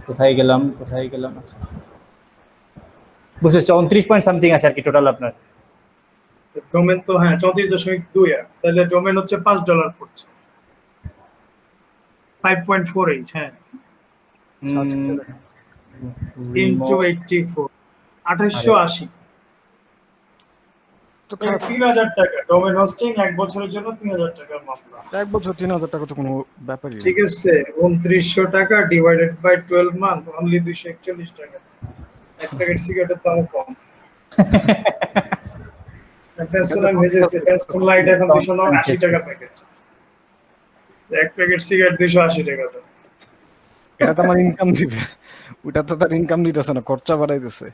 কোথায় গেলাম আচ্ছা বুঝছো 34 পয়েন্ট সামথিং আছে আর কি টোটাল আপনার। ডোমেন তো হ্যাঁ 34.2 তাহলে ডোমেন হচ্ছে $5 পড়ছে 5.48 হ্যাঁ ইন্টু রিমোট 84 আরে 2880 তো খারাপ 3000 টাকা ডোমেন হোস্টিং 1 বছরের জন্য 3000 টাকার মামলা। এক বছর 3000 টাকা তো কোনো ব্যাপারই না। ঠিক আছে 2900 টাকা ডিভাইডেড বাই 12 মান্থ অনলি 241 টাকা। এক প্যাকেট সিগারেটের দাম কম। ন্যাশনাল ভেজেছে ন্যাশনাল লাইট এখন 280 টাকা প্যাকেট। এক প্যাকেট সিগারেট 280 টাকা দাম। এটা তো আমার ইনকাম দিবে, ওটা তো তার ইনকাম দিতেছে না, খরচা বাড়াইতেছে।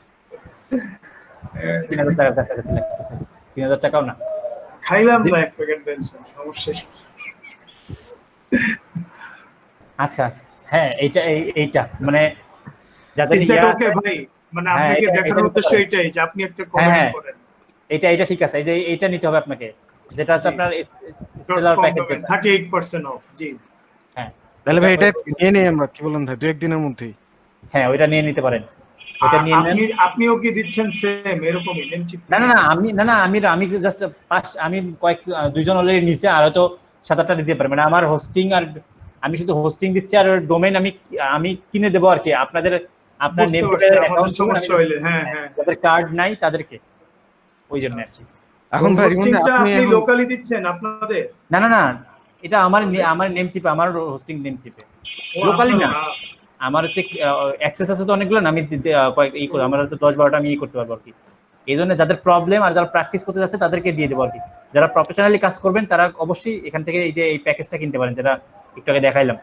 3000 টাকার কাছাকাছি লাগতেছে 3000 টাকাও না খাইলাম না এক প্যাকেট বেনসন সমস্যা। আচ্ছা হ্যাঁ এইটা মানে যাদের ইজ দ্যাট ওকে ভাই? মানে হ্যাঁ, আপনাকে এটা দেখানোর নিতে উদ্দেশ্য পারেন। এটাই যে আপনি একটা হ্যাঁ, কমেন্ট হ্যাঁ। করেন। এটা ঠিক আছে। এই যে এইটা নিতে হবে আপনাকে। যেটা হচ্ছে জি। আপনার স্টেলার কম প্যাকেজ পাবেন যেটা। 38% অফ। জি। হ্যাঁ। তাহলে ভাই এটা নিয়ে নেই আমরা, কি বলেন ভাই, 2-1 দিনের মধ্যেই? হ্যাঁ, ওইটা নিয়ে নিতে পারেন। ওইটা নিয়ে নেন। আপনিও কি দিচ্ছেন সেম এরকমই নেমচিপ? আমি জাস্ট আমি দুইজন অলরেডি নিছে আর হয়তো 7-8টা দিতে পারি। মানে আমার হোস্টিং আর আমি শুধু হোস্টিং দিচ্ছি আর ডোমেইন আমি কিনে দেবো আর কি। আপনার নেম বুঝতে পারছি আমাদের অ্যাকাউন্ট সমস্যা হইলে। হ্যাঁ হ্যাঁ যাদের কার্ড নাই তাদেরকে ওই জন্য আর কি। এখন ভাই হোস্টিংটা আপনি আপনি এখন লোকালি দিচ্ছেন আপনাদের? না এটা আমার নেম চিপে, আমার হোস্টিং নেম চিপে লোকালি না। আমার হচ্ছে অ্যাক্সেস আছে তো অনেকগুলো না। আমি আমার হয়তো 10-12টা আমি করতে পারবো আর কি। এই জন্য যাদের প্রবলেম আর যারা প্র্যাকটিস করতে যাচ্ছে তাদেরকে দিয়ে দেবো আর কি। যারা প্রফেশনালি কাজ করবেন তারা অবশ্যই এখান থেকে এই প্যাকেজটা কিনতে পারেন, যেটা একটু আগে দেখাইলাম।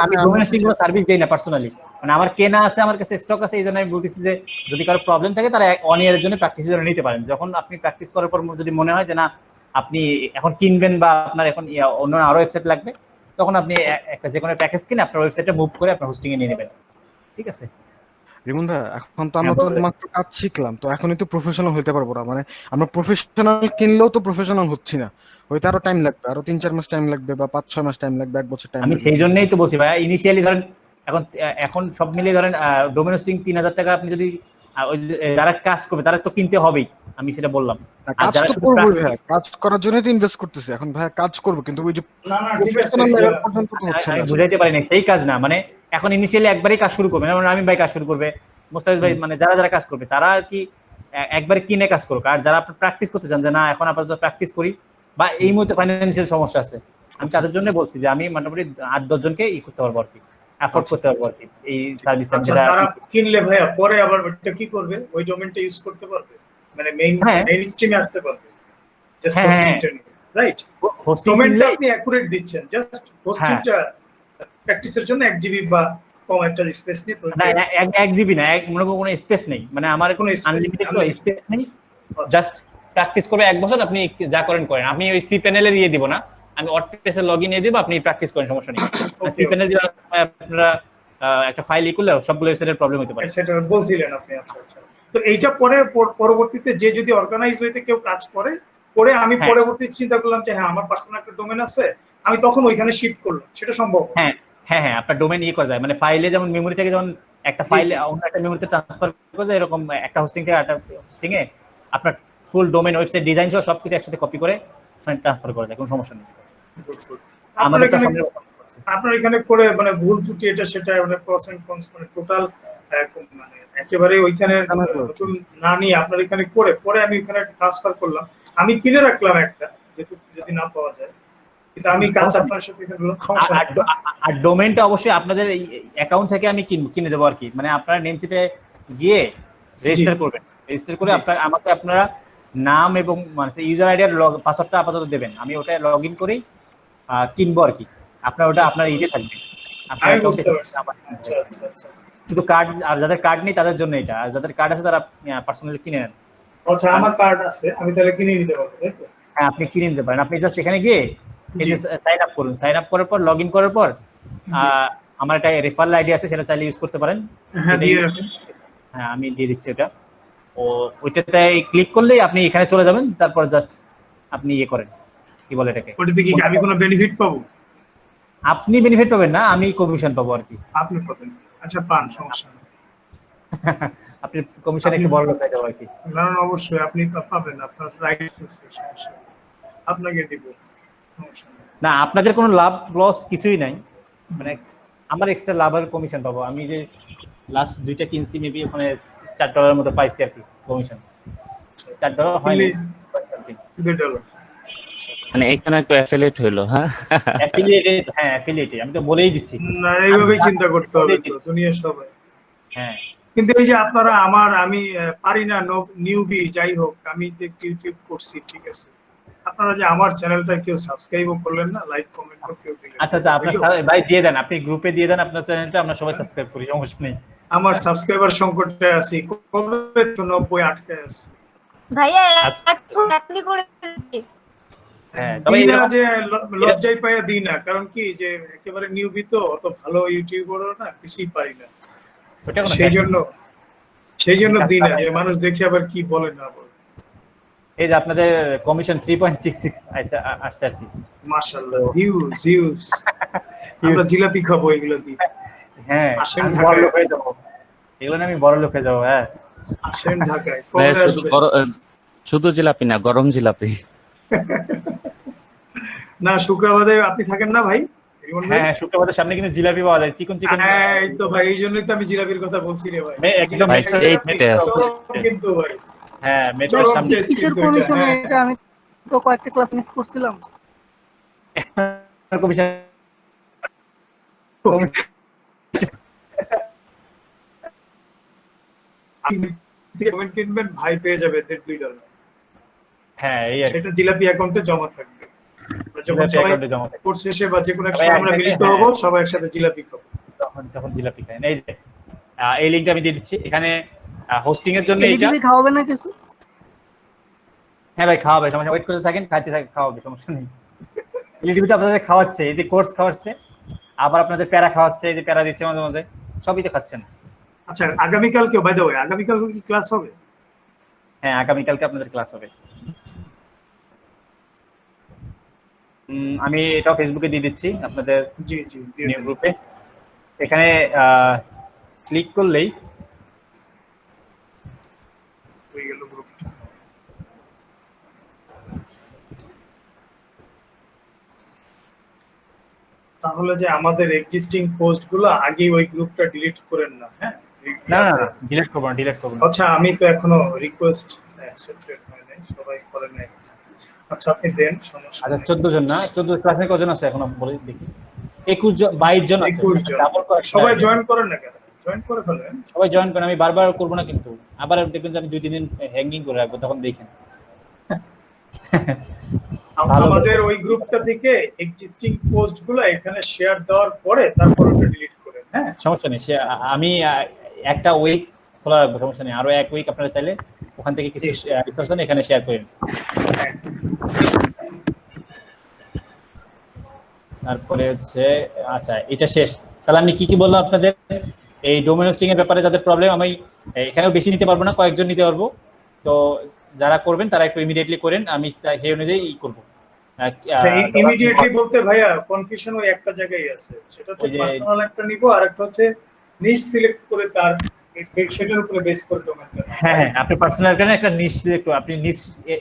আমি ডোমেস্টিক কোনো সার্ভিস দেই না পার্সোনালি। মানে আমার কেনা আছে, আমার কাছে স্টক আছে, এই জন্য আমি বলতেছি যে যদি কারো প্রবলেম থাকে তারা 1 ইয়ারের জন্য প্র্যাকটিসের জন্য নিতে পারেন। যখন আপনি প্র্যাকটিস করার পর যদি মনে হয় যে না আপনি এখন কিনবেন বা আপনার এখন অন্য আরো ওয়েবসাইট লাগবে, তখন আপনি একটা যে কোনো প্যাকেজ কিনে আপনার ওয়েবসাইটে মুভ করে আপনার হোস্টিং এ নিয়ে নেবেন। ঠিক আছে রিমন ভাই, এখন তো আমরা তো মাত্র কাজ শিখলাম, তো এখনই তো প্রফেশনাল হইতে পারবো না। মানে আমরা প্রফেশনাল কিনলেও তো প্রফেশনাল হচ্ছি না, হয়তো আরো টাইম লাগবে, আরো 3-4 মাস টাইম লাগবে, বা 5-6 মাস টাইম লাগবে, 1 বছর টাইম লাগবে। আমি সেই জন্যই তো বলছি ভাই, ইনিশিয়ালি ধরেন এখন সব মিলিয়ে ধরেন ডোমেন হোস্টিং 3000 টাকা আপনি যদি যারা কাজ করবে তারা তো কিনতে হবেই, আমি সেটা বললাম। আর কাজ যারা তো করবো ভাই, কাজ করার জন্যই তো ইনভেস্ট করতেছি। এখন ভাই কাজ করবো, কিন্তু ওই যে না ঠিক আছে প্রফেশনাল লেভেল পর্যন্ত তো হচ্ছে আমি না। বুঝাইতে পারি না, সেই কাজ না। মানে এখন ইনিশিয়ালি একবারই কাজ শুরু করবে, যেমন আমিন ভাই কাজ শুরু করবে, মোস্তাফিজ ভাই, মানে যারা কাজ করবে তারা আর কি একবারে কিনে কাজ করুক। আর যারা আপনার প্র্যাকটিস করতে চান যে না এখন আপাতত প্র্যাকটিস করি বা এই মুহূর্তে ফাইন্যান্সিয়াল সমস্যা আছে, আমি তাদের জন্য বলছি যে আমি মোটামুটি 8-10 জনকে করতে পারবো আর কি, অ্যাফোর্ড করতে পারবো আর কি এই সার্ভিসটা। যেটা তারা কিনলে ভাইয়া পরে আবার এটা কি করবে? ওই ডোমেইনটা ইউজ করতে পারবে, মানে মেইন স্ট্রিমে আসতে পারবে। Just হোস্টিংটা right? ডোমেইনটা আপনি অ্যাকুরেট দিচ্ছেন, জাস্ট হোস্টিংটা প্র্যাকটিসের জন্য 1 জিবি বা কম একটা স্পেস নিয়ে না 1 জিবি না, মনে করো কোনো স্পেস নেই। মানে আমার কোনো আনলিমিটেড স্পেস নেই, জাস্ট প্র্যাকটিস করবে 1 বছর। আপনি যা করেন। আমি ওই সি প্যানেলে দিয়ে দিব না, আমি ওয়ার্ডপ্রেসে লগইন দিয়ে দিব, আপনি প্র্যাকটিস করেন, সমস্যা নেই। সি প্যানেল দিয়ে আপনারা একটা ফাইল করলে সবগুলো ওয়েবসাইটের প্রবলেম হতে পারে। সেটা বলছিলেন আপনি। আচ্ছা আচ্ছা। তো এইটা পরে পরবর্তীতে যে যদি অর্গানাইজ হইতে কেউ কাজ করে পরে আমি পরবর্তীতে চিন্তা করলাম যে হ্যাঁ আমার পার্সোনাল একটা ডোমেইন আছে, আমি তখন ওইখানে শিফট করলাম, সেটা সম্ভব? হ্যাঁ আপনার ডোমেইন করা যায়। মানে ফাইলে যেমন মেমোরি থেকে যেমন একটা ফাইল অন্য একটা মেমোরিতে ট্রান্সফার করা যায়, এরকম একটা হোস্টিং থেকে একটা হোস্টিং এ আপনার ফুল ডোমেইন, ওয়েবসাইট ডিজাইন সহ সবকিছু একসাথে কপি করে ট্রান্সফার করা যায়, কোনো সমস্যা নেই। আমাদের তো আপনার এখানে করে মানে ভুল ত্রুটি এটা সেটা মানে প্রস এন্ড কনস মানে টোটাল মানে একেবারে ওইখানে নতুন না নিয়ে আপনার এখানে করে পরে আমি এখানে ট্রান্সফার করলাম, আমি কিনে রাখলাম একটা যদি না পাওয়া যায়, কিন্তু আমি কাজ আপনার সাথে সমস্যা। আর ডোমেইনটা অবশ্যই আপনাদের এই অ্যাকাউন্ট থেকে আমি কিনে দেবো আর কি। মানে আপনারা নেমচিপে গিয়ে রেজিস্টার করবেন, রেজিস্টার করে আমাকে আপনারা নাম এবং মানে ইউজার আইডি আর পাসওয়ার্ডটা আপাতত দেবেন, আমি ওটা লগ ইন করেই কিনবো আর কি। আপনার ওটা আপনার ইয়ে থাকবে, আপনার অ্যাকাউন্টে শুধু কার্ড। আর যাদের কার্ড নেই তাদের জন্য এটা, আর যাদের কার্ড আছে তারা পার্সোনালি কিনে নেন। আচ্ছা আমার কার্ড আছে, আমি তাহলে কিনে নিতে পারবো, তাই তো? হ্যাঁ আপনি কিনে নিতে পারেন। আপনি জাস্ট এখানে গিয়ে এই যে সাইন আপ করুন, সাইন আপ করার পর লগ ইন করার পর আমার একটা রেফারেল আইডি আছে, সেটা চাইলে ইউজ করতে পারেন। হ্যাঁ আমি দিয়ে দিচ্ছি ওটা। ওইটাতে ক্লিক করলেই আপনি এখানে চলে যাবেন, তারপর জাস্ট আপনি ইয়ে করেন, কি বলে এটাকে, ওটাতে কি আমি কোনো বেনিফিট পাবো? আপনি বেনিফিট পাবেন না, আমি কমিশন পাবো আর কি। আপনি পাবেন, আচ্ছা পান, সমস্যা নেই। আপনি কমিশন একটু বড় লোক হয়ে যাবো আর কি। না না, অবশ্যই আপনি পাবেন, আপনার রাইট আছে, সমস্যা নেই। আপনাকে দিব, সমস্যা নেই। না আপনাদের কোনো লাভ লস কিছুই নাই, মানে আমার এক্সট্রা লাভ আর কমিশন পাবো। আমি যে লাস্ট 2টা কিনছি মেবি ওখানে $4 মতো পাইছি আর কি কমিশন। $4 হয়নি, $2। মানে এখানে একটু অ্যাফিলিয়েট হইলো। হ্যাঁ, অ্যাফিলিয়েটেড, হ্যাঁ অ্যাফিলিয়েটেড, আমি তো বলেই দিচ্ছি। না, এইভাবেই চিন্তা করতে হবে তো দুনিয়া সবাই। হ্যাঁ কিন্তু এই যে আপনারা আমি পারি না, নিউবি যাই হোক, আমি যে ইউটিউব করছি ঠিক আছে, আপনারা যে আমার চ্যানেলটা কেউ সাবস্ক্রাইবও করলেন না, লাইক কমেন্ট কেউ দিলেন। আচ্ছা আপনার ভাই দিয়ে দেন, আপনি গ্রুপে দিয়ে দেন আপনার চ্যানেলটা, আমরা সবাই সাবস্ক্রাইব করি, সমস্যা নেই। আমার সাবস্ক্রাইবার সংকটে আছি, কবে তো 90 আটকে আছে ভাইয়া এখন আপনি করে হ্যাঁ, তবে দিই না, যে লজ্জায় পাইয়া দিই না, কারণ কি যে একেবারে নিউবি তো, অত ভালো ইউটিউবারও না, কিছুই পারি না, সেই জন্য দিই না, যে মানুষ দেখে আবার কি বলে না বলে। এই যে আপনাদের কমিশন 3.66 আসছে আর কি, মাশাআল্লাহ, হিউজ আমরা জিলাপি খাবো এগুলো দিয়ে। হ্যাঁ আসেন আমি বড় ঢাকায়, লোক হয়ে যাবো, এগুলো নিয়ে আমি বড় লোক হয়ে যাবো। হ্যাঁ আসেন ঢাকায়, ভাই, কবে আসবেন? শুধু জিলাপি না, গরম জিলাপি। না, শুক্রবারে আপনি থাকেন না ভাই? হ্যাঁ শুক্রবারের সামনে কিন্তু জিলাপি পাওয়া যায়, চিকন। হ্যাঁ এই তো ভাই, এই জন্যই তো আমি জিলাপির কথা বলছি রে ভাই। একদম ভাই, সেই টেস্ট। কিন্তু ভাই হ্যাঁ মেট্রোর সামনে কিসের কমিশনে এটা আমি তো কয়েকটা ক্লাস মিস করছিলাম। কমিশন কমেন্ট কিনবেন ভাই, পেয়ে যাবে $2.5। হ্যাঁ এই সেটা জিলাপি অ্যাকাউন্টে জমা থাকবে, যখন জিলাপি সবাই অ্যাকাউন্টে জমা থাকে। কোর্স শেষে বা যে কোনো এক সবাই সময় আমরা একসাথে, মিলিত হ্যাঁ। হব, সবাই একসাথে জিলাপি খাবো, তখন জিলাপি খাই। এই যে এই লিংকটা আমি দিয়ে দিচ্ছি এখানে হোস্টিং এর জন্য। এটা এলইডি খাওয়াবে না কিছু? হ্যাঁ ভাই খাওয়াবে, সমস্যা, ওয়েট করতে থাকেন, খাইতে থাকেন, খাওয়াবে, সমস্যা নেই। এলইডি তো আপনাদের খাওয়াচ্ছে, এই যে কোর্স খাওয়াচ্ছে, আবার আপনাদের প্যারা খাওয়াচ্ছে, এই যে প্যারা দিচ্ছে মাঝে মাঝে, সবই তো খাচ্ছেন। আচ্ছা আগামীকাল কেউ, বাই দ্য ওয়ে, আগামীকাল কি ক্লাস হবে? হ্যাঁ আগামীকালকে আপনাদের ক্লাস হবে। আমি এটাও ফেসবুকে দিয়ে দিচ্ছি আপনাদের জি দিয়ে নিউ দিন। গ্রুপে। এখানে ক্লিক করলেই হয়ে গেল গ্রুপটা। তাহলে যে আমাদের এক্সিস্টিং পোস্ট গুলো আগে ওই গ্রুপটা ডিলিট করেন না, হ্যাঁ? না ডিলিট করব না। আচ্ছা আমি তো এখনো রিকোয়েস্ট অ্যাকসেপ্টেড হয় নাই, সবাই করে নাই। আচ্ছা আপনি দেন, সমস্যা আচ্ছা নেই। 14 জন না, 14 ক্লাসে কজন আছে এখনো বলে দেখি। 21 জন, 22 জন আছে। 21 জন। সবাই জয়েন করেন না কেন? জয়েন করে ফেলেন। সবাই জয়েন করেন, আমি বারবার করব না কিন্তু, আবার দেখবেন যে আমি 2-3 দিন হ্যাঙ্গিং করে রাখবো, তখন দেখেন। আমাদের ওই গ্রুপটা থেকে এক্সিস্টিং পোস্ট গুলো এখানে শেয়ার দেওয়ার পরে তারপর ওটা ডিলিট করেন, হ্যাঁ? সমস্যা নেই, আমি একটা উইক খোলা রাখবো, সমস্যা নেই। আরো এক উইক আপনারা চাইলে ওখান থেকে কিছু রিসোর্স এখানে শেয়ার করেন। তারপরে হচ্ছে আচ্ছা এটা শেষ, তাহলে আমি কি বললাম আপনাদের এই ডোমেন হোস্টিং এর ব্যাপারে যাদের প্রবলেম, আমি এখানেও বেশি নিতে পারবো না, কয়েকজন নিতে পারবো। তো যারা করবেন তারা একটু ইমিডিয়েটলি করেন, আমি সেই অনুযায়ী করব। ইমিডিয়েটলি বলতে ভাইয়া কনফিউশন ওই একটা জায়গায় আছে, সেটা হচ্ছে পার্সোনাল একটা নিব, আর একটা হচ্ছে নিশ সিলেক্ট করে তার সেটার উপরে বেস করে ডোমেনটা। হ্যাঁ আপনি পার্সোনাল করেন, একটা নিশ সিলেক্ট, আপনি নিশ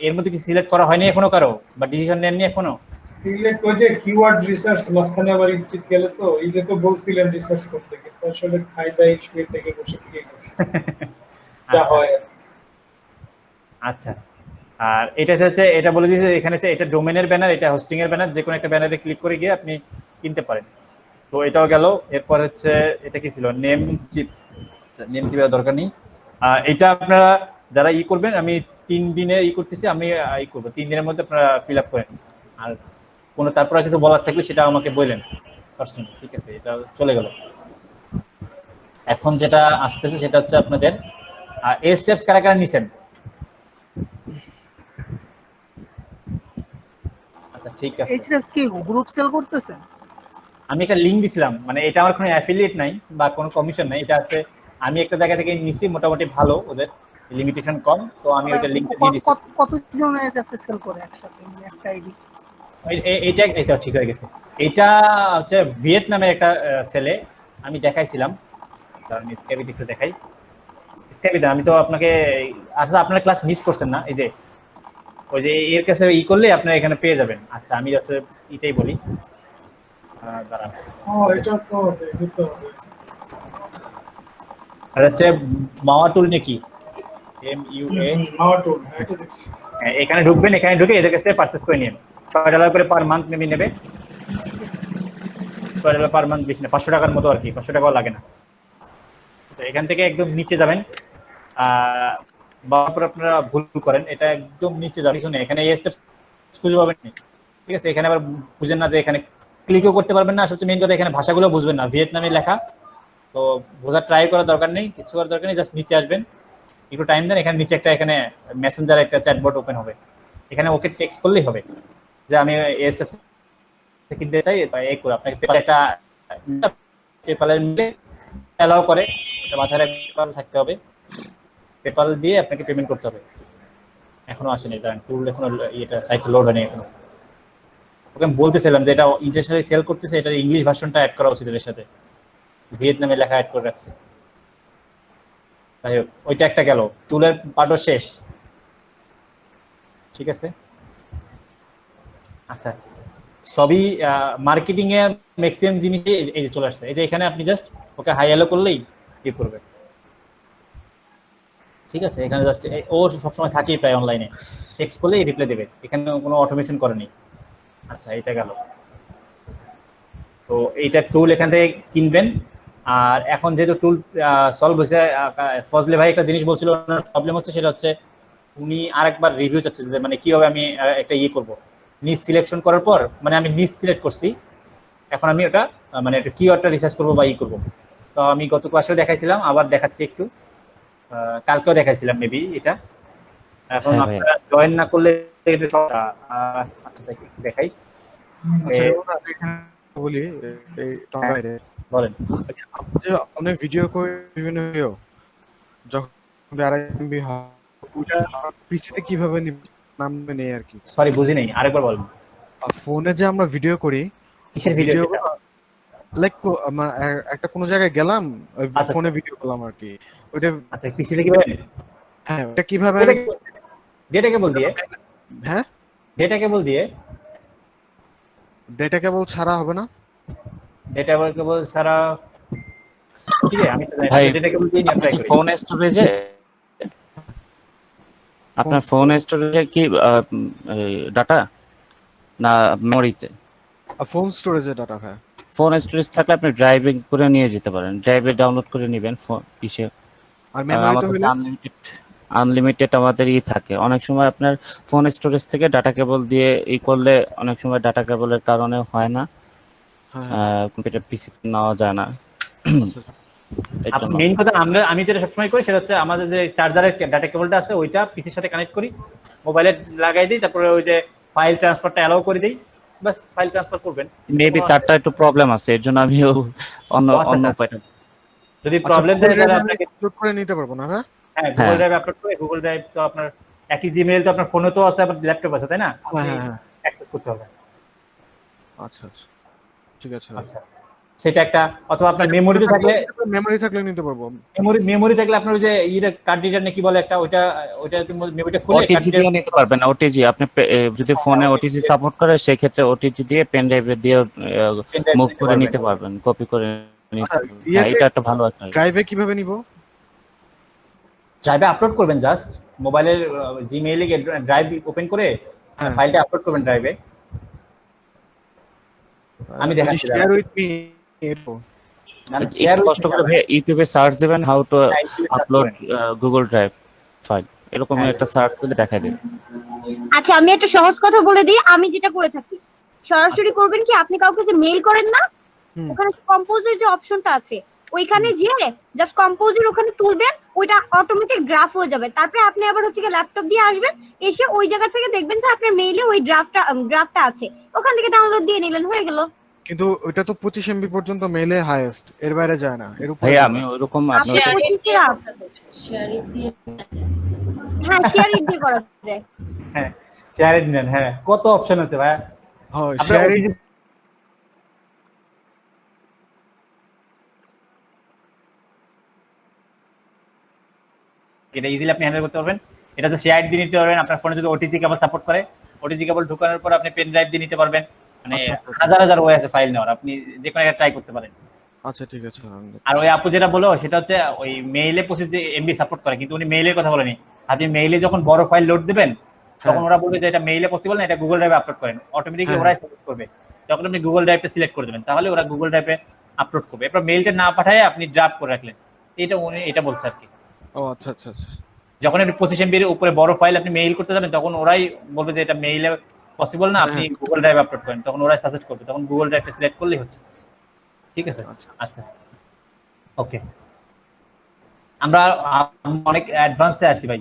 এর মধ্যে কি সিলেক্ট করা হয়নি এখনো কারো, বা ডিসিশন নেননি এখনো? সিলেক্ট ওই যে কিওয়ার্ড রিসার্চ মাঝখানে আবার ইনক্লিক গেলে তো এই যে তো বলছিলেন রিসার্চ করতে, কিন্তু আসলে খাই দাই শুয়ে থেকে বসে থেকে গেছে যা হয়। আচ্ছা আর এটাতে হচ্ছে, এটা বলে দিয়েছে এখানে হচ্ছে এটা ডোমেনের ব্যানার, এটা হোস্টিং এর ব্যানার, যে কোনো একটা ব্যানারে ক্লিক করে গিয়ে আপনি কিনতে পারেন। তো এটাও গেল। এরপর হচ্ছে এটা কি ছিল, নেম চিপ। আচ্ছা নেম চিপের দরকার নেই, এটা আপনারা যারা করবেন, আমি 3 দিনে করতেছি, আমি করবো 3 দিনের মধ্যে আপনারা ফিল আপ করেন। আর কোনো তারপর কিছু বলার থাকলে সেটা আমাকে বললেন পার্সোনালি, ঠিক আছে? এটা চলে গেল। এখন যেটা আসতেছে সেটা হচ্ছে আপনাদের এই স্টেপস কারা কারা নিছেন। আচ্ছা ঠিক আছে, এইচএফ কি গ্রুপ সেল করতেছেন? আমি একটা লিংক দিছিলাম, মানে এটা আমার কোনো অ্যাফিলিয়েট নাই বা কোনো কমিশন নাই, এটা আছে আমি একটা জায়গা থেকে নিছি, মোটামুটি ভালো, ওদের লিমিটেশন কম, তো আমি ওইটা লিংকটা দিয়ে দিছি। কত জনের কাছে সেল করে একসাথে একটা আইডি? এইটা এটা ঠিক হয়ে গেছে। এটা হচ্ছে ভিয়েতনামের একটা ছেলে, আমি দেখাইছিলাম, কারণ স্ক্যাবিতে একটু দেখাই। স্ক্যাবিতে আমি তো আপনাকে আসলে আপনার ক্লাস মিস করছেন না, এই যে ওই যে এর কাছে ই করলে আপনারা এখানে পেয়ে যাবেন। আচ্ছা আমি হচ্ছে এটাই বলি, দাঁড়ান। এটা তো দিতে হবে। আর হচ্ছে মাওয়া টুল নাকি MUA, মাওয়া টুল, এটা দেখছি। এখানে ঢুকবেন, এখানে ঢুকে এদের কাছে পারচেজ করে নিন। $6 করে পার মান্থ নেবে, $6 পার মান্থ, বেশি না, 500 টাকার মতো আর কি, 500 টাকাও লাগে না। তো এখান থেকে একদম নিচে যাবেন, তারপর আপনারা ভুল করেন, এটা একদম নিচে যাবেন, শুনে এখানে এই স্টেপ খুঁজে পাবেন না, ঠিক আছে? এখানে আবার বুঝেন না যে এখানে ক্লিকও করতে পারবেন না, সবচেয়ে মেইন কথা এখানে ভাষাগুলো বুঝবেন না, ভিয়েতনামে লেখা, তো বোঝার ট্রাই করার দরকার নেই, কিছু করার দরকার নেই, জাস্ট নিচে আসবেন, একটু টাইম দেন, এখানে নিচে একটা এখানে মেসেঞ্জার একটা চ্যাটবট ওপেন হবে, এখানে ওকে টেক্সট করলেই হবে যে আমি এসএফ কিনতে চাই, এই করে আপনাকে একটা পেপালের মিলে অ্যালাউ করে, এটা মাথায় পেপাল থাকতে হবে, পেপাল দিয়ে আপনাকে পেমেন্ট করতে হবে। এখনো আসেনি, কারণ টুল এখনো এটা সাইট লোড হয়নি এখনো। ওকে আমি বলতেছিলাম যে এটা ইন্টারন্যাশনালি সেল করতেছে, এটা ইংলিশ ভার্সনটা অ্যাড করা উচিত এর সাথে, ভিয়েতনামে লেখা অ্যাড করে রাখছে। যাই হোক, ওইটা একটা গেল, টুলের পার্টও শেষ, ঠিক আছে? আচ্ছা, সবই মার্কেটিং এ ম্যাক্সিমাম জিনিসই এই যে চলে আসছে, এই যে এখানে আপনি জাস্ট ওকে হাই হ্যালো করলেই কি করবে, ঠিক আছে? এখানে জাস্ট ও সবসময় থাকেই প্রায় অনলাইনে, টেক্সট করলেই রিপ্লাই দেবে, এখানে কোনো অটোমেশন করেনি। আচ্ছা, এটা গেল। তো এইটা টুল এখান থেকে কিনবেন। আর এখন যেহেতু টুল সলভ হয়েছে, ফজলে ভাই একটা জিনিস বলছিল, ওনার প্রবলেম হচ্ছে, সেটা হচ্ছে উনি আরেকবার রিভিউ চাচ্ছে যে মানে কিভাবে আমি একটা ইয়ে করব, নিজ সিলেকশন করার পর, মানে আমি নিজ সিলেক্ট করছি, এখন আমি ওটা মানে একটা কিওয়ার্ডটা রিসার্চ করবো বা ই করবো। তো আমি গত ক্লাসেও দেখাইছিলাম, আবার দেখাচ্ছি একটু, কালকেও দেখাইছিলাম মেবি এটা। এখন হ্যাঁ আপনারা জয়েন না করলে আচ্ছা দেখাই, আচ্ছা যেমন আমি এখানে বলি এই টপিকে বলেন। আপনি যে অনেক ভিডিও করে বিভিন্ন ভিডিও যখন RMB হয় ওটা পিসিতে কিভাবে নামবে নেই আর কি। সরি বুঝি নাই, আরেকবার বলেন। ফোনে যে আমরা ভিডিও করি, কিসের ভিডিও? লাইক একটা কোনো জায়গায় গেলাম, আচ্ছা, ফোনে ভিডিও করলাম আর কি, ওইটা আচ্ছা পিসিতে কিভাবে? হ্যাঁ ওটা কিভাবে ডেটা কেবল দিয়ে? হ্যাঁ ডেটা কেবল দিয়ে? ডেটা কেবল ছাড়া হবে না? ডেটা কেবল ছাড়া কি রে, আমি তো জানি ভাই, না, ডেটা কেবল দিয়ে অ্যাপ্লাই করি। ফোন স্টোরেজে, আপনার ফোন স্টোরেজে কি ডাটা না মেমোরিতে? ফোন স্টোরেজে ডাটা হয়। ফোন স্টোরেজ থাকলে আপনি ড্রাইভে করে নিয়ে যেতে পারেন, ড্রাইভে ডাউনলোড করে নেবেন ফোন পিসে। আর মেমোরিতে হইলে আনলিমিটেড আমাদের থাকে, অনেক সময় আপনার ফোন স্টোরেজ থেকে ডাটা কেবল দিয়ে করলে অনেক সময় ডাটা কেবলের কারণে হয় না, কম্পিউটার পিসি নেওয়া যায় না। মেইন কথা আমি যেটা সবসময় করি সেটা হচ্ছে আমাদের যে চার্জারের ডাটা কেবলটা আছে ওইটা পিসির সাথে কানেক্ট করি, মোবাইলে লাগাই দিই, তারপরে ওই যে ফাইল ট্রান্সফারটা অ্যালাউ করে দিই, বাস ফাইল ট্রান্সফার করবেন। মেবি তারটা একটু প্রবলেম আছে, এর জন্য আমি অন্য উপায়টা, যদি প্রবলেম দেয় তাহলে আপনাকে আপলোড করে নিতে পারবো না? হ্যাঁ, গুগল ড্রাইভ আপলোড করে, গুগল ড্রাইভ তো আপনার একই জিমেইল তো আপনার ফোনে তো আছে, আপনার ল্যাপটপ আছে, তাই না? হ্যাঁ অ্যাক্সেস করতে হবে। আচ্ছা আচ্ছা ঠিক আছে। আচ্ছা, সেটা একটা, অথবা আপনার মেমোরিতে থাকলে, মেমোরি থাকলে নিতে পারবো। মেমোরি থাকলে আপনার ওই যে কার্ড রিডার নাকি বলে একটা, ওইটা মেমোরিটা খুলে ওটিজি দিয়ে নিতে পারবেন। ওটিজি আপনি যদি ফোনে ওটিজি সাপোর্ট করে সেই ক্ষেত্রে ওটিজি দিয়ে পেন ড্রাইভে দিয়ে মুভ করে নিতে পারবেন, কপি করে নিতে পারবেন। এটা একটা ভালো একটা। ড্রাইভে কিভাবে নিব? ড্রাইভে আপলোড করবেন, জাস্ট মোবাইলের জিমেইলে গিয়ে ড্রাইভ ওপেন করে ফাইলটা আপলোড করবেন ড্রাইভে। আমি দেখাচ্ছি, শেয়ার উইথ মি। কষ্ট করে ইউটিউবে সার্চ দিবেন how to upload Google drive file, এরকম একটা সার্চ দিলে দেখা দেবে। আচ্ছা আমি একটা সহজ কথা বলে দিই, আমি যেটা করে থাকি সরাসরি করবেন কি, আপনি কাউকে যে মেইল করেন না, ওখানে কম্পোজের যে অপশনটা আছে ওইখানে গিয়ে জাস্ট কম্পোজের ওখানে তুলবেন, ওইটা অটোমেটিক গ্রাফ হয়ে যাবে। তারপরে আপনি আবার হচ্ছে ল্যাপটপ দিয়ে আসবেন, এসে ওই জায়গা থেকে দেখবেন যে আপনার মেইলে ওই ড্রাফটটা আছে, ওখান থেকে ডাউনলোড দিয়ে নিলেন, হয়ে গেল। কিন্তু ওইটা তো 25 MB পর্যন্ত মেইলে হাইয়েস্ট, এর বাইরে যায় না। এর উপরে ভাই আমি ওইরকম হ্যাঁ শেয়ার ইট দিয়ে করা যায়। হ্যাঁ শেয়ার ইট নেন, হ্যাঁ কত অপশন আছে ভাই, হয় আপনার শেয়ার OTG এটা ইজিলি আপনি হ্যান্ডেল করতে পারবেন। এটা যে শেয়ার দিয়ে নিতে পারবেন, আপনার ফোনে যদি ওটিজি কেবল সাপোর্ট করে, ওটিজি কেবল ঢোকানোর পর আপনি পেন ড্রাইভ দিয়ে নিতে পারবেন। মানে আচ্ছা হাজার হাজার ওয়ে আছে ফাইল নেওয়ার, আপনি যে কোনো একটা ট্রাই করতে পারেন। আচ্ছা ঠিক আছে আর ওই আপু যেটা বলো সেটা হচ্ছে ওই মেইলে 25 এমবি সাপোর্ট করে, কিন্তু উনি মেইলের কথা বলেনি। আপনি মেইলে যখন বড় ফাইল লোড দিবেন তখন ওরা বলবে যে এটা মেইলে পসিবল না, এটা গুগল ড্রাইভে আপলোড করেন, অটোমেটিক্যালি ওরাই সাজেস্ট করবে। যখন আপনি গুগল ড্রাইভটা সিলেক্ট করে দেবেন তাহলে ওরা গুগল ড্রাইভে আপলোড করবে। এরপর মেইলটা না পাঠায় আপনি ড্রাফট করে রাখলেন, এটা উনি এটা বলছে আর কি। ও আচ্ছা আচ্ছা আচ্ছা যখন আপনি 25 এমবির উপরে বড় ফাইল আপনি মেইল করতে যাবেন তখন ওরাই বলবে যে এটা মেইলে পসিবল না, আপনি গুগল ড্রাইভে আপলোড করেন, তখন ওরাই সাজেস্ট করবে, তখন গুগল ড্রাইভটা সিলেক্ট করলেই হচ্ছে। ঠিক আছে, আচ্ছা ওকে। আমরা অনেক অ্যাডভান্সে আসছি ভাই,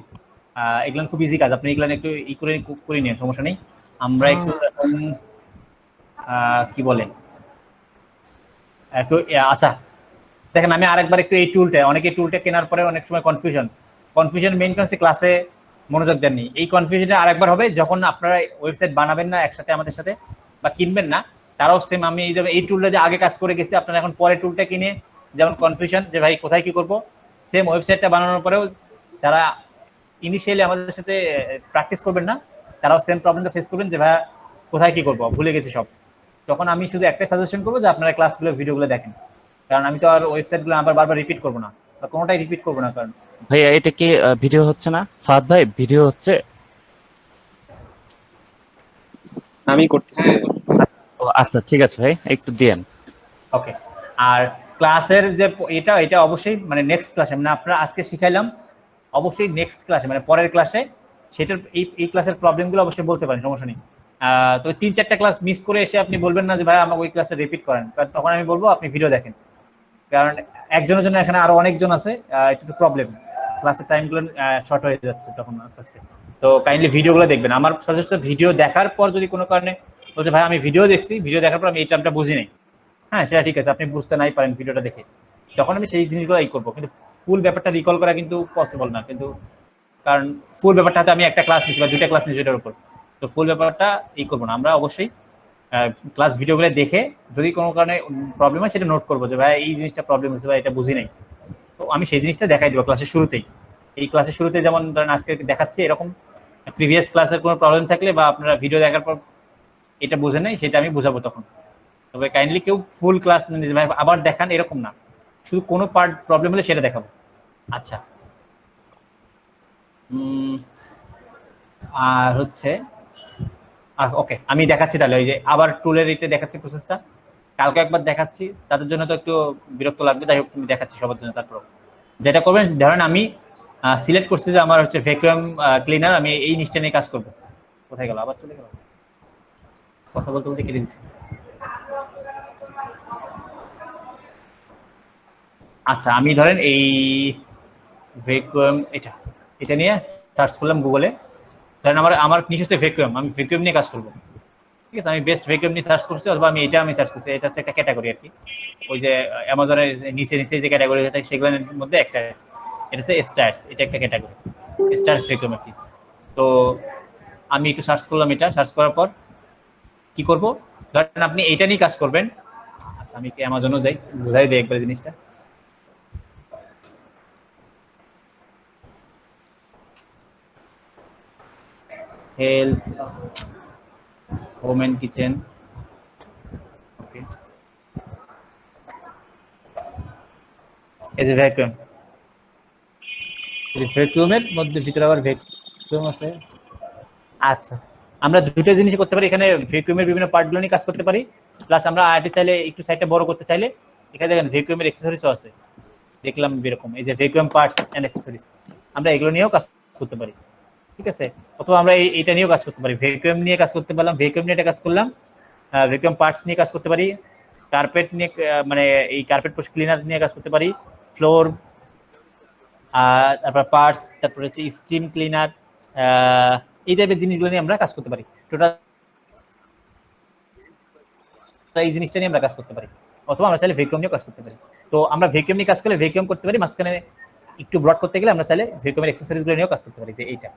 এগুলো খুব ইজি কাজ, আপনি এগুলো একটু ই করে নিন, সমস্যা নেই। আমরা একটু এখন কি বলে একটু আচ্ছা দেখেন, আমি আরেকবার একটু এই টুলটা, অনেকে টুলটা কেনার পরে অনেক সময় কনফিউশন মেইন কারণ হচ্ছে ক্লাসে মনোযোগ দেননি। এই কনফিউশনটা আরেকবার হবে যখন আপনারা ওয়েবসাইট বানাবেন না একসাথে আমাদের সাথে, বা কিনবেন না, তারাও সেম আমি এই টুলটা যে আগে কাজ করে গেছি, আপনারা এখন পরে টুলটা কিনে যেমন কনফিউশন যে ভাই কোথায় কি করব, সেম ওয়েবসাইটটা বানানোর পরেও যারা ইনিশিয়ালি আমাদের সাথে প্র্যাকটিস করবেন না তারাও সেম প্রবলেমটা ফেস করবেন যে ভাই কোথায় কি করবো, ভুলে গেছি সব। তখন আমি শুধু একটা সাজেশন করবো যে আপনারা ক্লাসগুলো ভিডিওগুলো দেখেন, কারণ আমি তো আর ওয়েবসাইটগুলো আবার বারবার রিপিট করবো না, বা কোনোটাই রিপিট করবো না। কারণ ভাইয়া এটা কি ভিডিও হচ্ছে না? ফাদ ভাই ভিডিও হচ্ছে? আমি করতেছি। আচ্ছা ঠিক আছে ভাই, একটু দেন। ওকে। আর ক্লাসের যে এটা অবশ্যই মানে নেক্সট ক্লাসে, মানে আপনারা আজকে শিখাইলাম, অবশ্যই নেক্সট ক্লাসে মানে পরের ক্লাসে সেটার এই ক্লাসের প্রবলেমগুলো অবশ্যই বলতে পারেন, সমস্যা নেই। তো 3-4টা ক্লাস মিস করে এসে আপনি বলবেন না যে ভাই আমাকে ওই ক্লাসে রিপিট করেন, কারণ তখন আমি বলবো আপনি ভিডিও দেখেন, কারণ একজনের জন্য এখানে আরো অনেকজন আছে, একটু প্রবলেম, ক্লাসের টাইমগুলো শর্ট হয়ে যাচ্ছে তখন আস্তে আস্তে। তো কাইন্ডলি ভিডিওগুলো দেখবেন। আমার সাজেস্ট ভিডিও দেখার পর যদি কোনো কারণে বলছে ভাই আমি ভিডিও দেখছি, ভিডিও দেখার পর আমি এই টার্মটা বুঝি নাই, হ্যাঁ সেটা ঠিক আছে, আপনি বুঝতে নাই পারেন ভিডিওটা দেখে, তখন আমি সেই জিনিসগুলো করবো, কিন্তু ফুল ব্যাপারটা রিকল করা কিন্তু পসিবল না, কিন্তু কারণ ফুল ব্যাপারটা আমি একটা ক্লাস নিচ্ছি বা 2টা ক্লাস নিচ্ছি এটার উপর, তো ফুল ব্যাপারটা করবো না। আমরা অবশ্যই ক্লাস ভিডিওগুলো দেখে যদি কোনো কারণে প্রবলেম হয় সেটা নোট করবো যে ভাই এই জিনিসটা প্রবলেম হচ্ছে বা এটা বুঝি নাই, তো আমি সেই জিনিসটা দেখাই দেবো ক্লাসের শুরুতেই। এই ক্লাসের শুরুতে যেমন ধরেন আজকে দেখাচ্ছি, এরকম প্রিভিয়াস ক্লাসের কোনো প্রবলেম থাকলে বা আপনারা ভিডিও দেখার পর এটা বুঝে নেই সেটা আমি বুঝাবো তখন। তবে কাইন্ডলি কেউ ফুল ক্লাস আবার দেখান এরকম না, শুধু কোনো পার্ট প্রবলেম হলে সেটা দেখাবো। আচ্ছা আর হচ্ছে ওকে, আমি দেখাচ্ছি তাহলে ওই যে আবার টুলের এটা দেখাচ্ছি প্রসেসটা, কালকে একবার দেখাচ্ছি, তাদের জন্য তো একটু বিরক্ত লাগবে, যাই হোক তুমি দেখাচ্ছি সবার জন্য। তারপর যেটা করবেন, ধরেন আমি সিলেক্ট করছি যে আমার হচ্ছে ভ্যাকুয়াম ক্লিনার, আমি এই জিনিসটা নিয়ে কাজ করবো। কোথায় গেল, আবার চলে গেল, কথা বলতে বলতে কেটে দিচ্ছি। আচ্ছা আমি ধরেন এই ভ্যাকুয়াম এটা নিয়ে সার্চ করলাম গুগলে, ধরেন আমার নিচে হচ্ছে ভ্যাকুয়াম, আমি ভ্যাকুয়াম নিয়ে কাজ করবো, ঠিক আছে। আমি বেস্ট ভ্যাকুয়াম নিয়ে সার্চ করছি, অথবা আমি সার্চ করছি, এটা হচ্ছে একটা ক্যাটাগরি আর কি, ওই যে অ্যামাজনের নিচে যে ক্যাটাগরি থাকে সেগুলোর মধ্যে একটা, এটা হচ্ছে স্টার্স, এটা একটা ক্যাটাগরি স্টার্স ভ্যাকুয়াম আর কি। তো আমি একটু সার্চ করলাম, এটা সার্চ করার পর কি করব, ধরেন আপনি এইটা নিয়ে কাজ করবেন। আচ্ছা আমি কি অ্যামাজনও যাই, বুঝাই দিই একবার জিনিসটা। হেলথ, হোম এন্ড কিচেন, ওকে, এই যে ভ্যাকুয়াম, এই ভ্যাকুয়ামের মধ্যে ভিতরে আবার ভ্যাকুয়াম আছে। আচ্ছা আমরা দুটো জিনিস করতে পারি এখানে, ভ্যাকুয়ামের বিভিন্ন পার্টগুলো নিয়ে কাজ করতে পারি, প্লাস আমরা আইটি চাইলে একটু সাইডটা বড় করতে চাইলে এখানে দেখেন ভ্যাকুয়ামের অ্যাক্সেসরিজও আছে, দেখলাম এরকম, এই যে ভ্যাকুয়াম পার্টস এন্ড অ্যাক্সেসরিজ, আমরা এগুলো নিয়েও কাজ করতে পারি, ঠিক আছে। অথবা আমরা এইটা নিয়েও কাজ করতে পারি, ভ্যাকুয়াম নিয়ে কাজ করতে পারলাম, ভ্যাকুয়াম নিয়ে এটা কাজ করলাম, ভ্যাকুয়াম পার্টস নিয়ে কাজ করতে পারি, কার্পেট নিয়ে মানে এই কার্পেট ক্লিনার নিয়ে কাজ করতে পারি, ফ্লোর, তারপর পার্টস, তারপর হচ্ছে স্টিম ক্লিনার, এই টাইপের জিনিসগুলো নিয়ে আমরা কাজ করতে পারি। টোটাল এই জিনিসটা নিয়ে আমরা কাজ করতে পারি, অথবা আমরা চাইলে ভ্যাকুয়াম নিয়ে কাজ করতে পারি। তো আমরা ভ্যাকুয়াম নিয়ে কাজ করলে ভ্যাকুয়াম করতে পারি, মাঝখানে একটু ব্রড করতে গেলে আমরা চাইলে ভ্যাকুয়ামের অ্যাক্সেসরিজগুলো নিয়েও কাজ করতে পারি, যে এইটা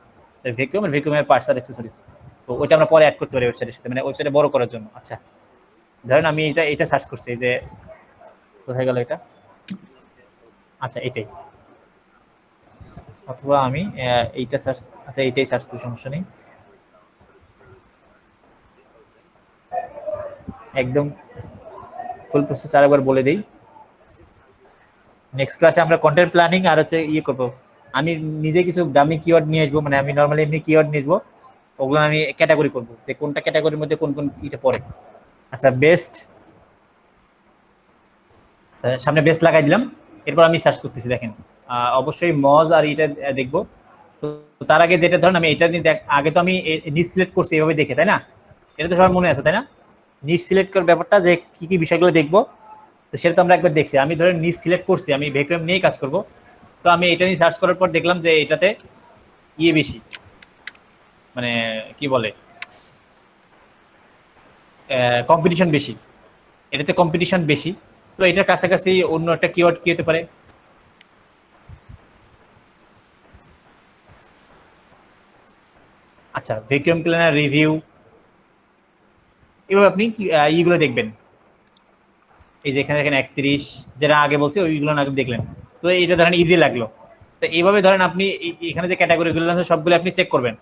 ভ্যাকুয়াম আর ভ্যাকুয়ামের পার্টস আর অ্যাক্সেসরিজ। তো ওইটা আমরা পরে অ্যাড করতে পারি ওয়েবসাইটের সাথে, মানে ওয়েবসাইটে বড় করার জন্য। আচ্ছা ধরেন আমি এটা সার্চ করছি যে কোথায় গেল এটা, আচ্ছা এটাই, অথবা আমি এইটা সার্চ, আচ্ছা এইটাই সার্চ করি, সমস্যা নেই। একদম ফুল প্রসেস আরেকবার বলে দেই। নেক্সট ক্লাসে আমরা কন্টেন্ট প্ল্যানিং আর হচ্ছে করবো, আমি নিজে কিছু দামি কিওয়ার্ড নিয়ে আসবো, মানে আমি নর্মালি এমনি কিওয়ার্ড নিয়ে আসবো, ওগুলো আমি ক্যাটাগরি করবো যে কোনটা ক্যাটাগরির মধ্যে কোন কোন এটা পড়ে। আচ্ছা বেস্ট, সামনে বেস্ট লাগাই দিলাম, এরপর আমি সার্চ করতেছি। দেখেন অবশ্যই মজ আর এটা দেখবো। তো তার আগে যেটা ধরেন আমি এটা নিয়ে আগে তো আমি নিচ সিলেক্ট করছি এভাবে দেখে, তাই না? এটা তো সবার মনে আছে তাই না, নিচ সিলেক্ট করার ব্যাপারটা যে কি কি বিষয়গুলো দেখবো, তো সেটা তো আমরা একবার দেখছি। আমি ধরেন নিচ সিলেক্ট করছি, আমি ভ্যাকুয়াম নিয়েই কাজ করব। তো আমি এটা নিয়ে সার্চ করার পর দেখলাম যে এটাতে বেশি, মানে কি বলে কম্পিটিশন বেশি, এটাতে কম্পিটিশন বেশি। তো এটার কাছাকাছি অন্য একটা কিওয়ার্ড কি হতে পারে? আচ্ছা ভ্যাকুয়াম ক্লিনার রিভিউ, এভাবে আপনি এইগুলো দেখবেন। এই যে এখানে দেখেন 31, যেটা আগে বলছি ওইগুলো আগে দেখলেন। তো এটা ধরেন ইজি লাগলো। তো এইভাবে ধরেন আপনি এখানে যে ক্যাটাগরিগুলো আছে সবগুলো আপনি চেক করবেন।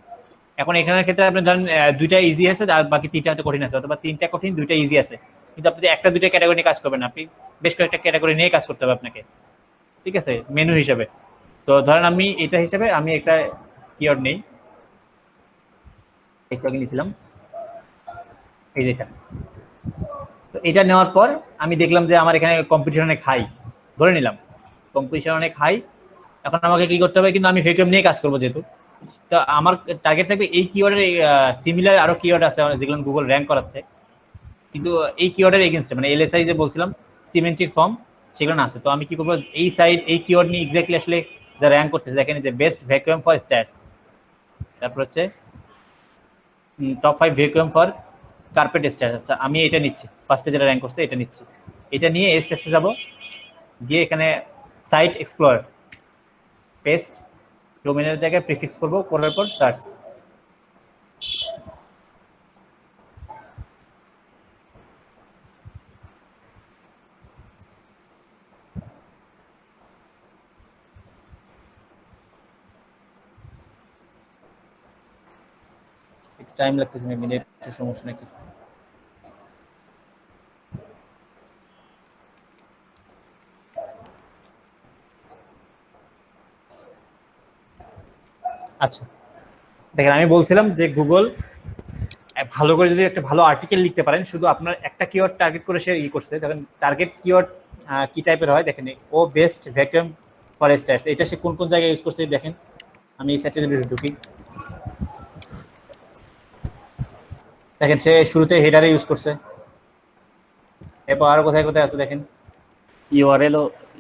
এখন এখানের ক্ষেত্রে আপনি ধরেন দুইটা ইজি আছে আর বাকি তিনটা হয়তো কঠিন আছে, অথবা তিনটা কঠিন দুইটা ইজি আছে, কিন্তু আপনি একটা দুইটা ক্যাটাগরি নিয়ে কাজ করবেন, আপনি বেশ কয়েকটা ক্যাটাগরি নিয়ে কাজ করতে হবে আপনাকে, ঠিক আছে, মেনু হিসাবে। তো ধরেন আমি এটা হিসাবে আমি একটা কিওয়ার্ড নেই, একটু আগে নিয়েছিলাম এই যেটা। তো এটা নেওয়ার পর আমি দেখলাম যে আমার এখানে কম্পিটিশন অনেক হাই, ধরে নিলাম কম্পিটিশন অনেক হাই। এখন আমাকে কি করতে হবে, কিন্তু আমি ভ্যাকুয়াম নিয়ে কাজ করবো যেহেতু, তো আমার টার্গেট থাকবে এই কিওয়ার্ডের সিমিলার আরো কিওয়ার্ড আছে যেগুলো গুগল র্যাঙ্ক করাচ্ছে, কিন্তু এই কিওয়ার্ডের এগেইনস্টে, মানে এলএসআই যে বলছিলাম সিমেন্টিক ফর্ম, সেগুলো না আছে। তো আমি কি করবো, এই সাইড এই কিওয়ার্ড নিয়ে এক্স্যাক্টলি আসলে যা র্যাঙ্ক করতেছে, দেখেন যে বেস্ট ভ্যাকুয়াম ফর স্ট্যাটস, তারপর হচ্ছে top 5 vacuum for carpet stats. আচ্ছা আমি এটা নিচ্ছি, ফার্স্টে যেটা র্যাঙ্ক করছে এটা নিচ্ছি। এটা নিয়ে এই স্টেপসে যাব, গিয়ে এখানে সাইট এক্সপ্লোর পেস্ট, ডোমেনের জায়গায় প্রিফিক্স করব, করার পর সার্চ। একটু টাইম লাগতেছে, মিনিট সমস্যা নাকি? আচ্ছা দেখেন আমি বলছিলাম যে গুগল ভালো করে যদি একটা ভালো আর্টিকেল লিখতে পারেন, শুধু আপনার একটা কিওয়ার্ড টার্গেট করে সে করছে, দেখেন টার্গেট কিওয়ার্ড কি টাইপের হয় দেখেন, ও বেস্ট ভ্যাকুয়াম ফর স্ট্যাটস, এটা সে কোন কোন জায়গায় ইউজ করছে দেখেন। আমি এই সাইটে যদি ঢুকি, দেখেন সে শুরুতে হেডারে ইউজ করছে, এরপর আরো কোথায় কোথায় আছে দেখেন,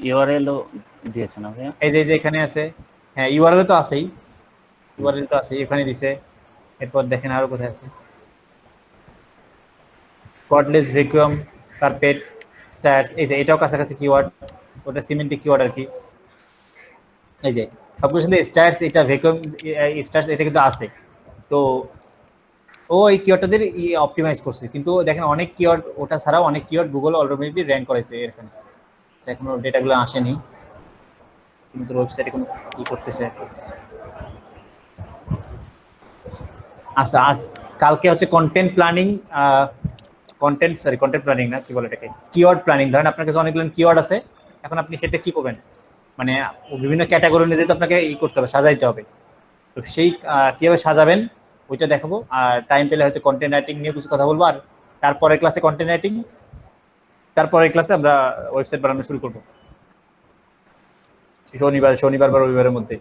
ইউআরএলও দিয়েছে না ভাইয়া? এই যে এখানে আছে, হ্যাঁ ইউআরএল তো আছেই, ইউআরএল তো আছে এখানে দিছে। এরপর দেখেন আরো কোথায় আছে, কর্ডলেস ভ্যাকুয়াম কার্পেট স্ট্যাটস, এই যে এটাও কাছাকাছি কিওয়ার্ড, ওটা সিমেন্টিক কিওয়ার্ড আর কি। এই যে সবকিছু সাথে স্ট্যাটস, এটা ভ্যাকুয়াম স্ট্যাটস, এটা কিন্তু আছে। তো ও এই কিওয়ার্ডটাদের অপটিমাইজ করছে, কিন্তু দেখেন অনেক কিওয়ার্ড, ওটা ছাড়াও অনেক কিওয়ার্ড গুগল অলরেডি র্যাঙ্ক করেছে এখানে, এখনো ডেটাগুলো আসেনি, কিন্তু ওয়েবসাইটে কোনো কি করতেছে। আচ্ছা কালকে হচ্ছে কন্টেন্ট প্ল্যানিং, কন্টেন্ট প্ল্যানিং না, কি বলে এটাকে, কিওয়ার্ড প্ল্যানিং। ধরেন আপনার কাছে অনেকগুলো কিওয়ার্ড আছে, এখন আপনি সেটা কি করবেন, মানে বিভিন্ন ক্যাটাগরি অনুযায়ী তো আপনাকে করতে হবে, সাজাইতে হবে। তো সেই কিভাবে সাজাবেন ওইটা দেখাবো, আর টাইম পেলে হয়তো কন্টেন্ট রাইটিং নিয়ে কিছু কথা বলবো, আর তারপরের ক্লাসে কন্টেন্ট রাইটিং, তারপরের ক্লাসে আমরা ওয়েবসাইট বানানো শুরু করবো শনিবার বা রবিবারের মধ্যে।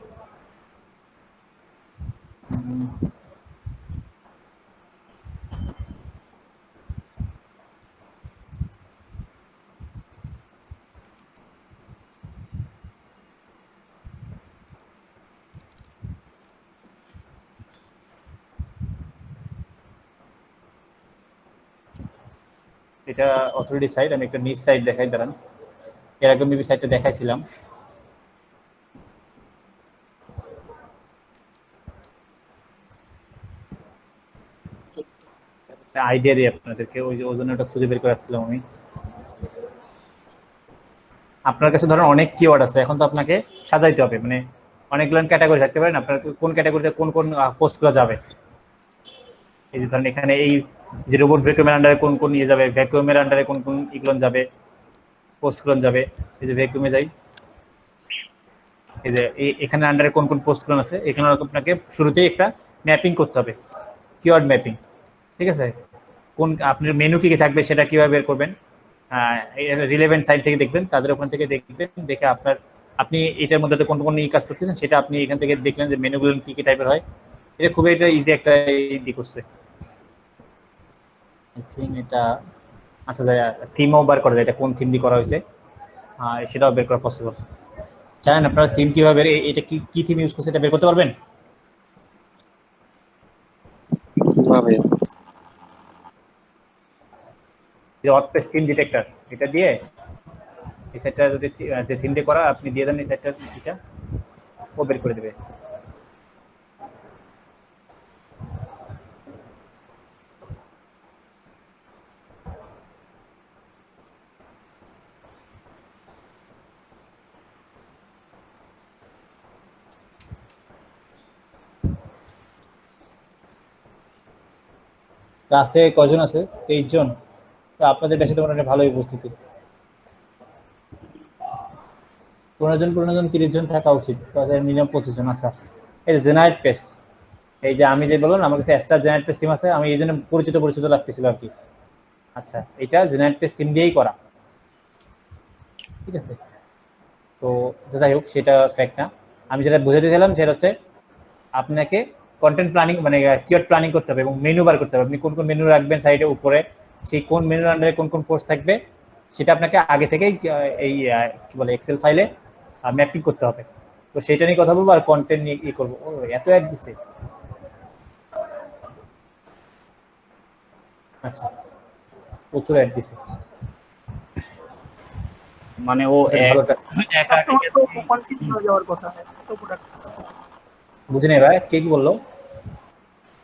এটা অথরিটি সাইট, আমি একটা নিজ সাইট দেখাই, দাঁড়ান, এর আগে মেবি সাইটটা দেখাইছিলাম। একটা আইডিয়া দিই আপনাদেরকে, ওই জন্য ওটা খুঁজে বের করে রাখছিলাম আমি। আপনার কাছে ধরেন অনেক কিওয়ার্ড আছে, এখন তো আপনাকে সাজাইতে হবে, মানে অনেকগুলো ক্যাটাগরি থাকতে পারেন, আপনার কোন ক্যাটাগরিতে কোন কোন পোস্টগুলো যাবে। এই যে ধরেন এখানে এই যে রোবট ভ্যাকুয়ামের আন্ডারে কোন কোন নিয়ে যাবে, ভ্যাকুয়ামের আন্ডারে কোন কোন ইগুলো যাবে, পোস্টগুলো যাবে। এই যে ভ্যাকুয়ামে যাই, এই যে এখানে আন্ডারে কোন কোন পোস্টগুলো আছে, এখানে আপনাকে শুরুতেই একটা ম্যাপিং করতে হবে, কিওয়ার্ড ম্যাপিং। ঠিক আছে, কোন আপনার মেনু কি কি থাকবে সেটা কিভাবে বের করবেন, রিলেভেন্ট সাইট থেকে দেখবেন, তাদের ওখান থেকে দেখবেন, দেখে আপনি এটার মধ্যে কোন কোন কাজ করতেছেন সেটা আপনি এখান থেকে দেখলেন যে মেনুগুলো কি কি টাইপের হয়। এটা খুবই একটা ইজি একটা দিক হচ্ছে। আই থিঙ্ক এটা আচ্ছা যায় থিমও বার করা যায়, এটা কোন থিম দিয়ে করা হয়েছে সেটাও বের করা পসিবল। জানেন আপনারা থিম কিভাবে, এটা কি কি থিম ইউজ করছে এটা বের করতে পারবেন? কিভাবে? যে ওয়ার্ডপ্রেস থিম ডিটেক্টর, এটা দিয়ে এই সাইটটা যদি যে থিম দিয়ে করা আপনি দিয়ে দেন, এই সাইটটা এটা ও বের করে দেবে। ক্লাসে কজন আছে? 23 জন। তো আপনাদের বেশি তো মনে ভালোই উপস্থিতি, 15 জন 30 জন থাকা উচিত, তাদের মিনিমাম 25 জন। আচ্ছা, এই যে জেনারেট পেজ, এই যে আমি যে বললাম আমার কাছে এক্সট্রা জেনারেট পেজ থিম আছে, আমি এই জন্য পরিচিত লাগতেছিল আর কি। আচ্ছা, এটা জেনারেট পেজ থিম দিয়েই করা, ঠিক আছে। তো যাই হোক সেটা ফ্যাক্ট না, আমি যেটা বুঝাতে চাইলাম সেটা হচ্ছে আপনাকে কন্টেন্ট প্ল্যানিং মানে কিওয়ার্ড প্ল্যানিং করতে হবে এবং মেনু বার করতে হবে। আপনি কোন কোন মেনু রাখবেন সাইডে উপরে, সেই কোন মেনুর আন্ডারে কোন কোন পোস্ট থাকবে সেটা আপনাকে আগে থেকেই এই কি বলে এক্সেল ফাইলে ম্যাপিং করতে হবে। তো সেটা নিয়ে কথা বলবো আর কন্টেন্ট নিয়ে ই করবো। ও এত অ্যাড দিছে, আচ্ছা প্রচুর অ্যাড দিছে, মানে ও একা যাওয়ার কথা। বুঝিনি ভাই কে কি বললো?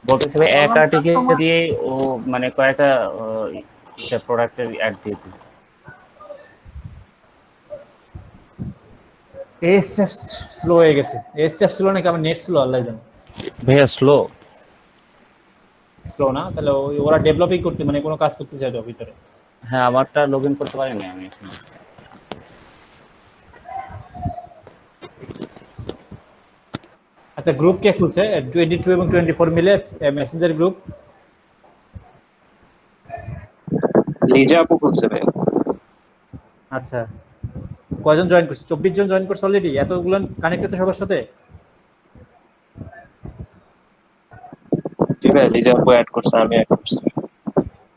বলতেছে ভাই এক আর্টিকেল দিয়ে ও মানে কয়েকটা প্রোডাক্টের অ্যাড দিয়ে দিচ্ছে। এসএফ স্লো হয়ে গেছে, এসএফ স্লো নাকি আমার নেট স্লো আল্লাহ জানে। ভাইয়া স্লো স্লো না, তাহলে ওরা ডেভেলপিং করতে মানে কোনো কাজ করতে চাই তো ভিতরে। হ্যাঁ, আমারটা লগ ইন করতে পারিনি আমি এখন। আচ্ছা, গ্রুপ কে খুলছে? 22 এবং 24 মিলে মেসেঞ্জার গ্রুপ। লিজা আপু খুলছে ভাই। আচ্ছা, কয়জন জয়েন করছে? 24 জন জয়েন করছে অলরেডি। এতগুলো কানেক্ট আছে সবার সাথে? জি ভাই, লিজা আপু অ্যাড করছে, আমি অ্যাড করছি।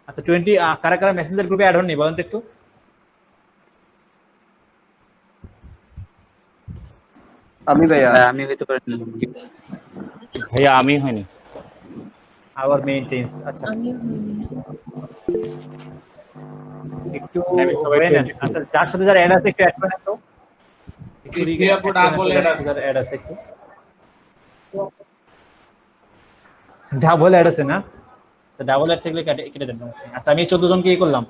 আচ্ছা, 20 কারা কারা মেসেঞ্জার গ্রুপে অ্যাড হননি বলেন তো একটু। আমি ভাইয়া। আমি হইতে পারি ভাইয়া, আমি হইনি। আওয়ার মেইনটেইনস। আচ্ছা, একটু হয়ে নেন। আচ্ছা, যার সাথে যারা অ্যাড আছে একটু অ্যাড করে নেন তো। একটু যারা অ্যাড আছে একটু ডাবল অ্যাড আছে না? আচ্ছা, ডাবল অ্যাড থাকলে কেটে দেন। আচ্ছা, আমি 14 জনকে ই করলাম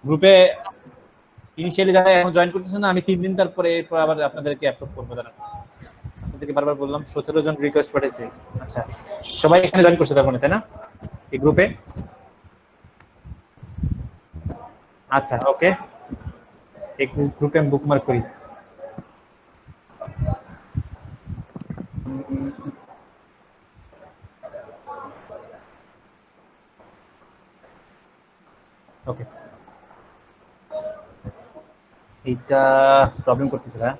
গ্রুপে। ইনিশিয়ালি যারা এখন জয়েন করতেছে না, আমি 3 দিন তারপরে এরপর আবার আপনাদেরকে অ্যাপ্রুভ করবো। দাঁড়ান, আপনাদেরকে বারবার বললাম 17 জন রিকোয়েস্ট পাঠিয়েছে। আচ্ছা, সবাই এখানে জয়েন করছে তার মানে, তাই না এই গ্রুপে? আচ্ছা, ওকে, এই গ্রুপে আমি বুকমার্ক করি। ওকে, এইটা প্রবলেম করতেছিল। হ্যাঁ,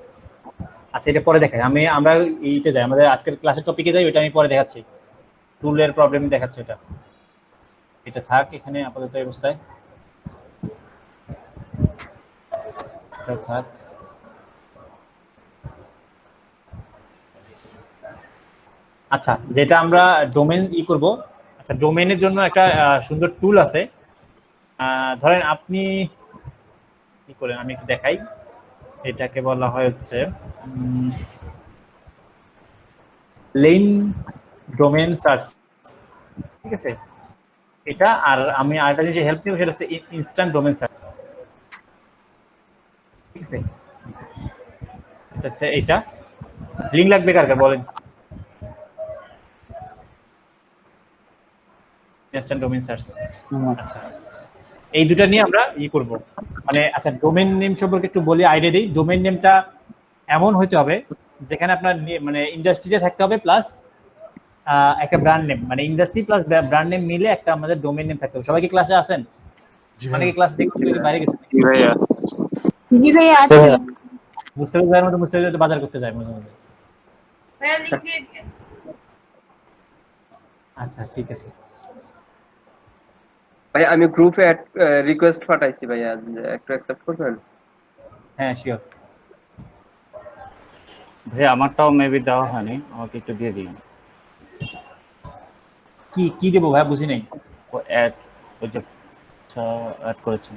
আচ্ছা, এটা পরে দেখাই। আমরা এইটা যাই, আমাদের আজকের ক্লাসের টপিকে যাই, ওইটা আমি পরে দেখাচ্ছি। টুলের প্রবলেম দেখাচ্ছে ওটা, এটা থাক এখানে আপাতত এই অবস্থায়, এটা থাক। আচ্ছা, যেটা আমরা ডোমেন করব। আচ্ছা, ডোমেনের জন্য একটা সুন্দর টুল আছে। ধরেন আপনি কি করেন আমি একটু দেখাই। এটাকে বলা হয় হচ্ছে লেইন ডোমেন সার্চ, ঠিক আছে। এটা, আর আমি আরেকটা জিনিস হেল্প নিব, সেটা হচ্ছে ইনস্ট্যান্ট ডোমেন সার্চ। ঠিক আছে, এটা হচ্ছে এইটা। লিঙ্ক লাগবে কার কার বলেন? Instant domain search. আচ্ছা, এই দুটো নিয়ে আমরা করব। মানে আচ্ছা, ডোমেন নেম সম্পর্কে একটু বলি, আইডিয়া দিই। ডোমেন নেমটা এমন হইতে হবে যেখানে আপনার মানে ইন্ডাস্ট্রিতে থাকতে হবে, প্লাস একটা ব্র্যান্ড নেম, মানে ইন্ডাস্ট্রি প্লাস ব্র্যান্ড নেম মিলে একটা আমাদের ডোমেন নেম থাকতে হবে। সবাই কি ক্লাসে আছেন? অনেকে ক্লাস দেখতে বাইরে গেছে। জি ভাইয়া। জি ভাইয়া আছি। মুস্তাফিজ ভাইয়ের মতো মুস্তাফিজ ভাই বাজার করতে যায় মাঝে মাঝে। আচ্ছা ঠিক আছে। ভাই আমি গ্রুপে রিকোয়েস্ট পাঠাইছি ভাইয়া, একটু অ্যাকসেপ্ট করবেন? হ্যাঁ শিওর। ভাই আমারটাও মেবি দেওয়া হয়নি, আমাকে একটু দিয়ে দিন। কি কি দেবো ভাই, বুঝি নাই। ও অ্যাড, ওই যে অ্যাড করেছেন।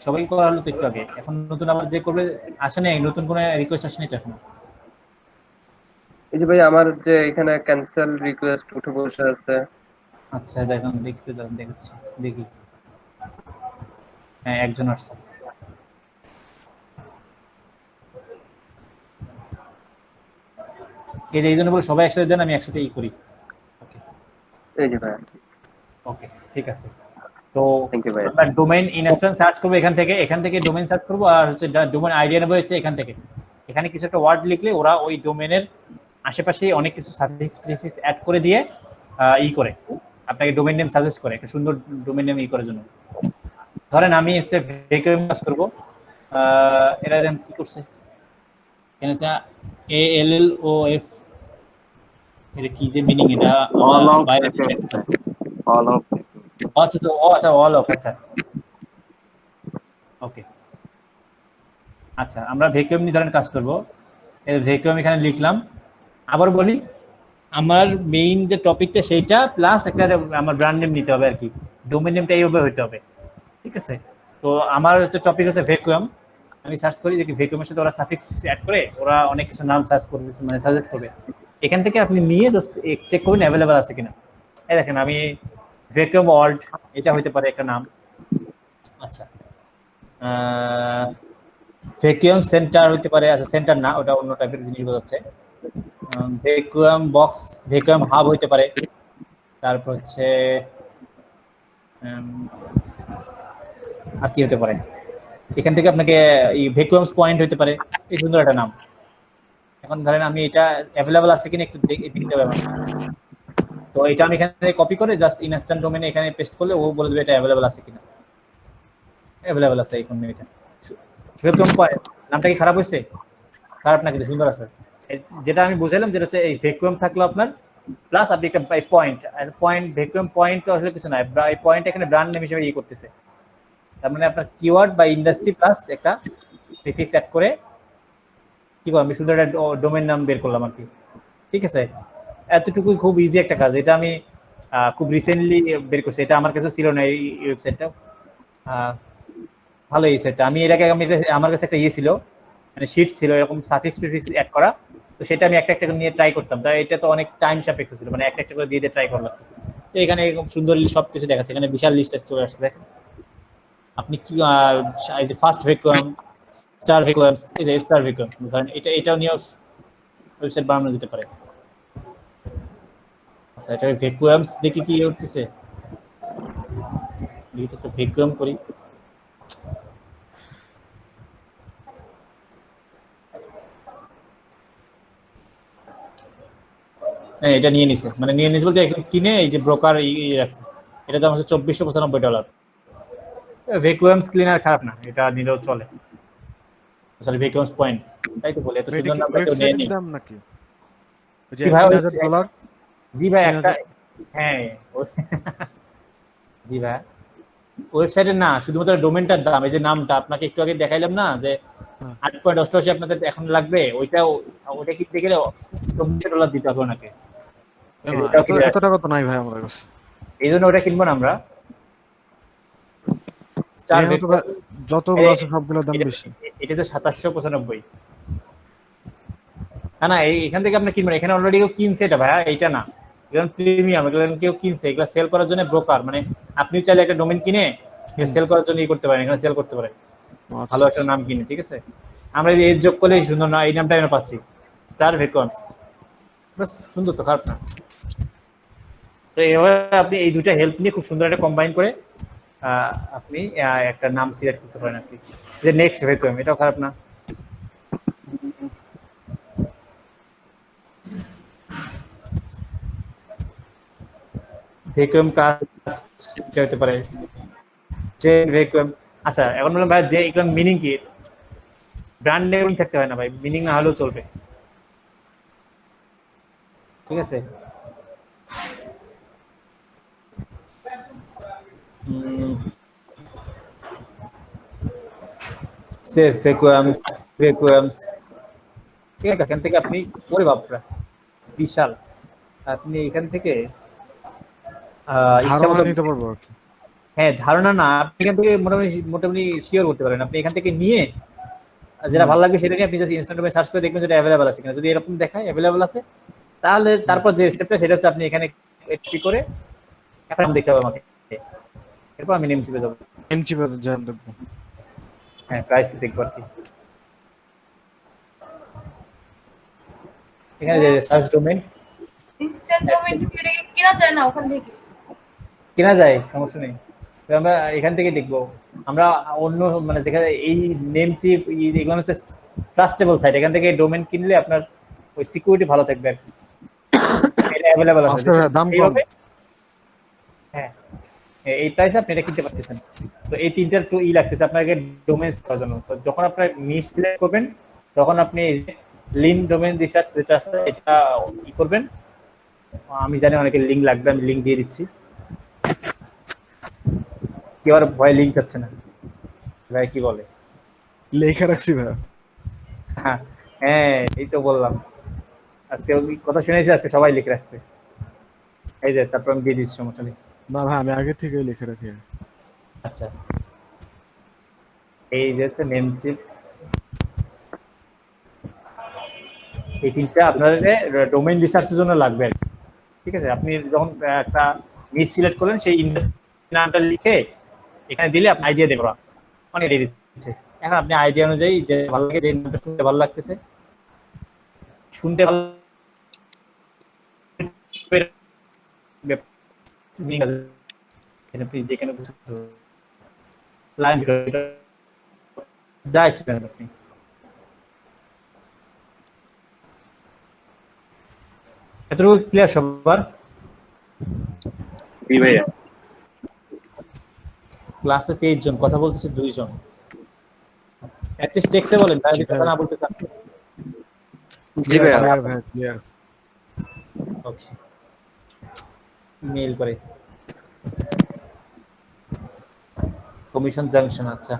সবাই করা হলো তো একটু আগে, এখন নতুন আবার যে করবে আসে নাই, নতুন কোনো রিকোয়েস্ট আসেনি তো এখন। এই যে ভাই আমার যে এখানে ক্যান্সেল রিকোয়েস্ট উঠে বসে আছে। আচ্ছা দেখুন, দেখতে দাও, দেখাচ্ছি, দেখি। হ্যাঁ একজন আসছে। এই যে এই জন্য বলে সবাই একসাথে দেন, আমি একসাথে করি। ওকে এই যে ভাই। ওকে ঠিক আছে। তো থ্যাংক ইউ ভাই। আমরা ডোমেইন ইনস্ট্যান্স সার্চ করব এখান থেকে ডোমেইন সার্চ করব, আর হচ্ছে ডোমেইন আইডিয়া নেব হচ্ছে এখান থেকে। এখানে কিছু একটা ওয়ার্ড লিখলে ওরা ওই ডোমেইনের আশেপাশে অনেক কিছু সার্ভিস অ্যাড করে দিয়ে করে আপনাকে ডোমেইন নেম সাজেস্ট করে, একটা সুন্দর ডোমেইন নেম করার জন্য। ধরেন আমি হচ্ছে ভেকুয়াম কাজ করব, এরা দেন কি করছে এখানে হচ্ছে ALLOF, এটা কি যে মিনিং, এটা বাইরে অল অফ আচ্ছা তো আচ্ছা অল অফ, আচ্ছা ওকে। আচ্ছা আমরা ভ্যাকুয়াম নিয়ে ধরেন কাজ করব, এই ভ্যাকুয়াম এখানে লিখলাম। আবার বলি, আমার মেইন যে টপিকটা সেইটা প্লাস একটা আমার ব্র্যান্ড নেম নিতে হবে আর কি, ডোমেইন নেমটা এইভাবে হইতে হবে। ঠিক আছে, তো আমার হচ্ছে টপিক হচ্ছে ভ্যাকুয়াম। আমি সার্চ করি দেখি ভ্যাকুয়ামের সাথে ওরা সাফিক্স অ্যাড করে, ওরা অনেক কিছু নাম সার্চ করবে, মানে সাজেস্ট করবে। এখান থেকে আপনি নিয়ে জাস্ট চেক করবেন অ্যাভেলেবল আছে কিনা। এই দেখেন আমি ভ্যাকুয়াম ওয়ার্ল্ড, এটা হইতে পারে একটা নাম। আচ্ছা ভ্যাকুয়াম সেন্টার হইতে পারে, আচ্ছা সেন্টার না, ওটা অন্য টাইপের জিনিস বোঝাচ্ছে। ভ্যাকুয়াম বক্স, ভ্যাকুয়াম হাব হইতে পারে। তারপর হচ্ছে আর কি হতে পারে, এখান থেকে আপনাকে এই ভ্যাকুয়ামস পয়েন্ট হইতে পারে, এই সুন্দর একটা নাম। এখন ধরেন আমি এটা অ্যাভেলেবল আছে কিনা একটু দেখতে হবে আমাকে। তো এটা আমি এখান থেকে কপি করে জাস্ট ইনস্ট্যান্ট ডোমেইনে এখানে পেস্ট করলে ও বলে দেবে এটা অ্যাভেলেবল আছে কিনা। অ্যাভেলেবল আছে এখন এটা। ভ্যাকুয়াম পয়েন্ট নামটা কি খারাপ হয়েছে? খারাপ না, কিন্তু সুন্দর আছে। যেটা আমি বুঝাইলাম যেটা হচ্ছে এই ভ্যাকুয়াম থাকলো আপনার, প্লাস আপনি একটা পয়েন্ট ভ্যাকুয়াম পয়েন্ট তো আসলে কিছু না, এই পয়েন্ট এখানে ব্র্যান্ড নেম হিসেবে করতেছে। তার মানে আপনার কিওয়ার্ড বা ইন্ডাস্ট্রি প্লাস একটা প্রিফিক্স অ্যাড করে কি করলাম, আমি সুন্দর একটা ডোমেইন নাম বের করলাম আর কি। ঠিক আছে, এতটুকুই খুব ইজি একটা কাজ। এটা আমি খুব রিসেন্টলি বের করছি, এটা আমার কাছে ছিল না এই ওয়েবসাইটটা। ভালো এই ওয়েবসাইটটা, আমি এর আগে আমার কাছে একটা ছিল, মানে শিট ছিল এরকম সাফিক্স প্রিফিক্স অ্যাড করা, তো সেটা আমি একটা নিয়ে ট্রাই করতাম। তাই এটা তো অনেক টাইম সাপেক্ষ ছিল, মানে একটা করে দিয়ে ট্রাই করলাম। তো এখানে এরকম সুন্দর সবকিছু দেখাচ্ছে, এখানে বিশাল লিস্ট চলে আসছে। দেখেন আপনি কি এই যে ফার্স্ট ভ্যাকুয়াম, স্টার ভ্যাকুয়াম, এই যে স্টার ভ্যাকুয়াম, ধরেন এটাও নিয়েও ওয়েবসাইট বানানো যেতে পারে। আচ্ছা এটা ভ্যাকুয়ামস দেখি কি উঠতেছে, দেখি তো একটা ভ্যাকুয়াম করি। হ্যাঁ এটা নিয়ে নিছে, মানে নিয়ে নিছে বলতে একজন কিনে এই যে ব্রোকার রাখছে। এটা দাম হচ্ছে $2495। ভ্যাকুয়ামস ক্লিনার খারাপ না, এটা নিলেও চলে। সরি ভ্যাকুয়ামস পয়েন্ট, তাই তো বলি এত সুন্দর নামটা কেউ নেয় নি। দাম নাকি জি ভাই $3000? জি ভাই একটা, হ্যাঁ জি ভাই ওয়েবসাইটের না, শুধুমাত্র ডোমেনটার দাম। এই যে নামটা আপনাকে একটু আগে দেখাইলাম না যে 8.88 আপনাদের এখন লাগবে, ওইটা কিনতে গেলে $24 দিতে হবে ওনাকে। এত টাকা তো নাই ভাই আমার কাছে, এই জন্য ওটা কিনবো না আমরা। স্টার যতগুলো আছে সবগুলোর দাম বেশি। এটা যে 2795। না এখান থেকে আপনি কিনবেন, এখানে অলরেডি কেউ কিনছে এটা ভাইয়া, এইটা না। এগুলো প্রিমিয়াম, এগুলো কেউ কিনছে, এগুলো সেল করার জন্য ব্রোকার, মানে আপনি চাইলে একটা ডোমেইন কিনে সেল করার জন্য করতে পারেন, এখানে সেল করতে পারেন ভালো একটা নাম কিনে, ঠিক আছে। আমরা এই যোগ করলে সুন্দর না, এই নামটা আমরা পাচ্ছি, স্টার ভেকমস, বাস সুন্দর তো, খারাপ না। তো এভাবে আপনি এই দুটা হেল্প নিয়ে খুব সুন্দর একটা কম্বাইন করে আপনি একটা নাম সিলেক্ট করতে পারেন আর কি, যে নেক্সট ভেকুয়াম, এটাও খারাপ না। ভেকুয়াম কাস্ট এটা হতে পারে, যে ভেকুয়াম। আচ্ছা এখন বললাম ভাই, যে এগুলো মিনিং কি, ব্র্যান্ড নেম থাকতে হয় না ভাই, মিনিং না হলেও চলবে, ঠিক আছে। সেফ ভেকুয়ামস, ভেকুয়ামস, ঠিক আছে। এখান থেকে আপনি, ওরে বাপরা বিশাল, আপনি এখান থেকে ইচ্ছা মতো নিতে পারবো আর কি। হ্যাঁ ধারণা না, আপনি এখান থেকে মোটামুটি শিওর করতে পারেন। আপনি এখান থেকে নিয়ে যেটা ভালো লাগবে সেটা নিয়ে আপনি জাস্ট ইনস্টাগ্রামে সার্চ করে দেখবেন যেটা অ্যাভেলেবল আছে কিনা। যদি এরকম দেখায় অ্যাভেলেবল আছে, তাহলে তারপর যে স্টেপটা সেটা হচ্ছে আপনি এখানে এন্ট্রি করে এখন দেখতে হবে আমাকে, এরপর আমি নেম চিপে যাবো, নেম চিপে জান দেখবো। হ্যাঁ প্রাইস দেখবো আর কি। এখানে যে সার্চ ডোমেইন, ইনস্ট্যান্ট ডোমেইন কেনা যায় না ওখান থেকে? কেনা যায়, সমস্যা নেই, তো আমরা এখান থেকে দেখবো। আমরা অন্য মানে যেখানে এই নেম চিপ এগুলো হচ্ছে ট্রাস্টেবল সাইট, এখান থেকে ডোমেইন কিনলে আপনার ওই সিকিউরিটি ভালো থাকবে আর কি, এটা অ্যাভেলেবল আছে, দাম কম। এইভাবে হ্যাঁ এই প্রাইসে আপনি এটা কিনতে পারতেছেন। তো এই তিনটার তো লাগতেছে আপনাকে ডোমেইন করার জন্য। তো যখন আপনার নিশ সিলেক্ট করবেন, তখন আপনি লিন ডোমেইন রিসার্চ যেটা আছে এটা করবেন। আমি জানি অনেকের লিঙ্ক লাগবে, আমি লিঙ্ক দিয়ে দিচ্ছি। কেউ আর ভয় লিঙ্ক হচ্ছে না ভাই, কি বলে লেখা রাখছি ভাই। হ্যাঁ এই তো বললাম, আজকে ওই কথা শুনেছি, আজকে সবাই লিখে রাখছে, এই যে তারপর আমি দিয়ে দিচ্ছি, সমস্যা নেই। না ভাই আমি আগে থেকে লিখে রাখি। আচ্ছা এই যে নেম চিপ, এই তিনটা আপনার ডোমেইন রিসার্চের জন্য লাগবে, ঠিক আছে। আপনি যখন একটা নিশ সিলেক্ট করলেন, সেই ইন্ডাস্ট্রি নামটা লিখে এখানে দিলে আপনি আইডিয়া দেবো, অনেক দিয়ে দিচ্ছে। এখন আপনি আইডিয়া অনুযায়ী যে ভালো লাগে, যে নামটা শুনতে ভালো লাগতেছে, শুনতে ভালো যেখানে যা ইচ্ছে করেন আপনি। এতটুকু ক্লিয়ার সবার? জি ভাইয়া। ক্লাসে 23 জন, কথা বলতেছে 2 জন, অ্যাটলিস্ট টেক্সটে বলেন, তাই কথা না বলতে চান। জি ভাইয়া। ক্লিয়ার। ওকে, মেইল করে কমিশন জাংশন, আচ্ছা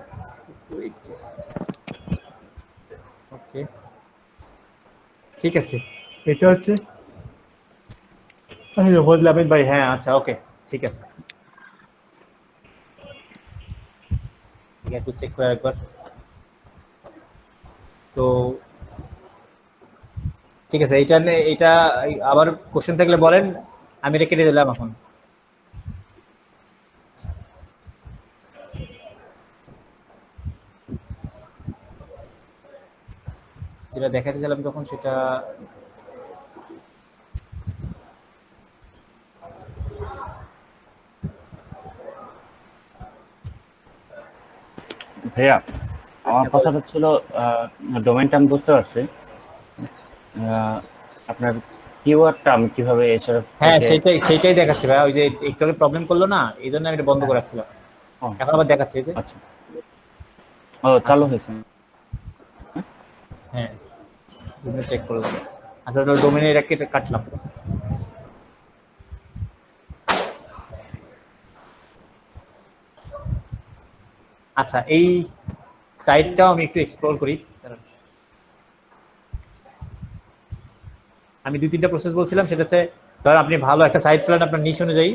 ওকে ঠিক আছে। এটা হচ্ছে বললাম ভাই, হ্যাঁ আচ্ছা ওকে ঠিক আছে, একটু চেক করে একবার। তো ঠিক আছে, এটা আবার কোশ্চেন থাকলে বলেন, আমি এটা কেটে দিলাম এখন। যেটা দেখাতে চাইলাম তখন সেটা ভাইয়া আমার কথাটা ছিল, ডোমেইনটা আমি বুঝতে পারছি, আপনার কিওয়ার্ডটা আমি কিভাবে এছাড়া? হ্যাঁ সেইটাই দেখাচ্ছে ভাই, ওই যে একটু আগে প্রবলেম করলো না, এই জন্য আমি এটা বন্ধ করে রাখছিলাম, এখন আবার দেখাচ্ছে এই যে। আচ্ছা ও চালু হয়েছে, হ্যাঁ চেক করলাম। আচ্ছা তাহলে ডোমেইনে এটা কেটে কাটলাম। আচ্ছা এই সাইটটাও আমি একটু এক্সপ্লোর করি। আমি 2-3টা প্রসেস বলছিলাম, সেটা হচ্ছে ধর আপনি ভালো একটা সাইট প্ল্যান আপনার নিশ অনুযায়ী,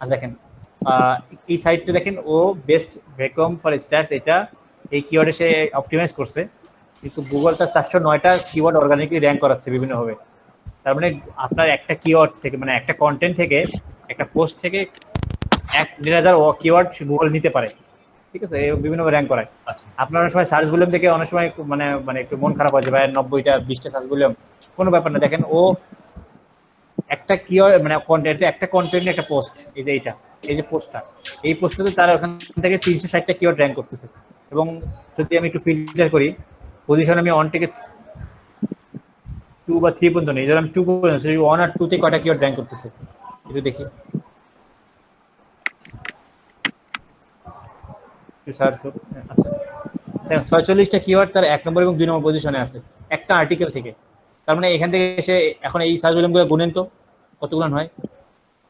আচ্ছা দেখেন এই সাইটটা দেখেন, ও বেস্ট ভ্যাকুয়াম ফর স্টার্স, এটা এই কিওয়ার্ডে সে অপটিমাইজ করছে, কিন্তু গুগল তার 409টা কিওয়ার্ড অর্গানিকলি র্যাঙ্ক করাচ্ছে বিভিন্নভাবে। তার মানে আপনার একটা কিওয়ার্ড থেকে, মানে একটা কন্টেন্ট থেকে, একটা পোস্ট থেকে 1,500 কিওয়ার্ড গুগল নিতে পারে, ঠিক আছে, বিভিন্নভাবে র্যাঙ্ক করায়। আপনার অনেক সময় সার্চ ভলিউম থেকে অনেক সময় মানে মানে একটু মন খারাপ হয় যে ভাই 90টা 20টা সার্চ ভলিউম, কোনো ব্যাপার না। দেখেন ও একটা কিওয়ার্ড মানে কন্টেন্ট, একটা কন্টেন্ট একটা পোস্ট, এই যে এইটা, এই যে পোস্টটা, এই পোস্টটাতে তার ওখান থেকে 360টা কিওয়ার্ড র্যাঙ্ক করতেছে। এবং যদি আমি একটু ফিল্টার করি, পজিশন আমি 1 থেকে 2 বা 3 পর্যন্ত নেই, ধর আমি 2 পর্যন্ত, 1 আর 2 তে কয়টা কিওয়ার্ড র্যাঙ্ক করতেছে একটু দেখি। আচ্ছা দেখেন 46টা কিওয়ার্ড তার 1 নম্বর এবং 2 নম্বর পজিশনে আছে একটা আর্টিকেল থেকে। তার মানে এখান থেকে এসে এখন এই সার্চ ভলিউমগুলো গুনেন তো কতগুলো হয়,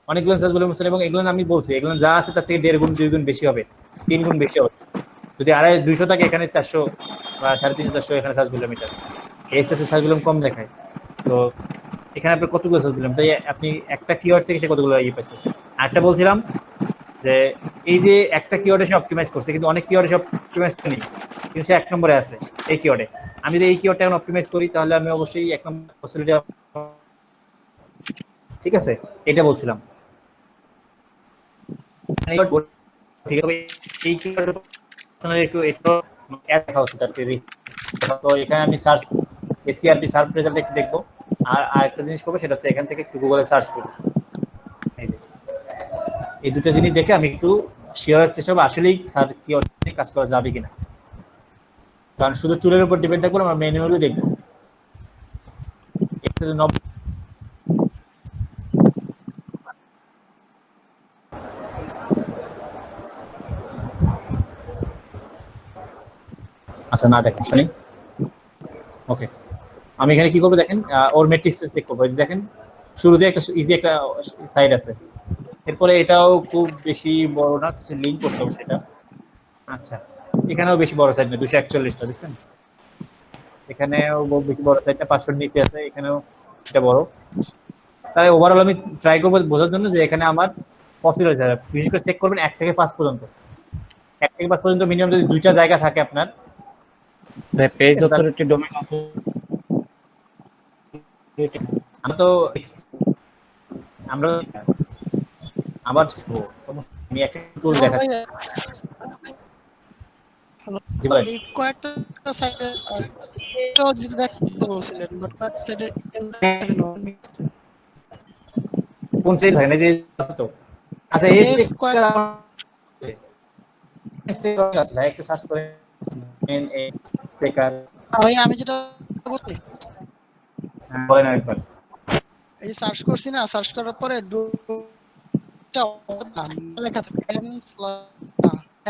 অনেকগুলো সার্চ ভলিউম আছে। এবং এগুলো আমি বলছি এগুলো যা আছে তার থেকে 1.5 গুণ 2 গুণ বেশি হবে, 3 গুণ বেশি হবে। যদি 250 থাকে এখানে 400 বা 350 400 এখানে সার্চ ভলিউম, এটা এই সাথে সার্চ ভলিউম কম দেখায়। তো এখানে আপনি কতগুলো সার্চ ভলিউম, তাই আপনি একটা কিওয়ার্ড থেকে সে কতগুলো ইয়ে পাইছে। আরেকটা বলছিলাম যে এই যে একটা কিওয়ার্ডে সে অপটিমাইজ করছে, কিন্তু অনেক কিওয়ার্ডে সে অপটিমাইজ করেনি, কিন্তু সে 1 নম্বরে আছে এই কিওয়ার্ডে। আমি যদি এই কিওয়ার্ডটা এখন অপটিমাইজ করি তাহলে আমি অবশ্যই 1 নম্বর পসিবিলিটি, ঠিক আছে, এটা বলছিলাম। ঠিক আছে, এই কিওয়ার্ড একটু একটু অ্যাড দেখা হচ্ছে তার টেরি। তো এখানে আমি সার্চ এসটিআরপি সার্চ রেজাল্ট একটু দেখবো, আর আরেকটা জিনিস করবো সেটা হচ্ছে এখান থেকে একটু গুগলে সার্চ করব। এই দুটো জিনিস দেখে আমি একটু শিওরের চেষ্টা করবো আসলেই স্যার কি কাজ করা যাবে কিনা, কারণ শুধু টুলের উপর ডিপেন্ড থাকবো, আমরা ম্যানুয়ালি দেখবো। আচ্ছা না দেখেন শুনি, ওকে আমি এখানে কি করবো দেখেন, ওর ম্যাট্রিক্স চেক করবো। দেখেন শুরুতে একটা ইজি একটা সাইড আছে, এরপরে এটাও খুব বেশি বড় না, কিছু লিঙ্ক করতে হবে সেটা। আচ্ছা এখানেও বেশি বড় সাইড না, 241টা দেখছেন, এখানেও বেশি বড় সাইডটা 500 নিচে আছে, এখানেও এটা বড়। তাই ওভারঅল আমি ট্রাই করবো বোঝার জন্য যে এখানে আমার পসিবল হয়েছে। বিশেষ করে চেক করবেন 1 থেকে 5 পর্যন্ত, 1 থেকে 5 পর্যন্ত মিনিমাম যদি 2টা জায়গা থাকে আপনার, পেজ অথরিটি ডোমেইন আমরা আবার আমি একটা টুল দেখাচ্ছি। কয়েকটা সাইটে এটাও যদি দেখতে বলছিলেন, বাট সাইটে কোন সাইট থাকে না যে তো। আচ্ছা এই চেক ভাই একটু সার্চ করে এনএ চেকার। ভাই আমি যেটা বলছি বলেন আরেকবার। এই সার্চ করছি না, সার্চ করার পরে লেখা থাকে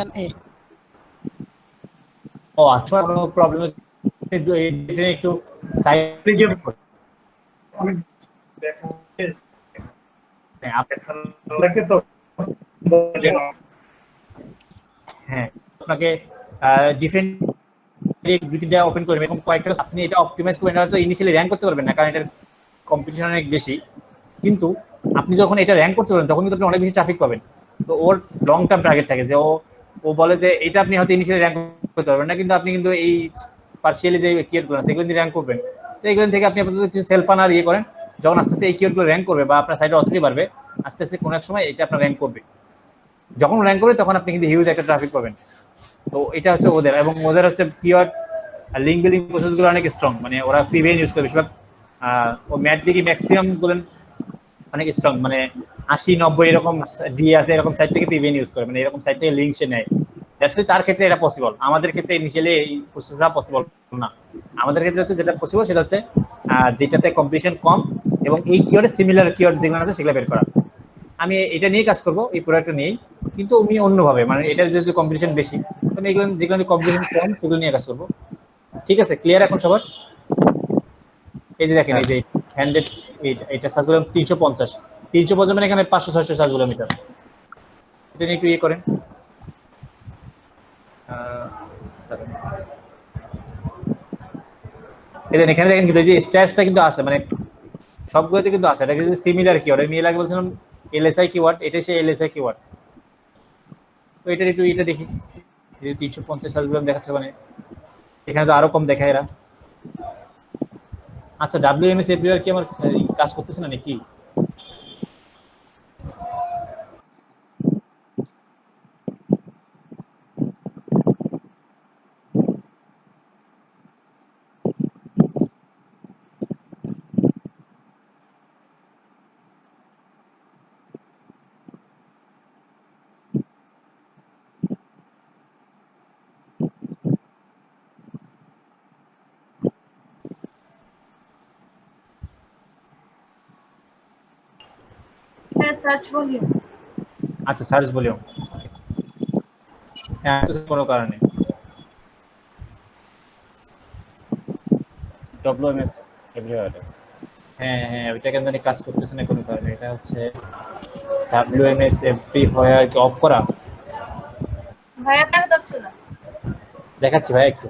এনএ। ও আচ্ছা কোনো প্রবলেম একটু সাইড আমি দেখা আপনি দেখে তো হ্যাঁ আপনাকে ডিফারেন্ট দুইটা ওপেন করবেন এবং কয়েকটা আপনি এটা অপটিমাইজ করবেন, হয়তো ইনিশিয়ালি র্যাঙ্ক করতে পারবেন না কারণ এটার কম্পিটিশন অনেক বেশি, কিন্তু আপনি যখন এটা র্যাঙ্ক করতে পারবেন তখন কিন্তু আপনি অনেক বেশি ট্রাফিক পাবেন। তো ওর লং টার্ম টার্গেট থাকে যে ও বলে যে এটা আপনি হয়তো ইনিশিয়ালি র্যাঙ্ক করতে পারবেন না, কিন্তু আপনি কিন্তু এই পার্সিয়ালি যে কিওয়ার্ডগুলো আছে সেগুলো দিয়ে র্যাঙ্ক করবেন। তো এগুলো থেকে আপনি আপাতত কিছু সেল পান আর ইয়ে করেন, যখন আস্তে আস্তে এই কিওয়ার্ডগুলো র্যাঙ্ক করবে বা আপনার সাইটে অথরিটি বাড়বে, আস্তে আস্তে কোনো এক সময় এটা আপনার র্যাঙ্ক করবে। যখন র্যাঙ্ক করবে তখন আপনি কিন্তু হিউজ একটা ট্রাফিক পাবেন। তো এটা হচ্ছে ওদের, এবং ওদের হচ্ছে কিওয়ার্ড আর লিঙ্ক বিল্ডিং প্রসেসগুলো অনেক স্ট্রং, মানে ওরা পিভিএন ইউজ করে বেশিরভাগ। ও ম্যাট দিকে ম্যাক্সিমাম বলেন অনেক স্ট্রং, মানে 80-90 এরকম ডি আছে এরকম সাইট থেকে পিভিএন ইউজ করে, মানে এরকম সাইট থেকে লিঙ্ক সে নেয়। তার ক্ষেত্রে এটা পসিবল, আমাদের ক্ষেত্রে ইনিশিয়ালি এই প্রসেসটা পসিবল না। আমাদের ক্ষেত্রে হচ্ছে যেটা পসিবল সেটা হচ্ছে যেটাতে কম্পিটিশন কম এবং এই কিওয়ার্ডে সিমিলার কিওয়ার্ড যেগুলো আছে সেগুলো বের করা। আমি এটা নিয়ে কাজ করব, এই প্রোডাক্টটা নিয়েই, কিন্তু আমি অন্যভাবে, মানে এটা যেহেতু কম্পিটিশন বেশি আমি এগুলো যেগুলো কম্পিটিশন কম সেগুলো নিয়ে কাজ করবো। ঠিক আছে, ক্লিয়ার এখন সবার? এই যে দেখেন এই যে 100 এটা সার্চ করলাম 350 মানে এখানে 500-600 সার্চ করলাম, এটা নিয়ে একটু ইয়ে করেন। এখানে দেখেন কিন্তু এই যে স্ট্যাটসটা কিন্তু আছে, মানে সবগুলোতে কিন্তু আছে, এটা কিন্তু সিমিলার কিওয়ার্ড। আমি এর আগে বলছিলাম এলএসআই কিওয়ার্ড, এটা সেই এলএসআই কিওয়ার্ড। এটার একটু এটা দেখি 350 সার্চ দেখাচ্ছে, মানে এখানে তো আরো কম দেখায় এরা। আচ্ছা WMS এভরিওয়্যার কি আমার কাজ করতেছে না নাকি? হ্যাঁ সার্চ ভলিউম। আচ্ছা সার্চ ভলিউম, হ্যাঁ তো কোনো কারণে WMS এভরিওয়্যার। হ্যাঁ হ্যাঁ ওইটা কেন জানি কাজ করতেছে না কোনো কারণে। এটা হচ্ছে WMS এভরিওয়্যার কি অফ করা? ভাইয়া কেন যাচ্ছে না? দেখাচ্ছি ভাই একটু,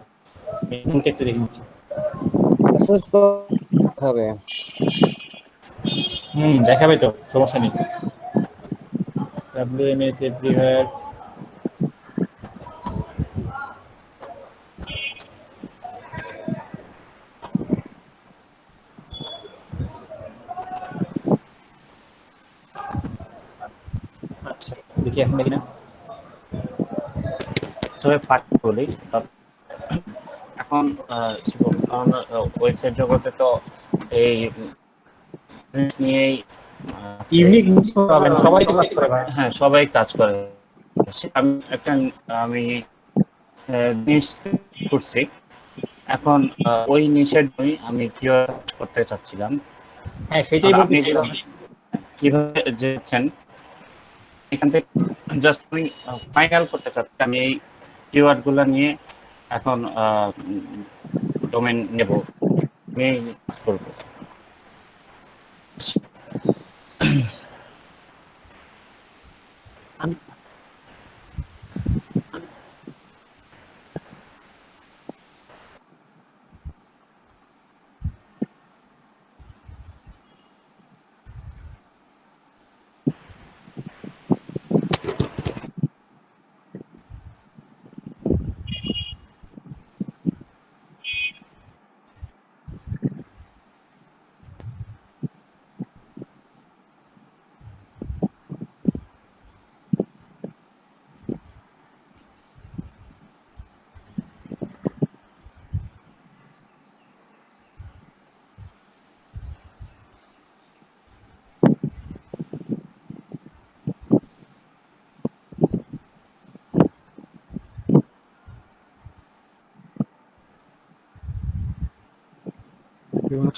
মিটিংটা একটু দেখাচ্ছি। তো হবে দেখাবে তো, সমস্যা নেই। WMS এভরিওয়্যার আচ্ছা দেখি এখন দেখি না। তবে ফাট বলি এখন কারণ ওয়েবসাইট জগতে তো এই নিয়েই ইউনিক নিউজ পাবেন, সবাই তো কাজ করে ভাই। হ্যাঁ সবাই কাজ করে। আমি নিশ করছি এখন, ওই নিশের জন্যই আমি কিভাবে করতে চাচ্ছিলাম। হ্যাঁ সেটাই আপনি বলছি। কিভাবে যেছেন এখান থেকে জাস্ট আমি ফাইনাল করতে চাচ্ছি, আমি এই কিওয়ার্ড গুলো নিয়ে এখন ডোমেন নেব, নিয়ে করব।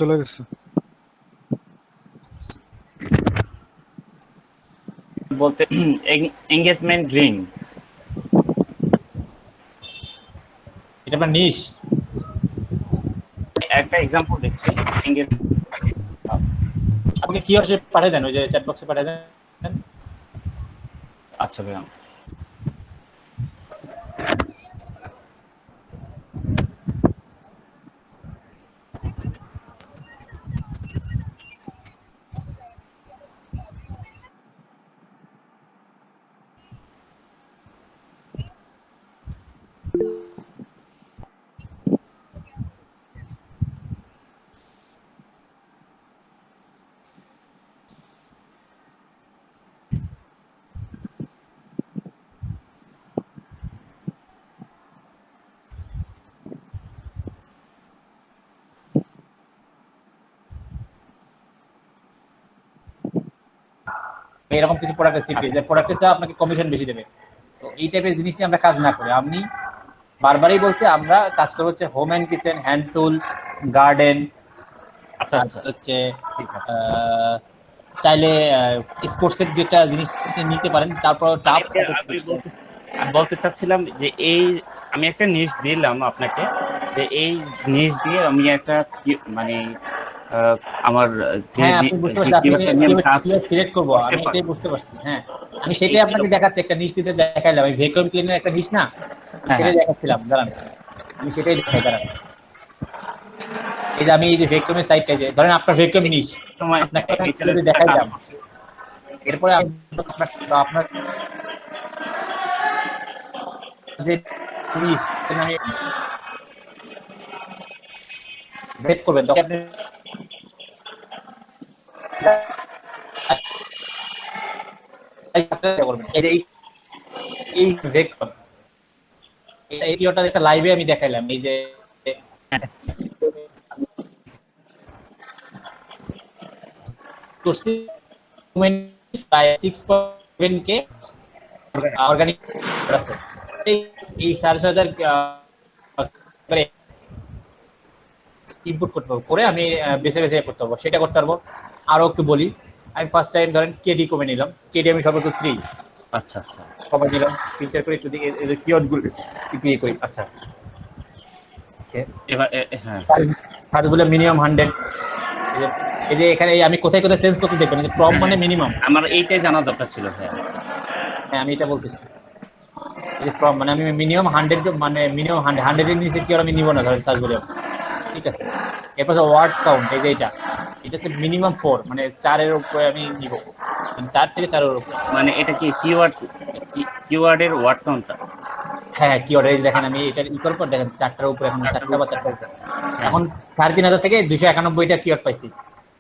চলে গেছে বলতে এঙ্গেজমেন্ট রিং, এটা আপনার নিশ। একটা এক্সাম্পল দিচ্ছি। আপনি কিওয়ার্ড পাঠিয়ে দেন, ওই যে চ্যাট বক্সে পাঠিয়ে দেন। আচ্ছা ভাইয়া এরকম কিছু প্রোডাক্ট আছে যে প্রোডাক্টের চা আপনাকে কমিশন বেশি দেবে। তো এই টাইপের জিনিস নিয়ে আমরা কাজ না করি। আমি বারবারই বলছি আমরা কাজ করব হচ্ছে home and kitchen, hand tool, garden. আচ্ছা হচ্ছে চাইলে স্পোর্টসের দুইটা জিনিস নিতে পারেন। তারপর টাফ আমি বলতে চাচ্ছিলাম যে এই আমি একটা নিশ দিলাম আপনাকে, যে এই নিশ দিয়ে আমি একটা মানে আমার যে সিলেক্ট করব আমি এটাই বুঝতে পারছি। হ্যাঁ আমি সেটাই আপনাকে দেখাচ্ছি, একটা নিশ দিতে দেখাইলাম। আমি ভ্যাকুয়াম ক্লিনার একটা নিশ না, সেটাই দেখাচ্ছিলাম। দাঁড়ান আমি সেটাই দেখাই। দাঁড়ান এই যে আমি এই যে ভ্যাকুয়ামের সাইডটা, যে ধরেন আপনার ভ্যাকুয়াম নিশ সময় আপনাকে দেখাইলাম। এরপরে আপনার যে জিনিস আমি ভেট করবেন তখন আপনি এই যে এই ভেক্টর এই কিওয়ার্ডটা একটা লাইভে আমি দেখাইলাম এই যে করছি প্রায় 6.7 কে অর্গানিক আছে এই 4,500 ইনপুট করতে পারবো করে আমি বেছে বেছে করতে পারবো সেটা করতে পারবো। আরো একটু বলি, আমি ফার্স্ট টাইম ধরেন কেডি কমে নিলাম, কেডি আমি সর্বোচ্চ 3 আচ্ছা আচ্ছা কমে নিলাম, ফিল্টার করে একটু কিওয়ার্ড গুলো একটু ইয়ে করি। আচ্ছা ওকে, এবার হ্যাঁ সার্চ বলে মিনিমাম 100। এই যে এখানে আমি কোথায় কোথায় চেঞ্জ করতে দেখবেন যে ফ্রম মানে মিনিমাম, আমার এইটাই জানা দরকার ছিল। হ্যাঁ হ্যাঁ আমি এটা বলতেছি, এই যে ফ্রম মানে আমি মিনিমাম 100 মানে মিনিমাম 100 এর নিচে কি আমি নিব না ধরেন সার্চ বলে, ঠিক আছে। এরপর ওয়ার্ড কাউন্ট, এই যে এটা হচ্ছে মিনিমাম 4 মানে 4 এর উপরে আমি নিব, 4 থেকে 4 এর উপরে। মানে এটা কি কিওয়ার্ডের ওয়ার্ড কাউন্টটা? হ্যাঁ কিওয়ার্ড, এই দেখেন আমি এটা ইকুয়াল পর দেখেন 4টার উপরে, এখন 4টা বা 4টার উপরে এখন 3,500 থেকে 291টা কিওয়ার্ড পাইছি।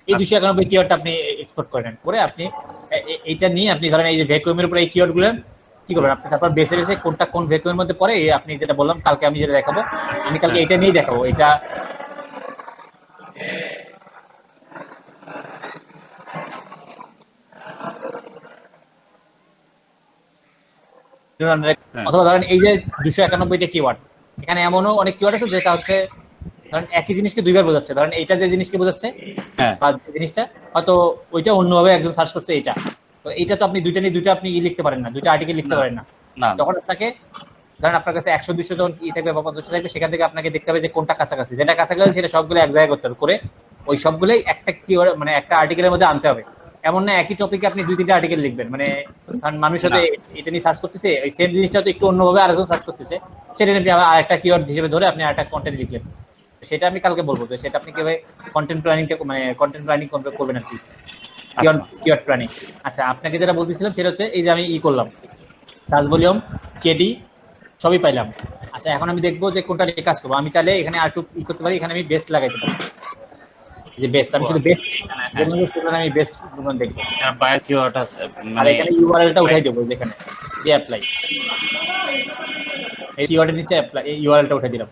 এই 291 কিওয়ার্ডটা আপনি এক্সপোর্ট করে নেন, করে আপনি এইটা নিয়ে আপনি ধরেন এই যে ভ্যাকুয়ামের উপরে এই কিওয়ার্ডগুলো কি করবেন আপনি, তারপর বেছে বেছে কোনটা কোন ভ্যাকুয়ামের মধ্যে পড়ে আপনি যেটা বললাম কালকে আমি যেটা দেখাবো, আমি কালকে এটা নিয়ে দেখাবো। এটা অথবা ধরেন এই যে 291টা কিওয়ার্ড, এখানে এমনও অনেক কিওয়ার্ড আছে যেটা হচ্ছে ধরেন একই জিনিসকে দুইবার বোঝাচ্ছে। ধরেন এইটা যে জিনিসকে বোঝাচ্ছে বা জিনিসটা হয়তো ওইটা অন্যভাবে একজন সার্চ করছে এইটা, তো এইটা তো আপনি দুইটা নিয়ে দুইটা আপনি লিখতে পারেন না, দুইটা আর্টিকেল লিখতে পারেন না। তখন আপনাকে ধরেন আপনার কাছে 100-200 যখন ই থাকবে বা 50 থাকবে, সেখান থেকে আপনাকে দেখতে হবে যে কোনটা কাছাকাছি, যেটা কাছাকাছি সেটা সবগুলো এক জায়গায় করতে হবে, করে ওই সবগুলোই একটা কিওয়ার্ড মানে একটা আর্টিকেলের মধ্যে আনতে হবে। এমন না একই টপিকে আপনি 2-3টা আর্টিকেল লিখবেন, মানে কারণ মানুষ হয়তো এটা নিয়ে সার্চ করতেছে, ওই সেম জিনিসটা তো একটু অন্যভাবে আরেকজন সার্চ করতেছে, সেটা আপনি আরেকটা কিওয়ার্ড হিসেবে ধরে আপনি আরেকটা কন্টেন্ট লিখলেন। সেটা আমি কালকে বলবো যে সেটা আপনি কিভাবে কন্টেন্ট প্ল্যানিংটা মানে কন্টেন্ট প্ল্যানিং করবেন আর কি, কিওয়ার্ড প্ল্যানিং। আচ্ছা আপনাকে যেটা বলতেছিলাম সেটা হচ্ছে এই যে আমি করলাম সার্চ ভলিউম কেডি সবই পাইলাম। আচ্ছা এখন আমি দেখবো যে কোনটা নিয়ে কাজ করবো। আমি চাইলে এখানে আর একটু ই করতে পারি, এখানে আমি বেস্ট লাগাইতে পারি, যে বেস্ট আমি শুধু বেস্ট আমি বেস্ট দেখবো, বায়ার কিওয়ার্ড আছে আর এখানে ইউআরএলটা উঠাই দেবো, যেখানে দিয়ে অ্যাপ্লাই এই কিওয়ার্ডের নিচে অ্যাপ্লাই এই ইউআরএলটা উঠাই দিলাম।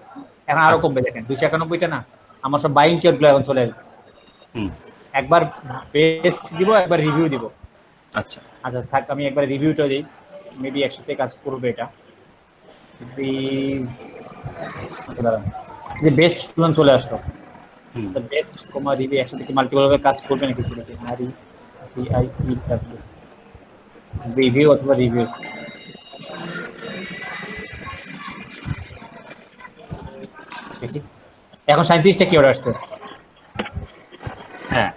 এখন আরো কমবে, দেখেন 291টা না, আমার সব বাইং কিওয়ার্ডগুলো এখন চলে আসবে। একবার বেস্ট দিব, একবার রিভিউ দিব। আচ্ছা আচ্ছা থাক, আমি একবার রিভিউটা দিই, মেবি একসাথে কাজ করবে এটা। যে বেস্ট স্টুডেন্ট চলে আসলো, আচ্ছা বেস্ট কমা রিভিউ একসাথে কি মাল্টিপল ভাবে কাজ করবে নাকি দেখি, আর রিভিউ অথবা রিভিউস। দেখি এখন 37টা কিওয়ার্ড আসছে। হ্যাঁ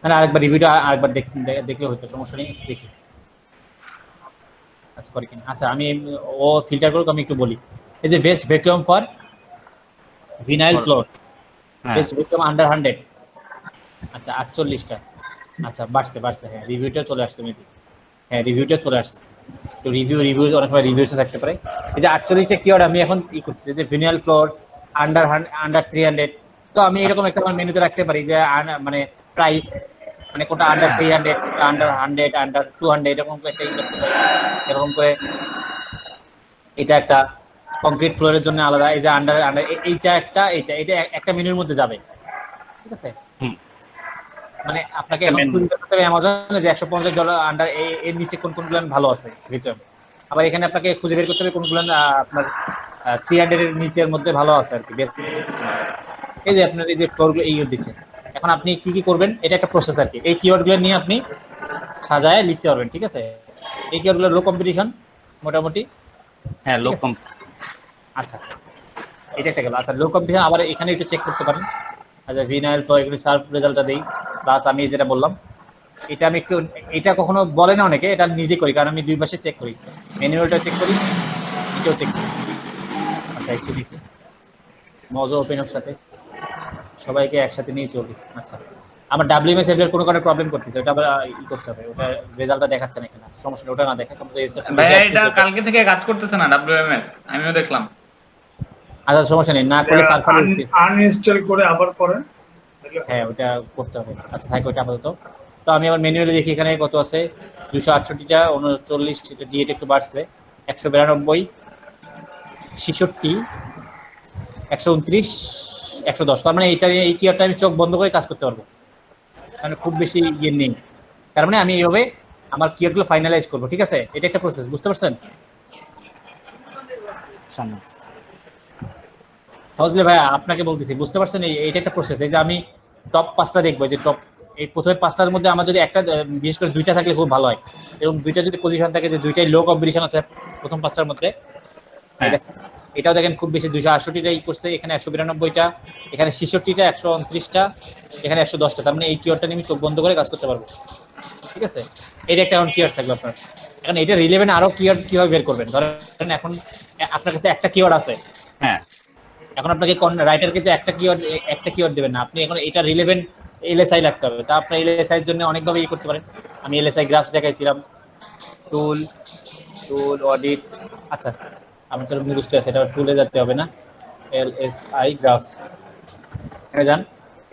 মানে আরেকবার রিভিউটা আরেকবার দেখলে হতো, সমস্যা নেই, দেখি কাজ করে কিনা। আচ্ছা আমি ও ফিল্টার করুক, আমি একটু বলি। এই যে best vacuum for vinyl floor, best vacuum under 100, আচ্ছা 48টা। আচ্ছা বাড়ছে হ্যাঁ রিভিউটা চলে আসছে মেবি, হ্যাঁ রিভিউটা চলে আসছে। তো রিভিউ অনেক সময় রিভিউসে থাকতে পারে। এই যে 48টা কিওয়ার্ড আমি এখন ই করছি, যে ভিনাইল ফ্লোর আন্ডার 300, তো আমি এরকম একটা আমার মেনুতে রাখতে পারি যে মানে প্রাইস মানে কোনটা আন্ডার 300, আন্ডার 100, আন্ডার 200 এরকম একটা ই করতে পারি। এরকম করে এটা একটা কংক্রিট ফ্লোরের জন্য আলাদা, এই যে আন্ডার এইটা এটা একটা মেনুর মধ্যে যাবে, ঠিক আছে। মানে আপনাকে এখন খুঁজে করতে হবে অ্যামাজনে যে $150 আন্ডার এর নিচে কোনগুলো ভালো আছে ভিতরে, আবার এখানে আপনাকে খুঁজে বের করতে হবে কোনগুলো আপনার 300 এর নিচের মধ্যে ভালো আছে আর কি। এই যে আপনার এই যে ফ্লোরগুলো এই দিচ্ছে, এখন আপনি কি কি করবেন এটা একটা প্রসেস আর কি। এই কিওয়ার্ডগুলো নিয়ে আপনি সাজায় লিখতে পারবেন, ঠিক আছে। এই কিওয়ার্ডগুলো লো কম্পিটিশন মোটামুটি, হ্যাঁ লো কম। আচ্ছা এটা একটা গেল। আচ্ছা লো কম্পিটিশন আবার এখানে একটু চেক করতে পারেন। আচ্ছা ভিনাইল তো এগুলো সার্ভ রেজাল্টটা দেই, প্লাস আমি যেটা বললাম এটা আমি একটু, এটা কখনো বলে না অনেকে, এটা আমি নিজে করি কারণ আমি দুই পাশে চেক করি, ম্যানুয়ালটা চেক করি, এটাও চেক করি। আচ্ছা একটু দেখি মজো ওপেন হোক সাথে সবাইকে একসাথে নিয়ে চলি। আচ্ছা, আমার WMS এর কোনো কারণে প্রবলেম করতেছে, ওটা আবার করতে হবে, ওটা রেজাল্টটা দেখাচ্ছে না এখানে। আচ্ছা, সমস্যা নেই, ওটা না দেখা কিন্তু ভাইয়া এটা কালকে থেকে কাজ করতেছে না WMS, আমিও দেখলাম। আচ্ছা, সমস্যা নেই, না করলে সার্ভার আনইনস্টল করে আবার করেন। হ্যাঁ, ওটা করতে হবে। আচ্ছা, থাক ওটা আপাতত। তো আমি আবার ম্যানুয়ালি দেখি এখানে কত আছে, 268টা, 39, এটা ডিএট একটু বাড়ছে, 192, 66, 129, 110। তার মানে এইটা, এই কিওয়ার্ডটা আমি চোখ বন্ধ করে কাজ করতে পারবো, মানে খুব বেশি ইয়ে নেই। তার মানে আমি এইভাবে আমার কিওয়ার্ডগুলো ফাইনালাইজ করবো, ঠিক আছে? এটা একটা প্রসেস, বুঝতে পারছেন? ফজলে ভাই আপনাকে বলতেছি, বুঝতে পারছেন? এইটা একটা প্রসেস। এই যে আমি টপ 5টা দেখবো, যে টপ এই প্রথমে 5টার মধ্যে আমার যদি একটা, বিশেষ করে 2টা থাকলে খুব ভালো হয়, এবং 2টা যদি পজিশন থাকে যে 2টাই লো কম্পিটিশন আছে প্রথম 5টার মধ্যে, এটাও দেখেন খুব বেশি 268টাই করছে, এখানে 192টা, এখানে 66টা, 129টা, এখানে 110টা। তার মানে এই কিওয়ার্ডটা নিয়ে আমি চোখ বন্ধ করে কাজ করতে পারবো, ঠিক আছে? এটা একটা এখন কিওয়ার্ড থাকবে আপনার। এখন এটা রিলেভেন্ট আরো কিওয়ার্ড কিভাবে বের করবেন? ধরেন এখন আপনার কাছে একটা কিওয়ার্ড আছে, হ্যাঁ, এখন আপনাকে রাইটারকে তো একটা কিওয়ার্ড দেবেন না, আপনি এখন এটা রিলেভেন্ট এলএসআই লাগতে হবে। তা আপনার এলএসআই এর জন্য অনেকভাবে ই করতে পারেন। আমি এলএসআই গ্রাফস দেখাইছিলাম, টুল অডিট। আচ্ছা, আমার তো মুখস্থ আছে, এটা টুলে যেতে হবে না, এলএসআই গ্রাফ, এখানে যান,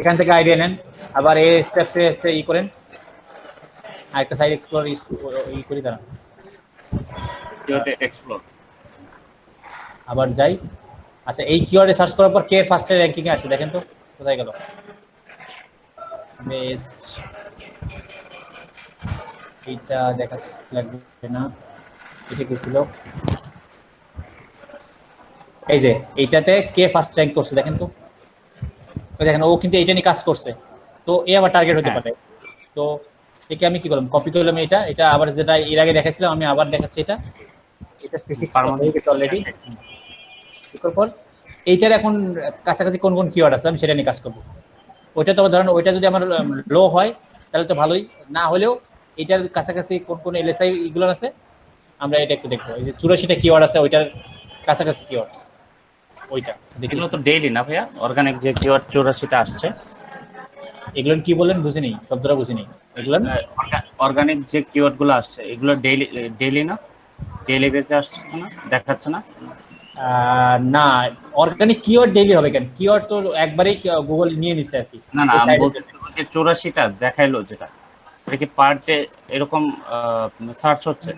এখান থেকে আইডিয়া নেন, আবার এই স্টেপসে ই করেন, আর একটা সাইড এক্সপ্লোর ই করি, দাঁড়ান এক্সপ্লোর আবার যাই। আচ্ছা, এই কিওয়ার্ডে সার্চ করার পর কে ফার্স্টে র্যাঙ্কিং এ আসছে দেখেন তো, কোথায় গেল? বেস্ট, এইটা দেখাচ্ছে, লাগবে না, এটা কি ছিল? এই যে এইটাতে কে ফার্স্ট র্যাঙ্ক করছে দেখেন তো, ওই দেখেন ও কিন্তু এইটা নিয়ে কাজ করছে, তো এ আবার টার্গেট হতে পারে। তো একে আমি কি করলাম, কপি করলাম, এটা আবার যেটা এর আগে দেখাচ্ছিলাম আমি আবার দেখাচ্ছি, এটা প্রিফিক্স হয়ে গেছে অলরেডি। এর পর এইটার এখন কাছাকাছি কোন কোন কিওয়ার্ড আছে আমি সেটা নিয়ে কাজ করবো। ওইটা তো ধরেন ওইটা যদি আমার লো হয় তাহলে তো ভালোই, না হলেও এটার কাছাকাছি কোন কোন এলএসআই এগুলো আছে আমরা এটা একটু দেখবো। এই যে 84টা কিওয়ার্ড আছে, ওইটার কাছাকাছি কিওয়ার্ড ওইটা এগুলো তো ডেইলি না ভাইয়া, অর্গানিক যে কিওয়ার্ড 84টা আসছে, এগুলো কি বললেন বুঝিনি, শব্দটা বুঝিনি। এগুলো অর্গানিক যে কিওয়ার্ড গুলো আসছে এগুলো ডেইলি না, ডেইলি বেসে আসছে না, দেখাচ্ছে না? না, অর্গানিক কিওয়ার্ড ডেইলি হবে কেন? কিওয়ার্ড তো একবারেই গুগল নিয়ে নিছে আর কি। না আমি বলতেছি যে 84টা দেখাইলো যেটা, এটা কি পার ডে এরকম সার্চ হচ্ছে?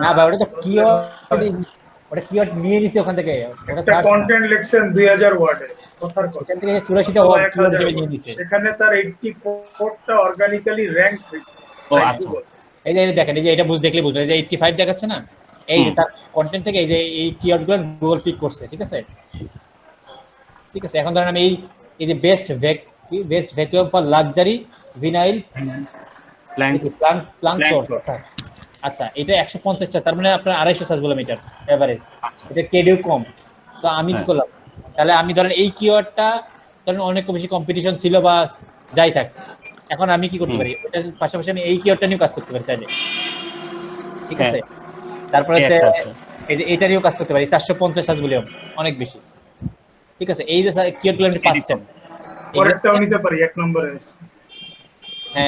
না ভাই, ওটা তো কিওয়ার্ড, ওটা কিওয়ার্ড নিয়ে নিছে ওখান থেকে, ওটা সার্চ কন্টেন্ট লিখছেন 2000 ওয়ার্ডে, কথার কথা, এখান থেকে 84টা কিওয়ার্ড নিয়ে নিছে, সেখানে তার 84টা অর্গানিক্যালি র‍্যাঙ্ক হইছে। ও আচ্ছা, এই যে দেখেন, এই যে এটা দেখলে বুঝবেন, এই যে 85 দেখাচ্ছে না, এই যে তার কন্টেন্ট থেকে এই যে এই কিওয়ার্ডগুলো গুগল পিক করছে, ঠিক আছে? ঠিক আছে, এখন ধরেন আমি এই যে best vacuum for luxury vinyl Planck. আচ্ছা, এটা 150টা, তার মানে আপনার 250 সার্চ বললাম এটার এভারেজ, এটা কেডিও কম। তো আমি কি করলাম, তাহলে আমি ধরেন এই কিওয়ার্ডটা ধরেন অনেক বেশি কম্পিটিশন ছিল বা যাই থাক, এখন আমি কি করতে পারি, ওটার পাশাপাশি আমি এই কিওয়ার্ডটা নিয়েও কাজ করতে পারি চাইলে, ঠিক আছে? তারপরে হচ্ছে এই যে এইটা নিয়েও কাজ করতে পারি, 450 সার্চ বললাম, অনেক বেশি, ঠিক আছে? এই যে কিওয়ার্ডগুলো আপনি পাচ্ছেন, পরেরটাও নিতে পারি, এক নম্বরে আছে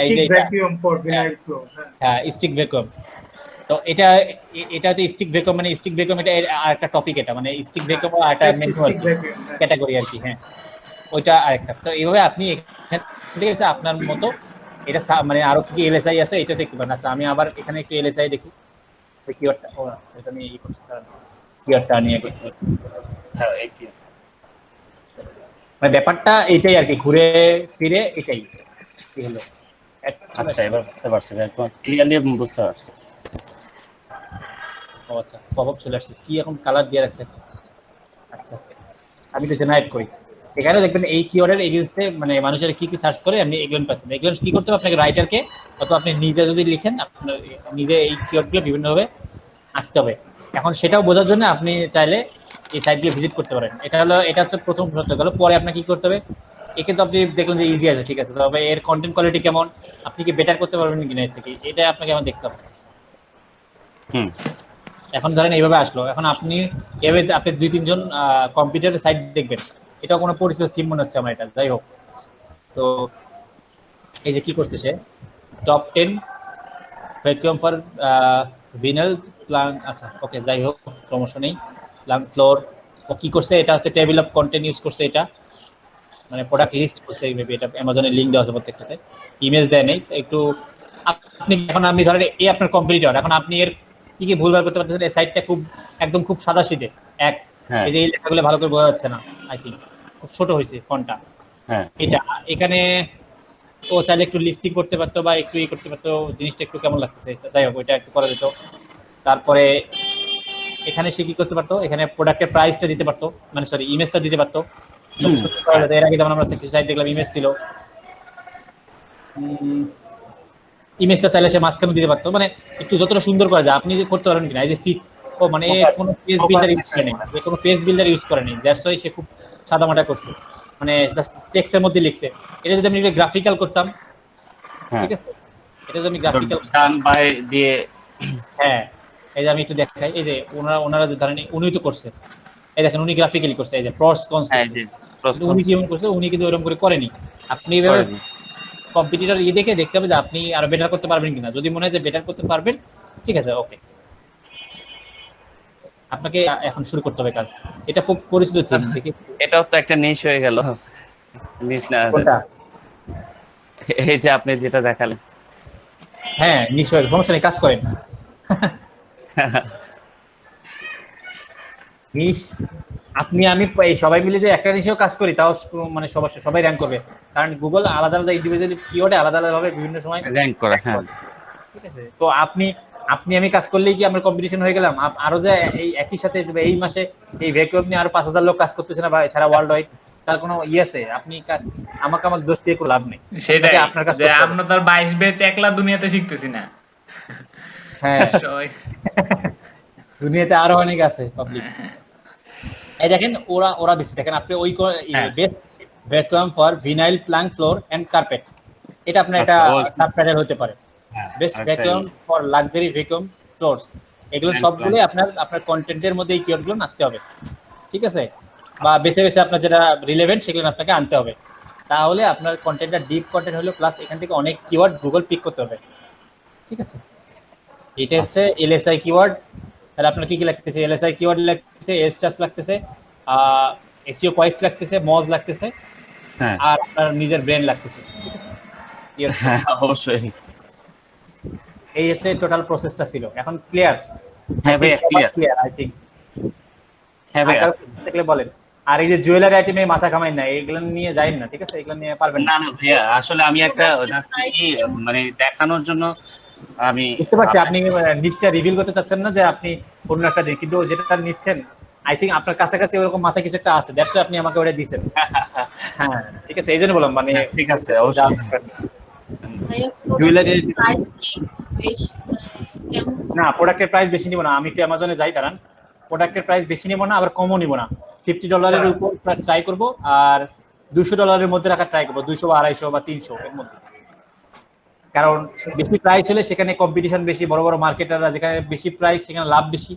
stick vacuum for vinyl flow. হ্যাঁ, স্টিক ভ্যাকুয়াম। তো এটা তো স্টিক ভ্যাকুয়াম, মানে স্টিক ভ্যাকুয়াম এটা আরেকটা টপিক, এটা মানে স্টিক ভ্যাকুয়াম আর একটা ক্যাটাগরি আর কি। হ্যাঁ, ওইটা আরেকটা। তো এইভাবে আপনি ঠিক আছে আপনার মতো এটা মানে আরো কি এলএসআই আছে এটা দেখতে পারেন। আচ্ছা, আমি আবার এখানে একটু এলএসআই দেখি, ওই কিওয়ার্ডটা, ও এটা নিয়ে ই করছি, কিওয়ার্ডটা নিয়ে করছি। হ্যাঁ, এই কি মানে ব্যাপারটা এইটাই আর কি, ঘুরে ফিরে এটাই কি হলো। আচ্ছা, এবার বুঝতে পারছি, একদম ক্লিয়ারলি বুঝতে পারছি। ও আচ্ছা, পপআপ চলে আসছে, কি এখন কালার দিয়ে রাখছে। আচ্ছা, আমি তো জেনারেট করি, এখানে দেখবেন এই কিওয়ার্ডের এগেইনস্টে মানে মানুষের কি কি সার্চ করে আপনি এগুলো পাচ্ছেন। এগুলো কি করতে হবে, আপনাকে রাইটারকে অথবা আপনি নিজে যদি লিখেন আপনার নিজে এই কিওয়ার্ডগুলো বিভিন্নভাবে আসতে হবে। এখন সেটাও বোঝার জন্য আপনি চাইলে এই সাইটগুলো ভিজিট করতে পারেন। এটা হচ্ছে প্রথম শর্ত গেল। পরে আপনাকে কি করতে হবে, একে তো আপনি দেখলেন যে ইজি আছে, ঠিক আছে, তবে এর কন্টেন্ট কোয়ালিটি কেমন, আপনি কি বেটার করতে পারবেন কিনা এর থেকে, এটা আপনাকে আমার দেখতে হবে। এখন ধরেন এইভাবে আসলো, এখন আপনি এভাবে আপনি 2-3 জন কম্পিউটারের সাইট দেখবেন, এটা কোনো পরিচিত থিম মনে হচ্ছে আমার, এটা যাই হোক তো এই যে কি করছে সে, top 10 vacuum for vinyl plank, আচ্ছা ওকে যাই হোক সমস্যা নেই। প্লাং ফ্লোর ও কি করছে, এটা হচ্ছে টেবিল অফ কন্টেন্ট ইউজ করছে, এটা মানে প্রোডাক্ট লিস্ট করছে, মেবি এটা অ্যামাজনের লিংক দেওয়া আছে প্রত্যেকটাতে, ইমেজ দেয় নেই একটু। আপনি এখন আমি ধরেন এই আপনার কম্পিটিটর, এখন আপনি এর কি কি ভুলভাল করতে পারতেছেন, এই সাইটটা একদম খুব সাদাসিধে এক, এই যে এই লেখাগুলো ভালো করে বোঝা যাচ্ছে না, আই থিঙ্ক খুব ছোট হয়েছে ফন্টটা, এটা এখানে ও চাইলে একটু লিস্টিং করতে পারতো বা একটু ই করতে পারতো, জিনিসটা একটু কেমন লাগতেছে, যাই হোক ওইটা একটু করা যেত। তারপরে এখানে সে কি করতে পারতো, এখানে প্রোডাক্টের প্রাইসটা দিতে পারতো, মানে সরি ইমেজটা দিতে পারতো। এর আগে যেমন আমরা কিছু সাইট দেখলাম ইমেজ ছিল, ইমেজটা চাইলে সে মাঝখানে দিতে পারতো, মানে একটু যতটা সুন্দর করা যায় আপনি করতে পারবেন কিনা। এই যে ফিস ও মানে কোনো পেজ বিল্ডার ইউজ করে নেই, কোনো পেজ বিল্ডার ইউজ করে নেই, দ্যাটস ওয়াই সে খুব সাদামাটা করছে, মানে জাস্ট টেক্সটের মধ্যে লিখছে। এটা যদি আমি গ্রাফিক্যাল করতাম, ঠিক আছে, এটা যদি আমি গ্রাফিক্যাল ডান বাই দিয়ে, হ্যাঁ এই যে আমি একটু দেখাই, এই যে ওনারা যে ধরেন উনি তো করছে, এই দেখেন উনি গ্রাফিক্যালি করছে, এই যে প্রস কনস উনি কি করছে, উনি কিন্তু ওরকম করে করেনি। আপনি এভাবে কম্পিটিটর দেখে দেখতে হবে যে আপনি আরো বেটার করতে পারবেন কিনা, যদি মনে হয় যে বেটার করতে পারবেন ঠিক আছে ওকে, আপনাকে এখন শুরু করতে হবে কাজ। এটা খুব পরিচিত থিম, দেখি এটাও তো একটা নিশ হয়ে গেল, নিশ না এই যে আপনি যেটা দেখালেন, হ্যাঁ নিশ্চয়ই সমস্যা নেই, কাজ করেন। নিশ আপনি আমি সবাই মিলে যে একটা নিশেও কাজ করি, তাও মানে সবাই র্যাঙ্ক করবে, কারণ গুগল আলাদা আলাদা ইন্ডিভিজুয়াল কিওয়ার্ডে আলাদা আলাদা ভাবে বিভিন্ন সময় র্যাঙ্ক করে। হ্যাঁ ঠিক আছে, তো আপনি আমি কাজ করলেই কি আমরা কম্পিটিশন হয়ে গেলাম? আরো যে এই একই সাথে এই মাসে এই ভ্যাকুয়াম নিয়ে আরো 5000 লোক কাজ করতেছে না বা সারা ওয়ার্ল্ড ওয়াইড, তার কোনো আছে? আপনি আমাকে দোষ দিয়ে কোনো লাভ নেই, সেটাই আপনার কাছে যে আমরা তো 22 ব্যাচ একলা দুনিয়াতে শিখতেছি না। হ্যাঁ দুনিয়াতে আরো অনেক আছে পাবলিক। এই দেখেন ওরা দিচ্ছে, দেখেন আপনি ওই best vacuum for vinyl plank floor and carpet, এটা আপনার একটা সাবটাইটেল হতে পারে, best vacuum for luxury vacuum floors. এগুলো সবগুলো আপনার কন্টেন্টের মধ্যে এই কিওয়ার্ডগুলো আসতে হবে, ঠিক আছে, বা বেছে বেছে আপনার যেটা রিলেভেন্ট সেগুলো আপনাকে আনতে হবে, তাহলে আপনার কন্টেন্টটা ডিপ কন্টেন্ট হলো, প্লাস এখান থেকে অনেক কিওয়ার্ড গুগল পিক করতে হবে, ঠিক আছে। এটা হচ্ছে এলএসআই কিওয়ার্ড, তাহলে আপনার কি কি লাগতেছে? এলএসআই কিওয়ার্ড লাগতেছে, এসটাস লাগতেছে, এসইও পয়েন্টস লাগতেছে, মজ লাগতেছে, আর আপনার নিজের ব্রেন লাগতেছে, ঠিক আছে। অবশ্যই এই হচ্ছে টোটাল প্রসেসটা ছিল, এখন ক্লিয়ার? হ্যাঁ ভাই ক্লিয়ার আই থিংক। হ্যাঁ ভাই দেখলে বলেন। আর এই যে জুয়েলারি আইটেমে মাথা কামাই না, এগুলো নিয়ে যাইন না, ঠিক আছে, এগুলো নিয়ে পারবেন না। না ভাইয়া আসলে আমি একটা মানে দেখানোর জন্য আমি বুঝতে পারছি আপনি নিচটা রিভিল করতে চাচ্ছেন না যে আপনি অন্য একটা দিন, কিন্তু যেটা নিচ্ছেন আই থিঙ্ক আপনার কাছাকাছি ওরকম মাথায় কিছু একটা আছে, দ্যাটস আপনি আমাকে ওটা দিয়েছেন। হ্যাঁ ঠিক আছে, এই জন্য বললাম মানে ঠিক আছে অবশ্যই। জুয়েলারি না, প্রোডাক্টের প্রাইস বেশি নিব না, আমি একটু অ্যামাজনে যাই, দাঁড়ান। প্রোডাক্টের প্রাইস বেশি নিব না, আবার কমও নিব না, $50 উপর ট্রাই করব, আর $200 মধ্যে রাখা ট্রাই করবো, 200 বা 250 বা 300 এর মধ্যে, কারণ বেশি প্রাইস হলে সেখানে কম্পিটিশন বেশি, বড় বড় মার্কেটাররা, যেখানে বেশি প্রাইস সেখানে লাভ বেশি,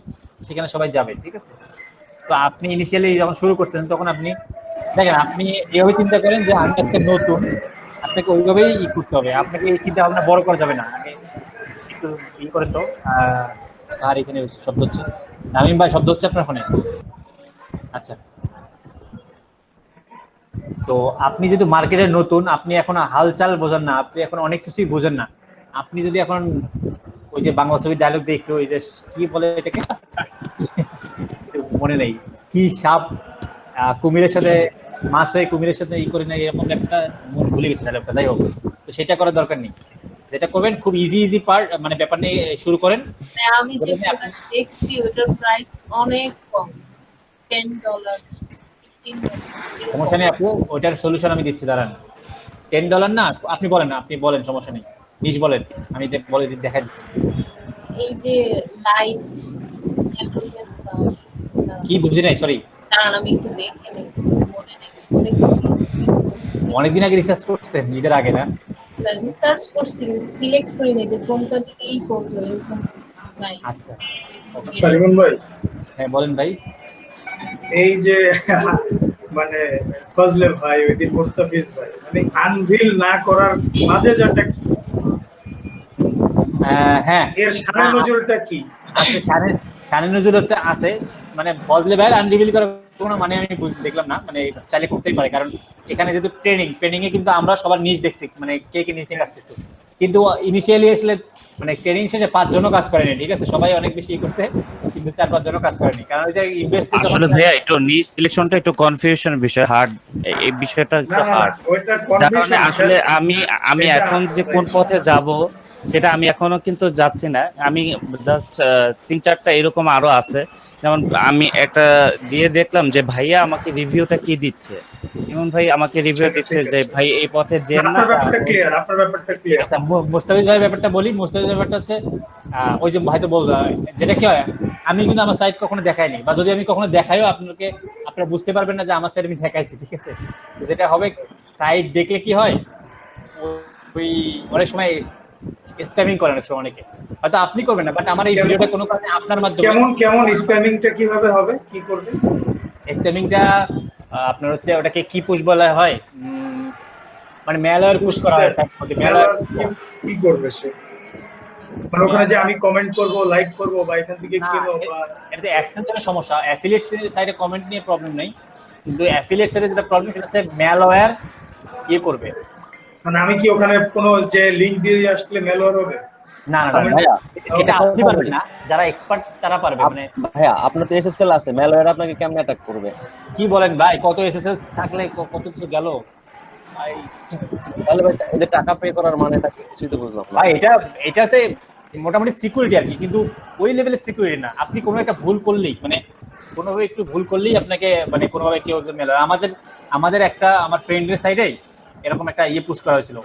সেখানে সবাই যাবে, ঠিক আছে। তো আপনি ইনিশিয়ালি যখন শুরু করতেন তখন আপনি দেখেন, আপনি এইভাবে চিন্তা করেন যে আমি আজকে নতুন, আপনাকে ওইভাবেই করতে হবে, আপনাকে এই চিন্তা ভাবনা বড় করা যাবে না। আগে একটু করেন তো, আর এখানে শব্দ হচ্ছে, নামিম ভাই শব্দ হচ্ছে আপনার ফোনে? আচ্ছা, তো আপনি যেহেতু মার্কেটে নতুন, আপনি এখন হালচাল বোঝেন না, আপনি এখন অনেক কিছুই বোঝেন না। আপনি যদি এখন ওই যে বাংলা ছবির ডায়লগ দিয়ে একটু ওই যে কি বলে এটাকে মনে নেই, কি সাপ কুমিরের সাথে মাছ হয়ে কুমিরের সাথে করে না, এরকম একটা মন ভুলে গেছে ডায়লগটা, যাই হোক, তো সেটা করার দরকার নেই। যেটা করবেন খুব ইজি পার্ট, মানে ব্যাপার নিয়ে শুরু করেন। আমি যে দেখছি ওটার প্রাইস অনেক কম, $10 $15। সমস্যা নেই আপু, ওইটার সলিউশন আমি দিচ্ছি, দাঁড়ান। $10 না, আপনি বলেন সমস্যা নেই, নিজ বলেন, আমি বলে দেখা দিচ্ছি। এই যে লাইট কি বুঝি নাই, সরি, দাঁড়ান আমি একটু দেখে নেই, মনে নেই অনেকদিন আগে রিসার্চ করছেন, ঈদের আগে না? রিসার্চ করছি, সিলেক্ট করি নাই যে কোনটা দিকেই করবো এরকম নাই। আচ্ছা রিমন ভাই, হ্যাঁ বলেন ভাই। এই যে মানে ফজলে ভাই ওই দিন মোস্তাফিজ ভাই মানে আনভিল না করার মাঝে যাটা কি হ্যাঁ এর শানে নজরুলটা কি আছে, শানে নজরুল হচ্ছে আছে, মানে ফজলে ভাই আনরিভিল করার কোনো মানে আমি দেখলাম না, মানে চাইলে করতেই পারে, কারণ এখানে যেহেতু ট্রেনিং এ কিন্তু আমরা সবার নিজ দেখছি, মানে কে নিজ নিয়ে কাজ করছে, কিন্তু ইনিশিয়ালি আসলে মানে ট্রেনিং শেষে 5 জনও কাজ করেনি, ঠিক আছে, সবাই অনেক বেশি করছে কিন্তু 4-5 জনও কাজ করেনি, কারণ এটা ইনভেস্ট আসলে ভাইয়া একটু নিজ সিলেকশনটা একটু কনফিউশন বিষয়, হার্ড এই বিষয়টা একটু হার্ড, যার কারণে আসলে আমি এখন যে কোন পথে যাব সেটা আমি এখনো কিন্তু যাচ্ছি না, আমি জাস্ট 3-4টা এরকম আরো আছে, যেমন আমি একটা দিয়ে দেখলাম যে ভাইয়া আমাকে রিভিউটা কি দিচ্ছে, ইমন ভাই আমাকে রিভিউ দিচ্ছে যে ভাই এই পথে যেন না। আপনার ব্যাপারটা ক্লিয়ার। আচ্ছা মোস্তাফিজ ভাইয়ের ব্যাপারটা বলি, মোস্তাফিজ ব্যাপারটা হচ্ছে ওই যে ভাই তো বললো যেটা কি হয়, আমি কিন্তু আমার সাইট কখনো দেখাইনি, বা যদি আমি কখনো দেখাইও আপনারা বুঝতে পারবেন না যে আমার সাইট আমি দেখাইছি, ঠিক আছে, যেটা হবে সাইট দেখলে কি হয় ওই অনেক সময় স্প্যামিং করে অনেক সময় অনেকে, হয়তো আপনি করবেন না, বাট আমার এই ভিডিওটা কোনো কারণে আপনার মাধ্যমে কেমন স্প্যামিংটা কিভাবে হবে, কি করবে স্প্যামিংটা আপনার হচ্ছে ওটাকে কি পুশ বলা হয়, মানে ম্যালওয়্যার পুশ করা হয়, ম্যালওয়্যার কি করবে সে, মানে ওখানে যে আমি কমেন্ট করব, লাইক করব বা এখান থেকে কিনবো, বা এটাতে এক্সটেনশনের সমস্যা, অ্যাফিলিয়েট সাইটে কমেন্ট নিয়ে প্রবলেম নেই, কিন্তু অ্যাফিলিয়েট সাইটে যেটা প্রবলেম সেটা হচ্ছে ম্যালওয়্যার করবে, মানে আমি কি ওখানে কোনো যে লিংক দিয়ে আসলে ম্যালওয়্যার হবে? না ভাইয়া, এটা আপনি পারবেন না, যারা এক্সপার্ট তারা পারবে, মানে ভাইয়া আপনার তো এসএসএল আছে, ম্যালওয়্যার আপনাকে কেমনে অ্যাটাক করবে? কি বলেন ভাই, কত এসএসএল থাকলে কত কিছু গেল ভাই, তাহলে ভাই এদের টাকা পে করার মানেটা কিছুই তো বুঝলাম না ভাই, এটা হচ্ছে মোটামুটি সিকিউরিটি আর কি, কিন্তু ওই লেভেলের সিকিউরিটি না, আপনি কোনো একটা ভুল করলেই, মানে কোনোভাবে একটু ভুল করলেই আপনাকে মানে কোনোভাবে কেউ মেলে, আমাদের একটা আমার ফ্রেন্ডের সাইডে এরকম একটা পুশ করা হয়েছিল,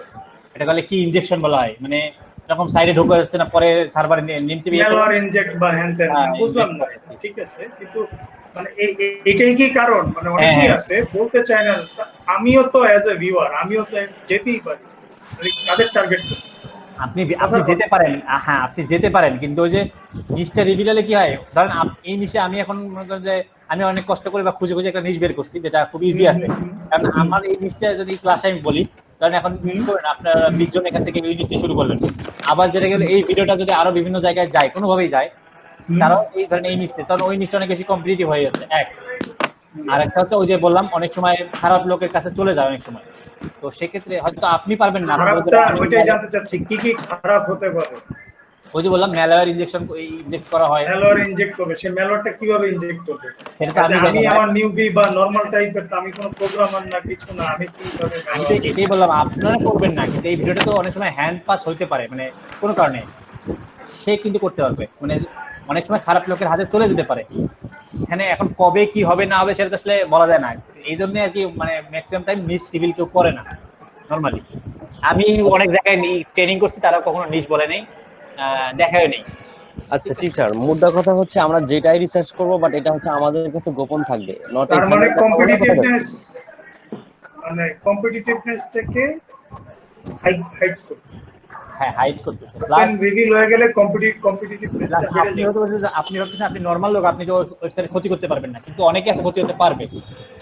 এটা বলে কি ইনজেকশন বলা হয়, মানে এরকম সাইডে ঢোকা যাচ্ছে না, পরে সার্ভারে নিমতে ম্যালওয়্যার ইনজেক্ট বা হ্যান্ডেল, বুঝলাম না, ঠিক আছে, কিন্তু মানে এটাই কি কারণ, মানে অনেকেই আছে বলতে চায় না, আমিও তো অ্যাজ এ ভিউয়ার আমিও তো যেতেই পারি, মানে কাদের টার্গেট করছে, আপনি যেতে পারেন, হ্যাঁ আপনি যেতে পারেন, কিন্তু ওই যে নিশটা রিভিল কি হয়, ধরেন এই নিশে আমি এখন মনে করেন যে আমি অনেক কষ্ট করে বা খুঁজে একটা নিশ বের করছি যেটা খুব ইজি আছে, কারণ আমার এই নিশটা যদি ক্লাসে আমি বলি, কারণ এখন করেন আপনারা 20 জন এখান থেকে এই নিশটা শুরু করলেন, আবার যেটা গেলে এই ভিডিওটা যদি আরো বিভিন্ন জায়গায় যায়, কোনোভাবেই যায়, তারাও এই ধরেন এই নিশটা, তখন ওই নিশটা অনেক বেশি কম্পিটিটিভ হয়ে যাচ্ছে এক, আর একটা হচ্ছে ওই যে বললাম অনেক সময় খারাপ লোকের কাছে চলে যায় অনেক সময়, তো সেক্ষেত্রে হয়তো আপনি পারবেন না, ওইটাই জানতে চাচ্ছি কি কি খারাপ হতে পারে, ওই যে বললাম ম্যালওয়্যার ইনজেক্ট করা হয়, ম্যালওয়্যার ইনজেক্ট করবে, সে ম্যালওয়্যারটা কিভাবে ইনজেক্ট করবে, আমি আমার নিউবি বা নরমাল টাইপের, আমি কোনো প্রোগ্রামার না কিছু না, আমি কিভাবে, আমি তো এটাই বললাম আপনারা করবেন না, কিন্তু এই ভিডিওটা তো অনেক সময় হ্যান্ড পাস হইতে পারে, মানে কোনো কারণে সে কিন্তু করতে পারবে, মানে অনেক সময় খারাপ লোকের হাতে চলে যেতে পারে, এখানে এখন কবে কি হবে না হবে সেটা তো আসলে বলা যায় না, এই জন্য আর কি মানে ম্যাক্সিমাম টাইম নিশ রিভিল কেউ করে না নরমালি, আমি অনেক জায়গায় ট্রেনিং করছি, তারা কখনো নিশ বলে নেই, দেখাও নেই। আচ্ছা টিচার, মুদ্রা কথা হচ্ছে আমরা যেটাই রিসার্চ করব, বাট এটা হচ্ছে আমাদের কাছে গোপন থাকবে, নট তার মানে কম্পিটিটিভনেসটাকে হাইড করছে, হ্যাঁ হাইড করতেছে, প্লাস রিভিল হয়ে গেলে কম্পিটিটিভনেসটা বেড়ে যায়, আপনি ভাবতেছেন আপনি নরমাল লোক, আপনি তো ওয়েবসাইটে ক্ষতি করতে পারবেন না, কিন্তু অনেকে আছে ক্ষতি হতে পারবে,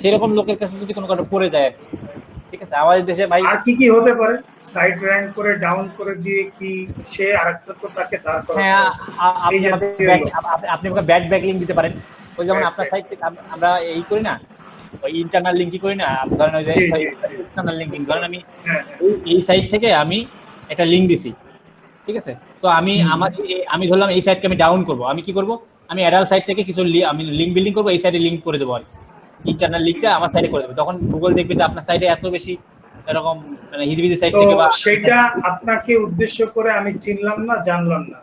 সেরকম লোকের কাছে যদি কোনো কারণে পড়ে যায়, ঠিক আছে, আমাদের দেশে ভাই আর কি হতে পারে, সাইট র‍্যাঙ্ক করে ডাউন করে দিয়ে কি সে আরেকটা তো তাকে দাঁড় করাবে, হ্যাঁ আপনি আমাকে ব্যাড ব্যাকলিংক দিতে পারেন, ওই যেমন আপনার সাইট থেকে আমরা এই করি না, ওই ইন্টারনাল লিংকই করি না, ধরেন ওই যে এক্সটার্নাল লিংকিং, ধরেন আমি এই সাইট থেকে আমি একটা লিংক দিছি, ঠিক আছে, তো আমি ধরলাম এই সাইটকে আমি ডাউন করব, আমি কি করব, আমি অ্যাডাল্ট সাইট থেকে কিছু আমি লিংক বিল্ডিং করবো, এই সাইডে লিংক করে দেবো আর ইন্টারনাল লিংকটা আমার সাইডে করে দেবো, তখন গুগল দেখবে যে আপনার সাইডে এত বেশি এরকম মানে হিজিবিজি সাইট থেকে, বা সেটা আপনাকে উদ্দেশ্য করে আমি চিনলাম না জানলাম না,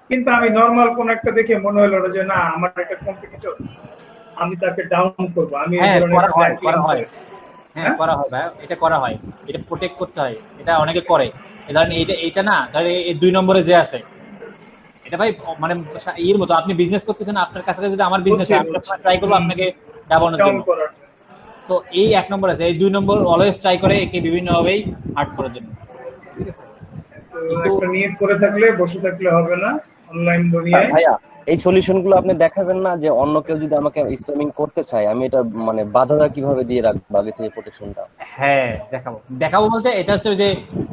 কিন্তু আমি নরমাল কোন একটা দেখে মনে হলো যে না আমার একটা কম্পিটিটর, আমি তাকে ডাউন করব, আমি করা হয় ভাই, এটা করা হয়, এটা প্রোটেক্ট করতে হয়, এটা অনেকে করে, ধরেন এইটা না, ধরেন এই 2 নম্বরে যে আছে, এটা ভাই মানে এর মতো আপনি বিজনেস করতেছেন, আপনার কাছে যদি আমার বিজনেস হয়, আমি ট্রাই করবো আপনাকে ডাউনের জন্য, তো এই 1 নম্বর আছে, এই 2 নম্বর অলওয়েজ ট্রাই করে একে বিভিন্ন ভাবেই হার্ট করার জন্য, ঠিক আছে, কিন্তু নিয়ত করে থাকলে বসে থাকলে হবে না, অনলাইন দুনিয়ায়। ভাইয়া এই সলিউশন গুলো আপনি দেখাবেন না, যে অন্য কেউ যদি আমাকে স্প্যামিং করতে চায় আমি এটা মানে বাধাটা কিভাবে দিয়ে রাখবো আগে থেকে প্রোটেকশনটা? হ্যাঁ দেখাবো বলতে এটা হচ্ছে ওই যে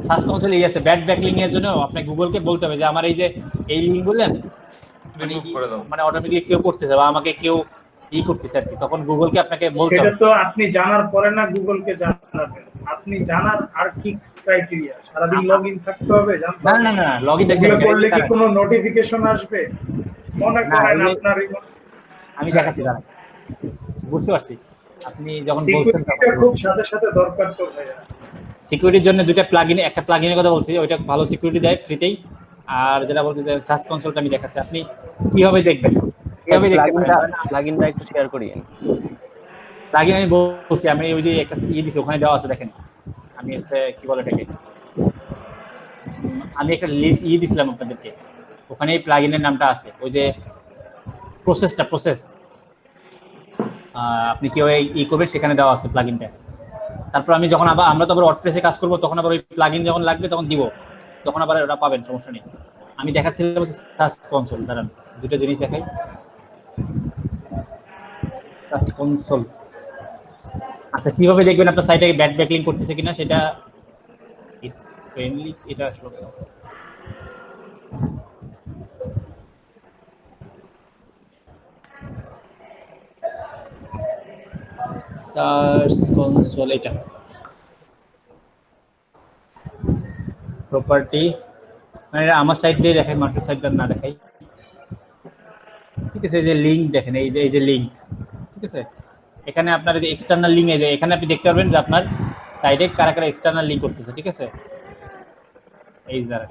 সার্চ কনসোল আছে ব্যাড ব্যাকলিং এর জন্য আপনি গুগলকে বলতে হবে যে আমার এই যে এই লিঙ্ক বললেন মানে রিমুভ করে দাও। মানে অটোমেটিক কেউ করতেছে বা আমাকে কেউ করতেছে আর কি, তখন গুগলকে আপনাকে বলতে সেটা হবে। তো আপনি জানার পরে না গুগলকে জানাবেন, আপনি জানার আর কি ক্রাইটেরিয়া? সারাদিন লগইন থাকতে হবে, জানতে না হবে? না না লগইন এগুলো করলে কি কোনো নোটিফিকেশন আসবে? মনে করেন আপনার আমি দেখাচ্ছি দাঁড়ান, বুঝতে পারছি আপনি যখন বলছেন সিকিউরিটিটা খুব সাথে সাথে দরকার তো ভাইয়া। সিকিউরিটির জন্য দুইটা প্লাগইন, একটা প্লাগইনের কথা বলছি ওইটা ভালো সিকিউরিটি দেয় ফ্রিতেই, আর যেটা বলতে যে সার্চ কনসোলটা আমি দেখাচ্ছি আপনি কিভাবে দেখবেন, কিভাবে দেখতে পারেন প্লাগইনটা একটু শেয়ার করিয়েন। প্লাগইন আমি বলছি, আমি ওই যে একটা দিছি ওখানে দেওয়া আছে দেখেন, আমি হচ্ছে কি বলে এটাকে আমি একটা লিস্ট দিছিলাম আপনাদেরকে, ওখানে এই প্লাগইনের নামটা আছে, ওই যে প্রসেস আপনি কিভাবে করবেন সেখানে দেওয়া আছে প্লাগইনটা। তারপর আমি যখন আবার আমরা তো আবার ওয়ার্ডপ্রেসে কাজ করব তখন আবার ওই প্লাগইন যখন লাগবে তখন দিব, তখন আবার ওটা পাবেন, সমস্যা নেই। আমি দেখাচ্ছিলাম সার্চ কনসোল, দাঁড়ান দুটো জিনিস দেখাই। সার্চ কনসোল আচ্ছা কিভাবে দেখবেন আপনার সাইটে ব্যাড ব্যাকলিং করতেছে কিনা সেটা ইস ফ্রেন্ডলি, এটা আসলে সার্চ কনসোল, এটা প্রপার্টি মানে আমার সাইট দিয়ে দেখাই, মাস্টার সাইটটা না দেখাই, ঠিক আছে। এই যে লিঙ্ক দেখেন, এই যে লিঙ্ক, ঠিক আছে। এখানে আপনার যে এক্সটার্নাল লিঙ্ক, এই যে এখানে আপনি দেখতে পারবেন যে আপনার সাইটে কারা কারা এক্সটার্নাল লিঙ্ক করতেছে, ঠিক আছে। এই দ্বারা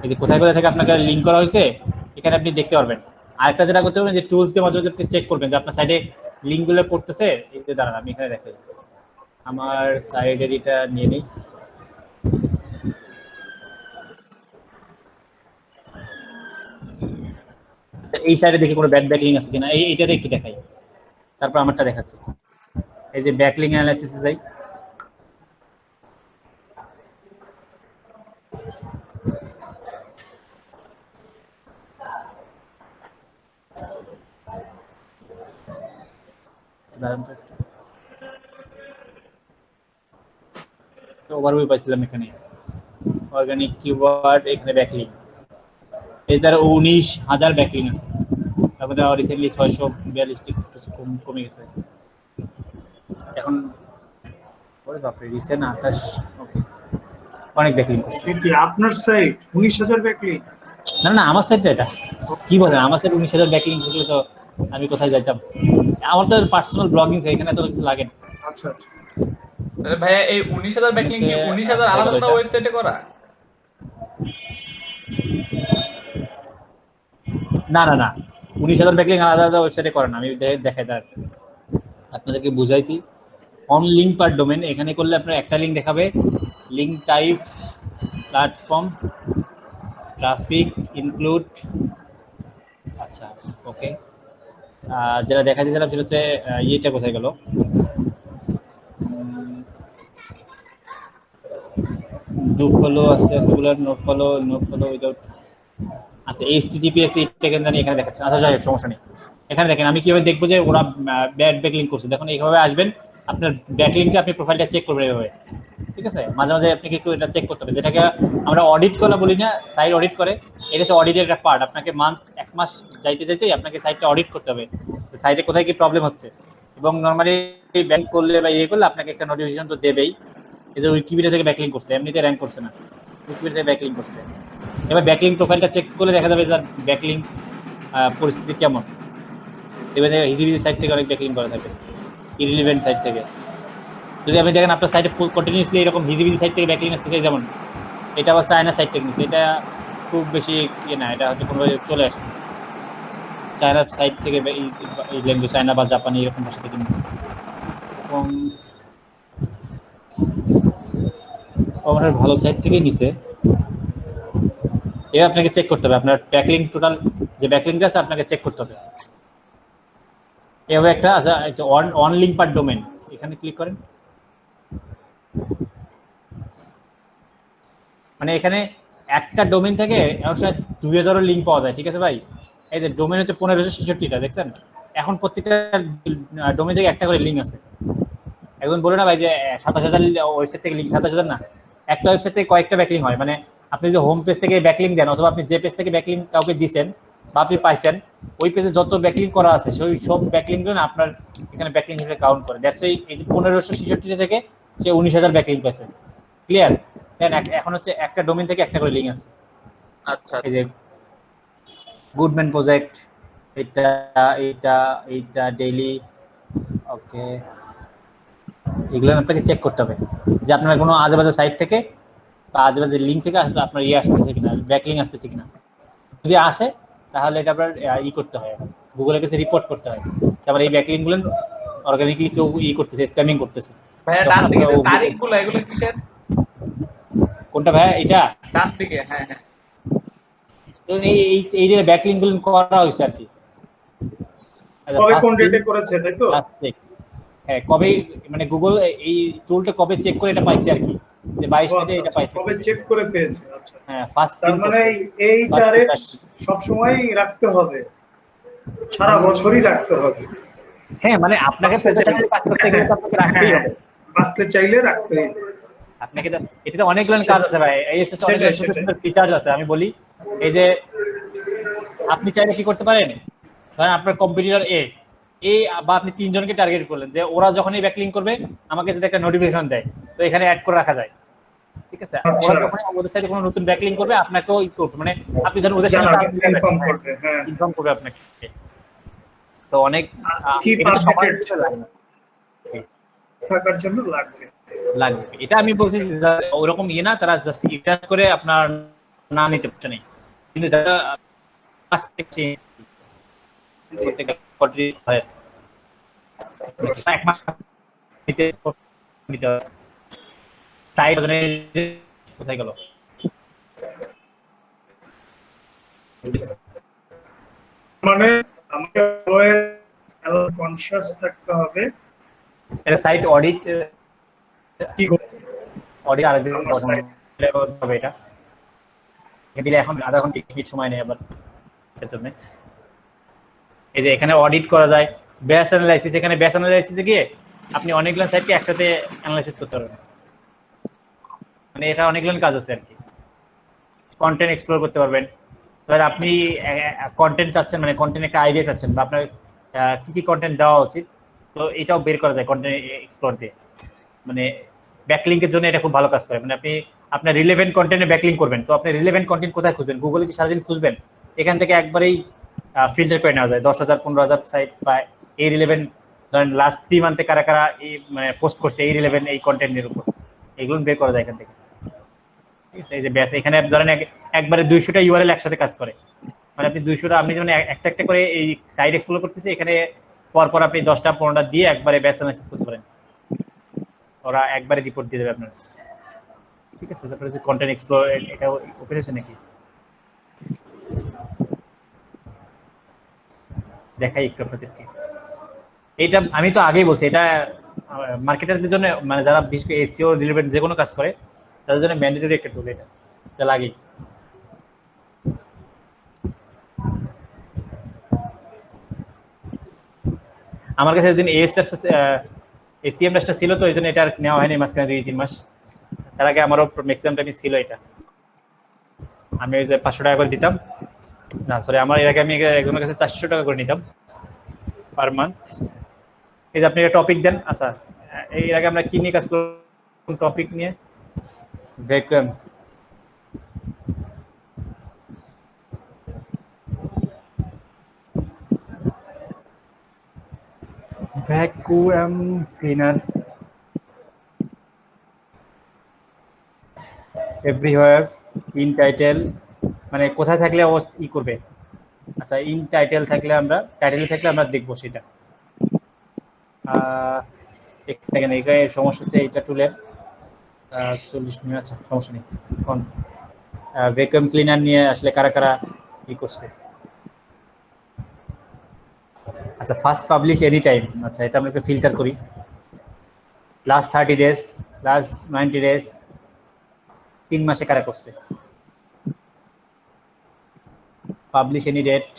এই যে কোথায় কোথায় থেকে আপনাকে লিঙ্ক করা হয়েছে এখানে আপনি দেখতে পারবেন। আরেকটা যেটা করতে পারবেন যে টুলস দিয়ে মাঝে মাঝে আপনি চেক করবেন যে আপনার সাইটে লিঙ্কগুলো করতেছে। এই যে দাঁড়ান আমি এখানে দেখাই, আমার সাইডের এটা নিয়ে নিই, এই সাইডে দেখি কোনো ব্যাড ব্যাকলিং আছে কিনা, এইটাতে একটু দেখাই, তারপর আমারটা দেখাচ্ছি। এই যে ব্যাকলিং অ্যানালাইসিসে যাই, ওভারভিউ পাইছিলাম এখানে অর্গানিক কিওয়ার্ড, এখানে ব্যাকলিং এই তার 19,000 ব্যাকলিং আছে, তারপরে রিসেন্টলি 642টি কিছু কমে গেছে এখন। ওরে বাপরে রিসেন্ট 28, ওকে অনেক ব্যাকলিং করছে। কি আপনার সাইট 19,000 ব্যাকলিং? না না আমার সাইটটা, এটা কি বলেন আমার সাইট 19,000 ব্যাকলিং থাকলে তো আমি কোথায় যাইতাম, আমার তো পার্সোনাল ব্লগিং এখানে তো কিছু লাগে না। আচ্ছা আচ্ছা ভাইয়া এই 19,000 ব্যাকলিং কি 19,000 আলাদা আলাদা ওয়েবসাইটে করা? না না না 19,000 ব্যাকলিং আলাদা আলাদা ওয়েবসাইটে করে না, আমি দেখাই তার আপনাদেরকে বুঝাইতি। অন লিঙ্ক পার ডোমেন এখানে করলে আপনার একটা লিঙ্ক দেখাবে, link type, platform, traffic, include, আচ্ছা ওকে। যেটা দেখা দিয়েছিলাম সেটা হচ্ছে ইয়েটা কোথায় গেল, ডু ফলো আছে রেগুলার, নো ফলো উইদাউট, আচ্ছা এইচটিটিপিএস এটা কেন জানি এখানে দেখাচ্ছে। আচ্ছা যাই হোক সমস্যা নেই, এখানে দেখেন আমি কিভাবে দেখবো যে ওরা ব্যাড ব্যাকলিং করছে। দেখুন এইভাবে আসবেন, আপনার ব্যাকলিংটা আপনি প্রোফাইলটা চেক করবেন এইভাবে, ঠিক আছে। মাঝে মাঝে আপনাকে একটু এটা চেক করতে হবে, যেটাকে আমরা অডিট করা বলি না, সাইট অডিট করে, এটা হচ্ছে অডিটের একটা পার্ট। আপনাকে এক মাস যাইতে যাইতেই আপনাকে সাইটটা অডিট করতে হবে, সাইটে কোথায় কি প্রবলেম হচ্ছে। এবং নর্মালি ব্যাংক করলে বা ইয়ে করলে আপনাকে একটা নোটিফিকেশন তো দেবেই, এই যে উইকিপিডিয়া থেকে ব্যাকলিং করছে, এমনিতে র্যাঙ্ক করছে না, উইকিপিডিয়া থেকে ব্যাকলিং করছে। এবার ব্যাকলিং প্রোফাইলটা চেক করলে দেখা যাবে তার ব্যাকলিং পরিস্থিতি কেমন। এবার হিজিবিজি সাইট থেকে অনেক ব্যাকলিং করা থাকে, ইরিলিভেন্ট সাইট থেকে। যদি আপনি দেখেন আপনার সাইটে কন্টিনিউসলি এরকম হিজিবিজি সাইট থেকে ব্যাকলিং আসতেছে, যেমন এটা আবার চায়না সাইট থেকে নিচ্ছে, এটা খুব বেশি ইয়ে না, এটা হয়তো কোনোভাবে চলে আসছে চায়নার সাইট থেকে, এই ল্যাঙ্গুয়েজ চায়না বা জাপানি এরকম ভাষা থেকে নিচ্ছে। এবং আমার ভালো সাইট থেকেই নিছে। এবার আপনাকে চেক করতে হবে আপনার ব্যাকলিং, টোটাল যে ব্যাকলিংটা আছে আপনাকে চেক করতে হবে। এভাবে একটা আচ্ছা অন লিঙ্ক পার ডোমেন, এখানে ক্লিক করেন, মানে এখানে একটা ডোমেইন থেকে অনেক সময় 2000 লিঙ্ক পাওয়া যায়, ঠিক আছে ভাই? এই যে ডোমেইন হচ্ছে 1566টা, দেখছেন? এখন প্রত্যেকটা ডোমেইন থেকে একটা করে লিঙ্ক আছে। একজন বলে না ভাই যে 27000 ওয়েবসাইট থেকে লিঙ্ক, 27000 না, একটা ওয়েবসাইট থেকে কয়েকটা ব্যাকলিং হয়। মানে আপনি যদি হোম পেজ থেকে ব্যাকলিং দেন অথবা আপনি যে পেজ থেকে ব্যাকলিং কাউকে দিচ্ছেন বা আপনি পাইছেন, ওই পেজে যত ব্যাকলিং করা আছে সেই সব ব্যাকলিংগুলো আপনার এখানে ব্যাকলিং হিসেবে কাউন্ট করে। দ্যাটস এই যে 1566 থেকে সে 19000 ব্যাকলিং পাইছে। ক্লিয়ার? দেন এখন হচ্ছে একটা ডোমেইন থেকে একটা করে লিঙ্ক আছে। আচ্ছা এই যে গুডম্যান প্রজেক্ট, এটা এটা এটা ডেইলি, ওকে, এগুলো আপনাকে চেক করতে হবে যে আপনার কোনো আজেবাজে সাইট থেকে বা আজেবাজে লিঙ্ক থেকে আসলে আপনার আসতেছে কিনা, ব্যাকলিং আসতেছে কিনা। যদি আসে তাহলে এটা আপনার করতে হয়, গুগলের কাছে রিপোর্ট করতে হয়। তারপর এই ব্যাকলিংগুলো অর্গানিকলি কেউ করতেছে, স্প্যামিং করতেছে। ভাইয়া ডান দিকে যে তারিখগুলো এগুলো কিসের? কোনটা ভাইয়া? এটা ডান দিকে, হ্যাঁ হ্যাঁ, এই যে ব্যাকলিংগুলো করা হয়েছে আর কি। কবে কোন ডেটে করেছে তাই তো? হ্যাঁ, কবে মানে গুগল এই টুলটা কবে চেক করে এটা পাইছে আর কি, যে 22 মে এটা পাইছে। কবে চেক করে পেয়েছে? আচ্ছা হ্যাঁ, ফার্স্ট তার মানে এই চার্ট সব সময় রাখতে হবে, সারা বছরই রাখতে হবে। হ্যাঁ, মানে আপনাকে কাজ করতে গেলে আপনাকে রাখতেই হবে, বাঁচতে চাইলে রাখতে হবে আপনাকে। এটাতে অনেকগুলো কাজ আছে ভাই, এই অনেকগুলো ফিচার আছে। আমি বলি, এই যে আপনি চাইলে কি করতে পারেন, ধরেন আপনার কম্পিটিটর এ বা আপনি 3 জনকে টার্গেট করলেন যে ওরা যখনই ব্যাকলিং করবে আমাকে যদি একটা নোটিফিকেশন দেয়, তো এখানে অ্যাড করে রাখা যায়, ঠিক আছে? ওরা যখন ওদের সাইডে কোনো নতুন ব্যাকলিং করবে আপনাকেও করবে, মানে আপনি ধরেন ওদের সাথে ইনফর্ম করবে আপনাকে। তো অনেক থাকার জন্য লাগবে। এটা আমি বলছি ওরকম না, তারা জাস্ট ইউজ করে আপনার না নিতে পারছে না, কিন্তু যারা এক মাস কোথায় গেল? মানে আমাকে কনসিয়াস থাকতে হবে। এটা সাইট অডিট কি অডিট আর হবে, এটা দিলে এখন আধা ঘন্টা 20 মিনিট সময় নেই আবার এর জন্য। এই যে এখানে অডিট করা যায়, ব্যাচ অ্যানালাইসিস, এখানে ব্যাচ অ্যানালাইসিসে গিয়ে আপনি অনেকগুলো সাইটকে একসাথে অ্যানালাইসিস করতে পারবেন। মানে এটা অনেকগুলো কাজ আছে আর কি। কন্টেন্ট এক্সপ্লোর করতে পারবেন, ধর আপনি কন্টেন্ট চাচ্ছেন, মানে কন্টেন্ট একটা আইডিয়া চাচ্ছেন বা আপনার কি কি কন্টেন্ট দেওয়া উচিত, তো এটাও বের করা যায় কন্টেন্ট এক্সপ্লোর দিয়ে। মানে ব্যাকলিংকের জন্য এটা খুব ভালো কাজ করে। মানে আপনি আপনার রিলেভেন্ট কন্টেন্টে ব্যাকলিং করবেন, তো আপনি রিলেভেন্ট কন্টেন্ট কোথায় খুঁজবেন? গুগলে কি সারাদিন খুঁজবেন? এখান থেকে একবারেই ফিল্টার করে নেওয়া যায় 10,000 15,000 সাইট বা এই রিলেভেন্ট, ধরেন লাস্ট 3 মান্থে কারা কারা এই মানে পোস্ট করছে এই রিলেভেন্ট এই কন্টেন্টের উপর, এগুলো বের করা যায় এখান থেকে, ঠিক আছে? এই যে ব্যাস এখানে ধরেন একবারে 200টা ইউআরএল একসাথে কাজ করে। মানে আপনি 200টা, আপনি যেমন একটা একটা করে এই সাইট এক্সপ্লোর করতেছে, এখানে পর আপনি 10টা 15টা দিয়ে একবারে ব্যাচ অ্যানালাইসিস করতে পারেন, ওরা একবারে রিপোর্ট দিয়ে দেবে আপনার, ঠিক আছে? তারপরে যে কন্টেন্ট এক্সপ্লোর, এটা ওপেন হচ্ছে নাকি দেখাই একটু আপনাদেরকে। এটা আমি তো আগেই বলছি, এটা মার্কেটারদের জন্য, মানে যারা বিশেষ করে এসইও রিলেভেন্ট যে কোনো কাজ করে তাদের জন্য ম্যান্ডেটরি একটা টুল, এটা লাগেই। আমার কাছে একদিন এসিএম টা ছিল, তো এই জন্য এটা নেওয়া হয়নি মাঝখানে 2-3 মাস। তার আগে আমারও ম্যাক্সিমাম টাইমই ছিল এটা। আমি ওই যে 500 টাকা করে দিতাম, না সরি, আমার এর আগে আমি একজনের কাছে 400 টাকা করে নিতাম পার মান্থ। এই যে আপনি একটা টপিক দেন, আচ্ছা এর আগে আমরা কি নিয়ে কাজ করলাম? টপিক নিয়ে vacuum, vacuum cleaner everywhere, in title, মানে কোথায় থাকলে ও ই করবে। আচ্ছা, ইন টাইটেল থাকলে আমরা দেখবো সেটা। দেখেন এখানে সমস্যা হচ্ছে এইটা টুলের 40 মিনিট, আচ্ছা সমস্যা নেই। এখন ভ্যাকুয়াম ক্লিনার নিয়ে আসলে কারা কারা ই করছে। আচ্ছা, ফার্স্ট পাবলিশ এনি টাইম, আচ্ছা এটা আমরা একটু ফিল্টার করি। লাস্ট 30 ডেজ, লাস্ট 90 ডেজ, 3 মাসে কারা করছে। publish any date,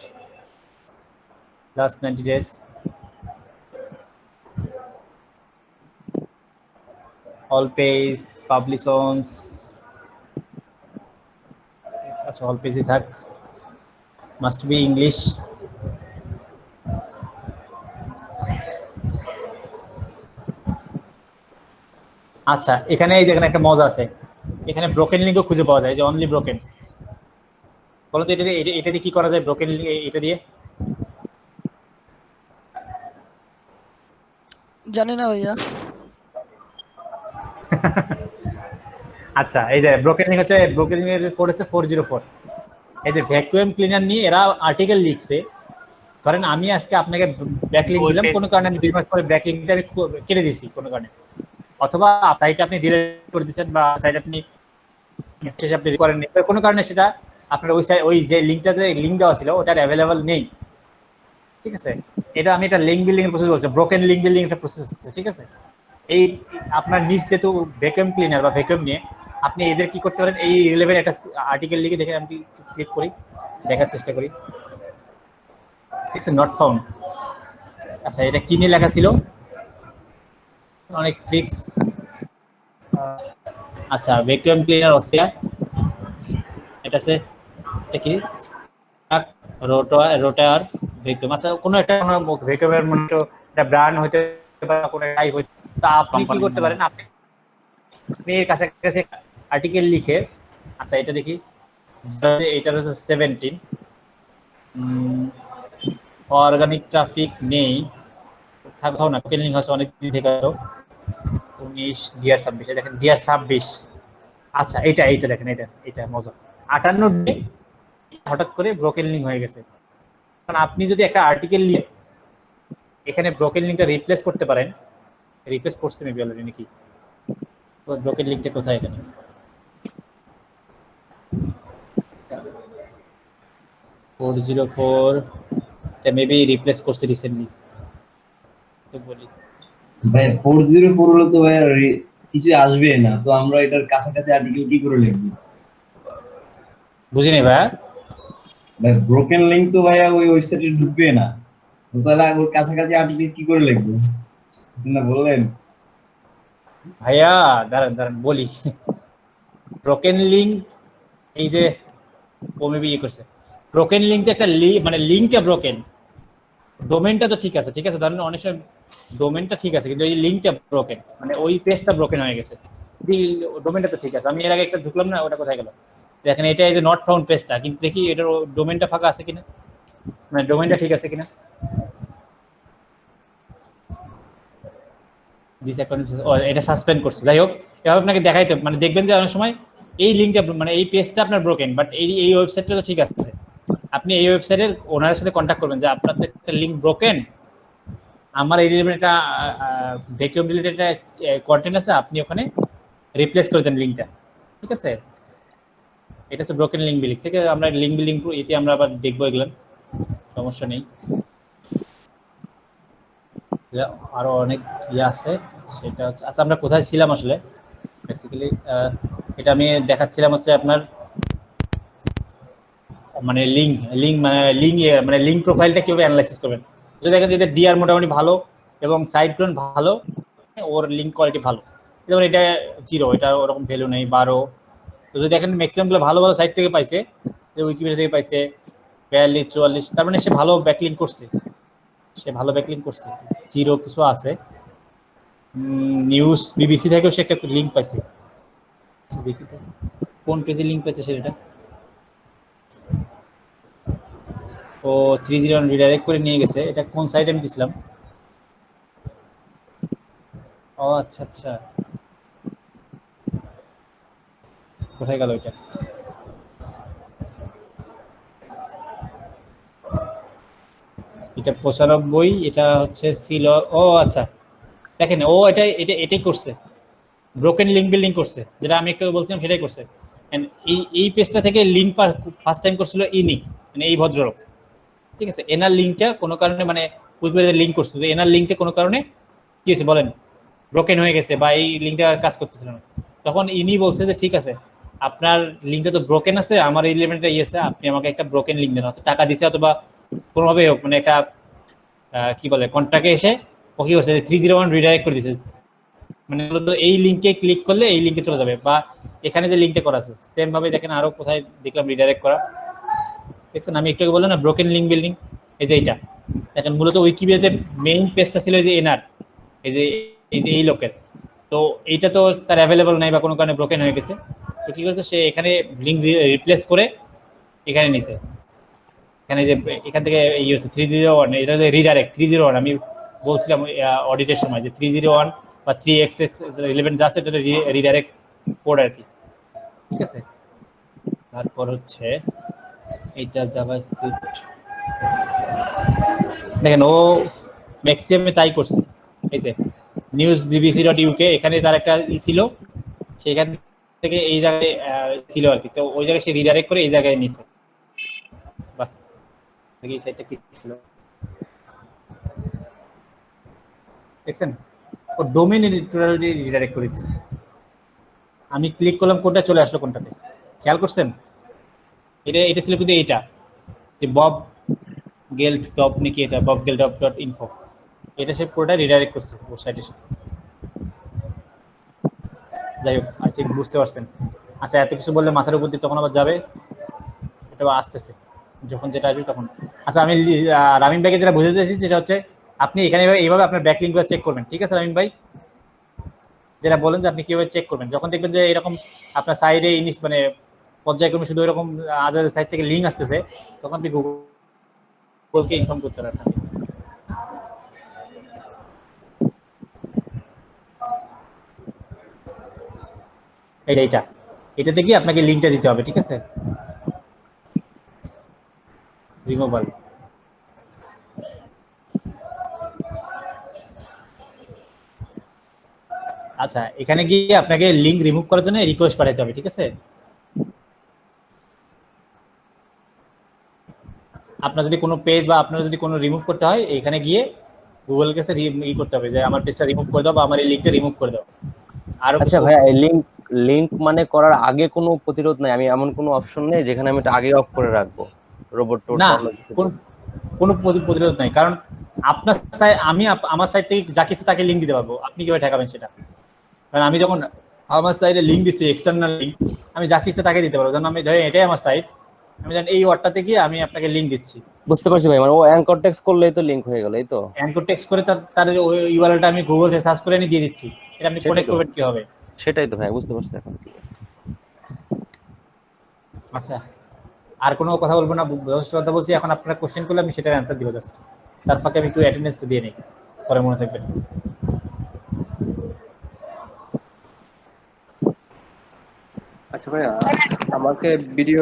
last 90 days, all page, publish owns, আচ্ছা all page থাক, must be English. আচ্ছা এখানে এই দেখেন একটা মজা আছে, এখানে ব্রোকেন লিঙ্কও খুঁজে পাওয়া যায়, যে অনলি ব্রোকেন। বলো তো এটা দিয়ে কি করা যায়, ব্রোকেন লিঙ্ক এটা দিয়ে? জানি না ভাইয়া। আচ্ছা এই যে ব্রোকেন লিঙ্ক হচ্ছে, ব্রোকেন লিঙ্ক এর কোড হচ্ছে 404। এই যে ভ্যাকুয়াম ক্লিনার নিয়ে এরা আর্টিকেল লিখছে, ধরেন আমি আজকে আপনাকে ব্যাকলিঙ্ক দিলাম, কোনো কারণে আমি 2 মাস পরে ব্যাকলিঙ্কটা আমি কেটে দিছি কোনো কারণে, অথবা সাইট আপনি ডিলিট করে দিয়েছেন বা সাইট আপনি শেষে আপনি করেন নি, কোনো কারণে সেটা আপনার ওই যে লিঙ্কটাতে লিঙ্ক দেওয়া ছিল ওটার অ্যাভেলেবল নেই, ঠিক আছে? এটা আমি একটা লিঙ্ক বিল্ডিং এর প্রসেস বলছি, ব্রোকেন লিঙ্ক বিল্ডিং একটা প্রসেস আছে, ঠিক আছে? এই আপনার নিজ যেহেতু ভ্যাকুয়াম ক্লিনার বা ভ্যাকুয়াম নিয়ে আপনি এদের কি করতে পারেন, এই রিলেভেন্ট একটা আর্টিকেল লিখে দেখে আমি ক্লিক করি, দেখার চেষ্টা করি, ঠিক আছে? Not found. আচ্ছা এটা কি নিয়ে লেখা ছিল, অনেক ট্রিক্স। আচ্ছা ভ্যাকুয়াম ক্লিনার অস্ট্রিয়া, এটা আছে, এটা কি রোটার ভ্যাকুয়াম। আচ্ছা কোনো একটা ভ্যাকুয়ামের মনে একটা ব্র্যান্ড হইতে পারে, কোনো টাইপ হইতে, তা আপনি কি করতে পারেন, আপনি এর কাছাকাছি আর্টিকেল লিখে, আচ্ছা এটা দেখি, এটা হচ্ছে 17 অর্গানিক ট্রাফিক নেই, থাকো না, লিঙ্ক হচ্ছে অনেক দিন থেকে, 19 ডিয়ার 26, দেখেন ডিয়ার 26। আচ্ছা এইটা দেখেন, এটা মজা, 58 ডে হঠাৎ করে ব্রোকেন লিঙ্ক হয়ে গেছে। কারণ আপনি যদি একটা আর্টিকেল নিয়ে এখানে ব্রোকেন লিঙ্কটা রিপ্লেস করতে পারেন, রিপ্লেস করছে মেবি অলরেডি নাকি, ব্রোকেন লিঙ্কটা কোথায়, এখানে 404 টা মেবি রিপ্লেস করছে রিসেন্টলি, তো বলি ভাই 404 হলো তো ভাই কিছু আসবে না, তো আমরা এটার কাছাকাছি আর্টিকেল কি করে লিখবো? বুঝিনি ভাই, ব্রোকেন লিংক তো ভাইয়া ওই ওয়েবসাইটে ঢুকবে না, তো তাহলে ওর কাছাকাছি আর্টিকেল কি করে লিখবো না বললেন ভাইয়া? দাঁড়ান বলি, ব্রোকেন লিঙ্ক এই যে ও মেবি ইয়ে করছে, ব্রোকেন লিঙ্কটা একটা মানে লিঙ্কটা ব্রোকেন, ডোমেনটা তো ঠিক আছে, ধরেন অনেক সময় ডোমেনটা ঠিক আছে কিন্তু এই লিঙ্কটা ব্রোকেন, মানে ওই পেজটা ব্রোকেন হয়ে গেছে, ডোমেনটা তো ঠিক আছে, আমি এর আগে একটা ঢুকলাম না, ওটা কোথায় গেল দেখেন, এটা এই যে নট ফাউন্ড পেজটা, কিন্তু দেখি এটার ডোমেনটা ফাঁকা আছে কিনা, মানে ডোমেনটা ঠিক আছে কিনা, এটা সাসপেন্ড করছে। যাই হোক এভাবে আপনাকে দেখাইতে, মানে দেখবেন যে অনেক সময় এই লিঙ্কটা মানে এই পেজটা আপনার ব্রোকেন, বাট এই ওয়েবসাইটটা তো ঠিক আছে, আপনি এই ওয়েবসাইটের ওনারের সাথে কন্ট্যাক্ট করবেন যে আপনার একটা লিঙ্ক ব্রোকেন, আমার এই রিলেটেড একটা ভ্যাকুয়াম রিলেটেড একটা কন্টেন্ট আছে, আপনি ওখানে রিপ্লেস করে দেন লিঙ্কটা, ঠিক আছে? এটা হচ্ছে ব্রোকেন লিঙ্ক বিল্ডিং থেকে আমরা লিঙ্ক বিল্ডিং এতে আমরা আবার দেখবো, এগুলো সমস্যা নেই, আরো অনেক ইয়ে আছে, সেটা হচ্ছে, আচ্ছা আমরা কোথায় ছিলাম আসলে, বেসিক্যালি এটা আমি দেখাচ্ছিলাম হচ্ছে আপনার মানে লিঙ্ক প্রোফাইলটা কিভাবে অ্যানালাইসিস করবেন, যদি দেখেন যে ডিআর মোটামুটি ভালো এবং সাইড টোন ভালো, ওর লিঙ্ক কোয়ালিটি ভালো, যেমন এটা 0, এটা ওরকম ভ্যালু নেই 12, তো যদি দেখেন ম্যাক্সিমামগুলো ভালো সাইট থেকে পাইছে, যে উইকিপিডিয়া থেকে পাইছে 42 44, তার মানে সে ভালো ব্যাকলিঙ্ক করছে, 0 কিছু আছে, নিউজ বিবিসি থেকেও সে একটা লিঙ্ক পাইছে, দেখি তো কোন পেজে লিঙ্ক পাইছে সেটা, ও 301 রিডাইরেক্ট করে নিয়ে গেছে, এটা কোন সাইটে আমি দিছিলাম, ও আচ্ছা কোথায় গেল এটা, এটা 95, এটা হচ্ছে ছিল, ও আচ্ছা দেখেন ও এটাই করছে, ব্রোকেন লিঙ্ক বিল্ডিং করছে, যেটা আমি একটু বলছিলাম সেটাই করছে, এই পেজটা থেকে লিঙ্ক ফার্স্ট টাইম করছিল ইনি, মানে এই ভদ্রলোক, ঠিক আছে? এনার লিঙ্কটা কোনো কারণে মানে উইকিপিডিয়াতে লিঙ্ক করছে, যে এনার লিঙ্কটা কোনো কারণে কি হয়েছে বলেন, ব্রোকেন হয়ে গেছে বা এই লিঙ্কটা কাজ করতেছিল না, তখন ইনি বলছে যে ঠিক আছে আপনার লিঙ্কটা তো ব্রোকেন আছে, আমার এলিমেন্টটা ইয়েছে, আপনি আমাকে একটা ব্রোকেন লিঙ্ক দেন, টাকা দিছে অথবা কোনোভাবে হোক, মানে একটা কি বলে কন্ট্রাক্টে এসে ও কি করছে 301 রিডাইরেক্ট করে দিছে, মানে মূলত এই লিঙ্কে ক্লিক করলে এই লিঙ্কে চলে যাবে, বা এখানে যে লিঙ্কটা করা আছে সেম ভাবে দেখেন আরো কোথায় দেখলাম রিডাইরেক্ট করা, দেখছেন আমি একটু বললাম না ব্রোকেন লিঙ্ক বিল্ডিং, এই যে এইটা দেখেন মূলত উইকিপিডিয়াতে মেইন পেজটা ছিল এই যে এনআর, এই যে এই লোকের, তো এইটা তো তার অ্যাভেলেবল নাই বা কোনো কারণে ব্রোকেন হয়ে গেছে, তো কি করছে সে এখানে লিঙ্ক রিপ্লেস করে এখানে নিছে, এখানে যে এখান থেকে এই হচ্ছে 301, এটা যে রিডাইরেক্ট 301 আমি বলছিলাম অডিটের সময় যে 301 বা 3xx 11 যা আছে এটা রিডাইরেক্ট কোড আর কি, ঠিক আছে। তারপর হচ্ছে এইটা জাভাস্ক্রিপ্ট, দেখেন ও ম্যাক্সিমামে তাই করছে, এই যে নিউজ bbc.uk এখানে তার একটা ই ছিল, সেখান থেকে এই জায়গায় ছিল আর কি, তো ওই জায়গায় সে রিডাইরেক্ট করে এই জায়গায় নিচ্ছে, বাহ এই সাইটটা কি ছিল দেখছেন, ও ডোমেইন টোটালি রিডাইরেক্ট করেছে, আমি ক্লিক করলাম কোনটা চলে আসলো কোনটাতে, খেয়াল করছেন, এটা ছিল কিন্তু এইটা যে বব গেল্ড টপ নাকি, এটা বব গেল্ড ডট ইনফো, এটা সে পুরোটা রিডাইরেক্ট করছে ওর সাইটের সাথে। যাই হোক আই থিঙ্ক বুঝতে পারছেন। আচ্ছা এত কিছু বললে মাথার উপর দিয়ে তখন আবার যাবে, এটা আসতেছে যখন যেটা আসবে তখন। আচ্ছা আমি রামিন ভাইকে যেটা বুঝতে চাইছি সেটা হচ্ছে আপনি এখানে এইভাবে আপনার ব্যাকলিঙ্কগুলো চেক করবেন, ঠিক আছে রামিন ভাই, যেটা বলেন যে আপনি কিভাবে চেক করবেন যখন দেখবেন যে এরকম আপনার সাইডে ইনিশ মানে পর্যায়ক্রমে শুধু এরকম আজাদের সাইড থেকে লিঙ্ক আসতেছে, তখন আপনি গুগলকে ইনফর্ম করতে পারেন। এটাতে কি আপনাকে লিঙ্কটা দিতে হবে, ঠিক আছে, রিমুভাল। আচ্ছা এখানে গিয়ে আপনাকে লিঙ্ক রিমুভ করার জন্য রিকোয়েস্ট পাঠাতে হবে, ঠিক আছে, আপনার যদি কোনো পেজ বা আপনার যদি কোনো রিমুভ করতে হয় এখানে গিয়ে গুগল কাছে ই করতে হবে যে আমার পেজটা রিমুভ করে দাও বা আমার এই লিঙ্কটা রিমুভ করে দাও। আর আচ্ছা ভাই এই লিঙ্ক মানে করার আগে কোনো প্রতিরোধ নাই, আমি এমন কোনো অপশন নেই যেখানে আমি এটা আগে অফ করে রাখবো রোবট টোড না, কোনো প্রতিরোধ নাই, কারণ আপনার আমি আমার সাইট থেকে যা কিছু তাকে লিঙ্ক দিতে পারবো, আপনি কিভাবে ঠেকাবেন সেটা, কারণ আমি যখন আমার সাইটে লিঙ্ক দিচ্ছি এক্সটার্নাল লিঙ্ক, আমি যা কিছু তাকে দিতে পারবো, যেমন আমি ধরেন এটাই আমার সাইট, আমি জানি এই ওয়ার্ডটাতে গিয়ে আমি আপনাকে লিঙ্ক দিচ্ছি। বুঝতে পারছি ভাই, মানে ও অ্যাঙ্কর টেক্সট করলেই তো লিঙ্ক হয়ে গেল, এই তো অ্যাঙ্কর টেক্সট করে তার ইউআরএলটা আমি গুগল থেকে সার্চ করে এনে দিয়ে দিচ্ছি, এটা আপনি প্রোটেক্ট করবেন কি হবে, সেটাই তো ভাই বুঝতে পারছি এখন। আচ্ছা আর কোনো কথা বলবো না, যথেষ্ট কথা বলছি, এখন আপনারা কোশ্চেন করলে আমি সেটার অ্যান্সার দিব জাস্ট, তার ফাঁকে আমি একটু অ্যাটেন্ডেন্সটা দিয়ে নিই, পরে মনে থাকবে। আচ্ছা ভাইয়া আমাকে ভিডিও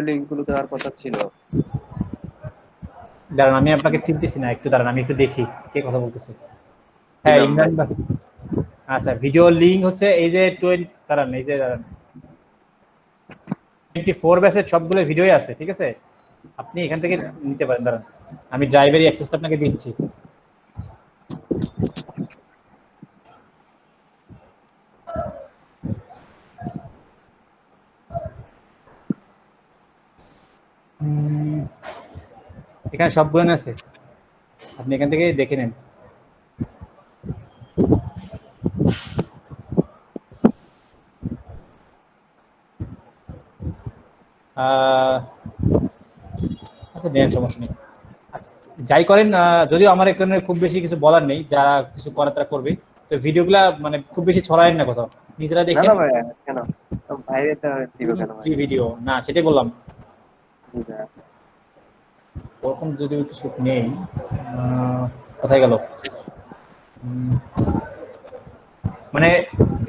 লিংক গুলো দেওয়ার কথা ছিল। দাঁড়ান আমি আপনাকে চিনতেছি না, একটু দাঁড়ান আমি একটু দেখি কে কথা বলতেছে। হ্যাঁ ইমরান ভাই, আচ্ছা ভিডিও লিংক হচ্ছে এই যে দাঁড়ান এই যে দাঁড়ান 24 ব্যাচের সবগুলো ভিডিওই আছে, ঠিক আছে, আপনি এখান থেকে নিতে পারেন। দাঁড়ান আমি ড্রাইভারি অ্যাক্সেসটা আপনাকে দিচ্ছি। এখানে সবগুলো আছে, আপনি এখান থেকে দেখে নেন। আচ্ছা দেন সমস্যা নেই। আচ্ছা যাই করেন, যদিও আমার এখানে খুব বেশি কিছু বলার নেই, যারা কিছু করার তারা করবে, তো ভিডিওগুলা মানে খুব বেশি ছড়ায় না কোথাও, নিজেরা দেখেন। না ভাই কেন বাইরে দিবে কেন ভাই ভিডিও না, সেটাই বললাম জি ভাই। ওরকম যদি কিছু নেই, কোথায় গেল, মানে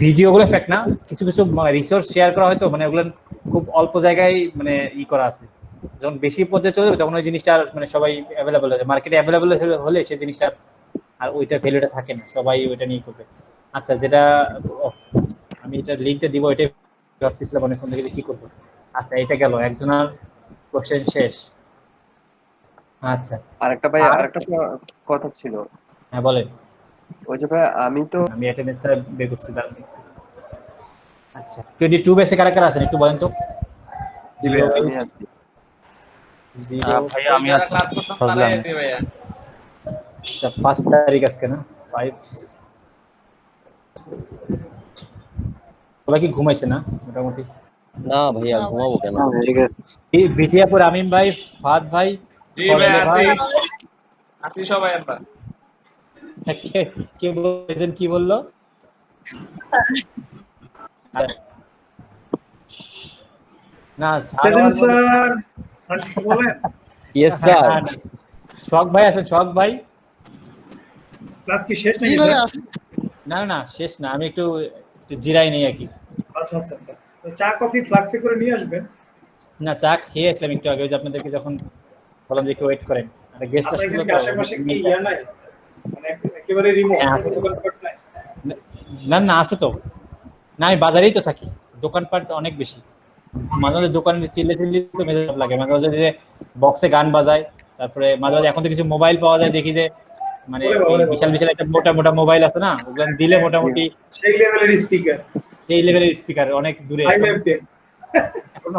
ভিডিওগুলো ফ্যাক্ট না, কিছু কিছু রিসোর্স শেয়ার করা হয়তো, মানে ওগুলো খুব অল্প জায়গায় মানে ই করা আছে, যখন বেশি পর্যায়ে চলে যাবে তখন ওই জিনিসটা মানে সবাই অ্যাভেলেবল হয়ে যায়, মার্কেটে অ্যাভেলেবল হলে সেই জিনিসটা আর ওইটার ভ্যালুটা থাকে না, সবাই ওইটা নিয়ে করবে। আচ্ছা যেটা আমি এটা লিঙ্কটা দিব, এটাই ভাবতেছিলাম অনেকক্ষণ থেকে কি করবো। আচ্ছা এটা গেল একজনের কোশ্চেন শেষ। আচ্ছা আরেকটা কথা ছিল। হ্যাঁ বলেন। ওই যে ভাই আমি অ্যাটেন্ডেন্সটা বের করছি, আচ্ছা 22 বেসে কারা কারা আছেন একটু বলেন তো। জি ভাইয়া আমি আছি। ভাইয়া আমি যারা আছি ক্লাস করতাম ফজলাম। তারাই আছি ভাইয়া। আচ্ছা 5 তারিখ আজকে না 5 সবাই কি ঘুমাইছে না মোটামুটি? না ভাইয়া ঘুমাবো কেন? বিটিয়াপুর আমিন ভাই, ফাহাদ ভাই, জি ফজলে ভাই আছি, ভাই, আছি সবাই আমরা। কে বলেছেন কি বললো? না প্রেজেন্ট স্যার, স্যার কিছু বলেন? Yes sir. শখ ভাই আছে, শখ ভাই। ক্লাস কি শেষ নাকি স্যার? না না শেষ না, আমি একটু জিরাই নেই আর কি। আচ্ছা আচ্ছা আচ্ছা, তো চা কফি ফ্লাক্সে করে নিয়ে আসবেন। না চা খেয়ে আসলাম একটু আগে, ওই যে আপনাদেরকে যখন বললাম যে একটু ওয়েট করেন, আর গেস্ট আপনার আসছিল এখানে কি তো। আশেপাশে কি ইয়া নাই, মানে একেবারে রিমোট আছে। দোকানপাট নাই? না না আছে তো, না আমি বাজারেই তো থাকি, দোকানপাট অনেক বেশি। মাঝে মাঝে দোকানে চিল্লে তো মেজাজ লাগে, মাঝে মাঝে যে বক্সে গান বাজায়, তারপরে মাঝে মাঝে এখন তো কিছু মোবাইল পাওয়া যায়, দেখি যে মানে ওই বিশাল বিশাল একটা মোটা মোটা মোবাইল আছে না, ওগুলো দিলে মোটামুটি সেই লেভেলের স্পিকার, এই লেভেলের স্পিকার অনেক দূরে, হাই লেভেল,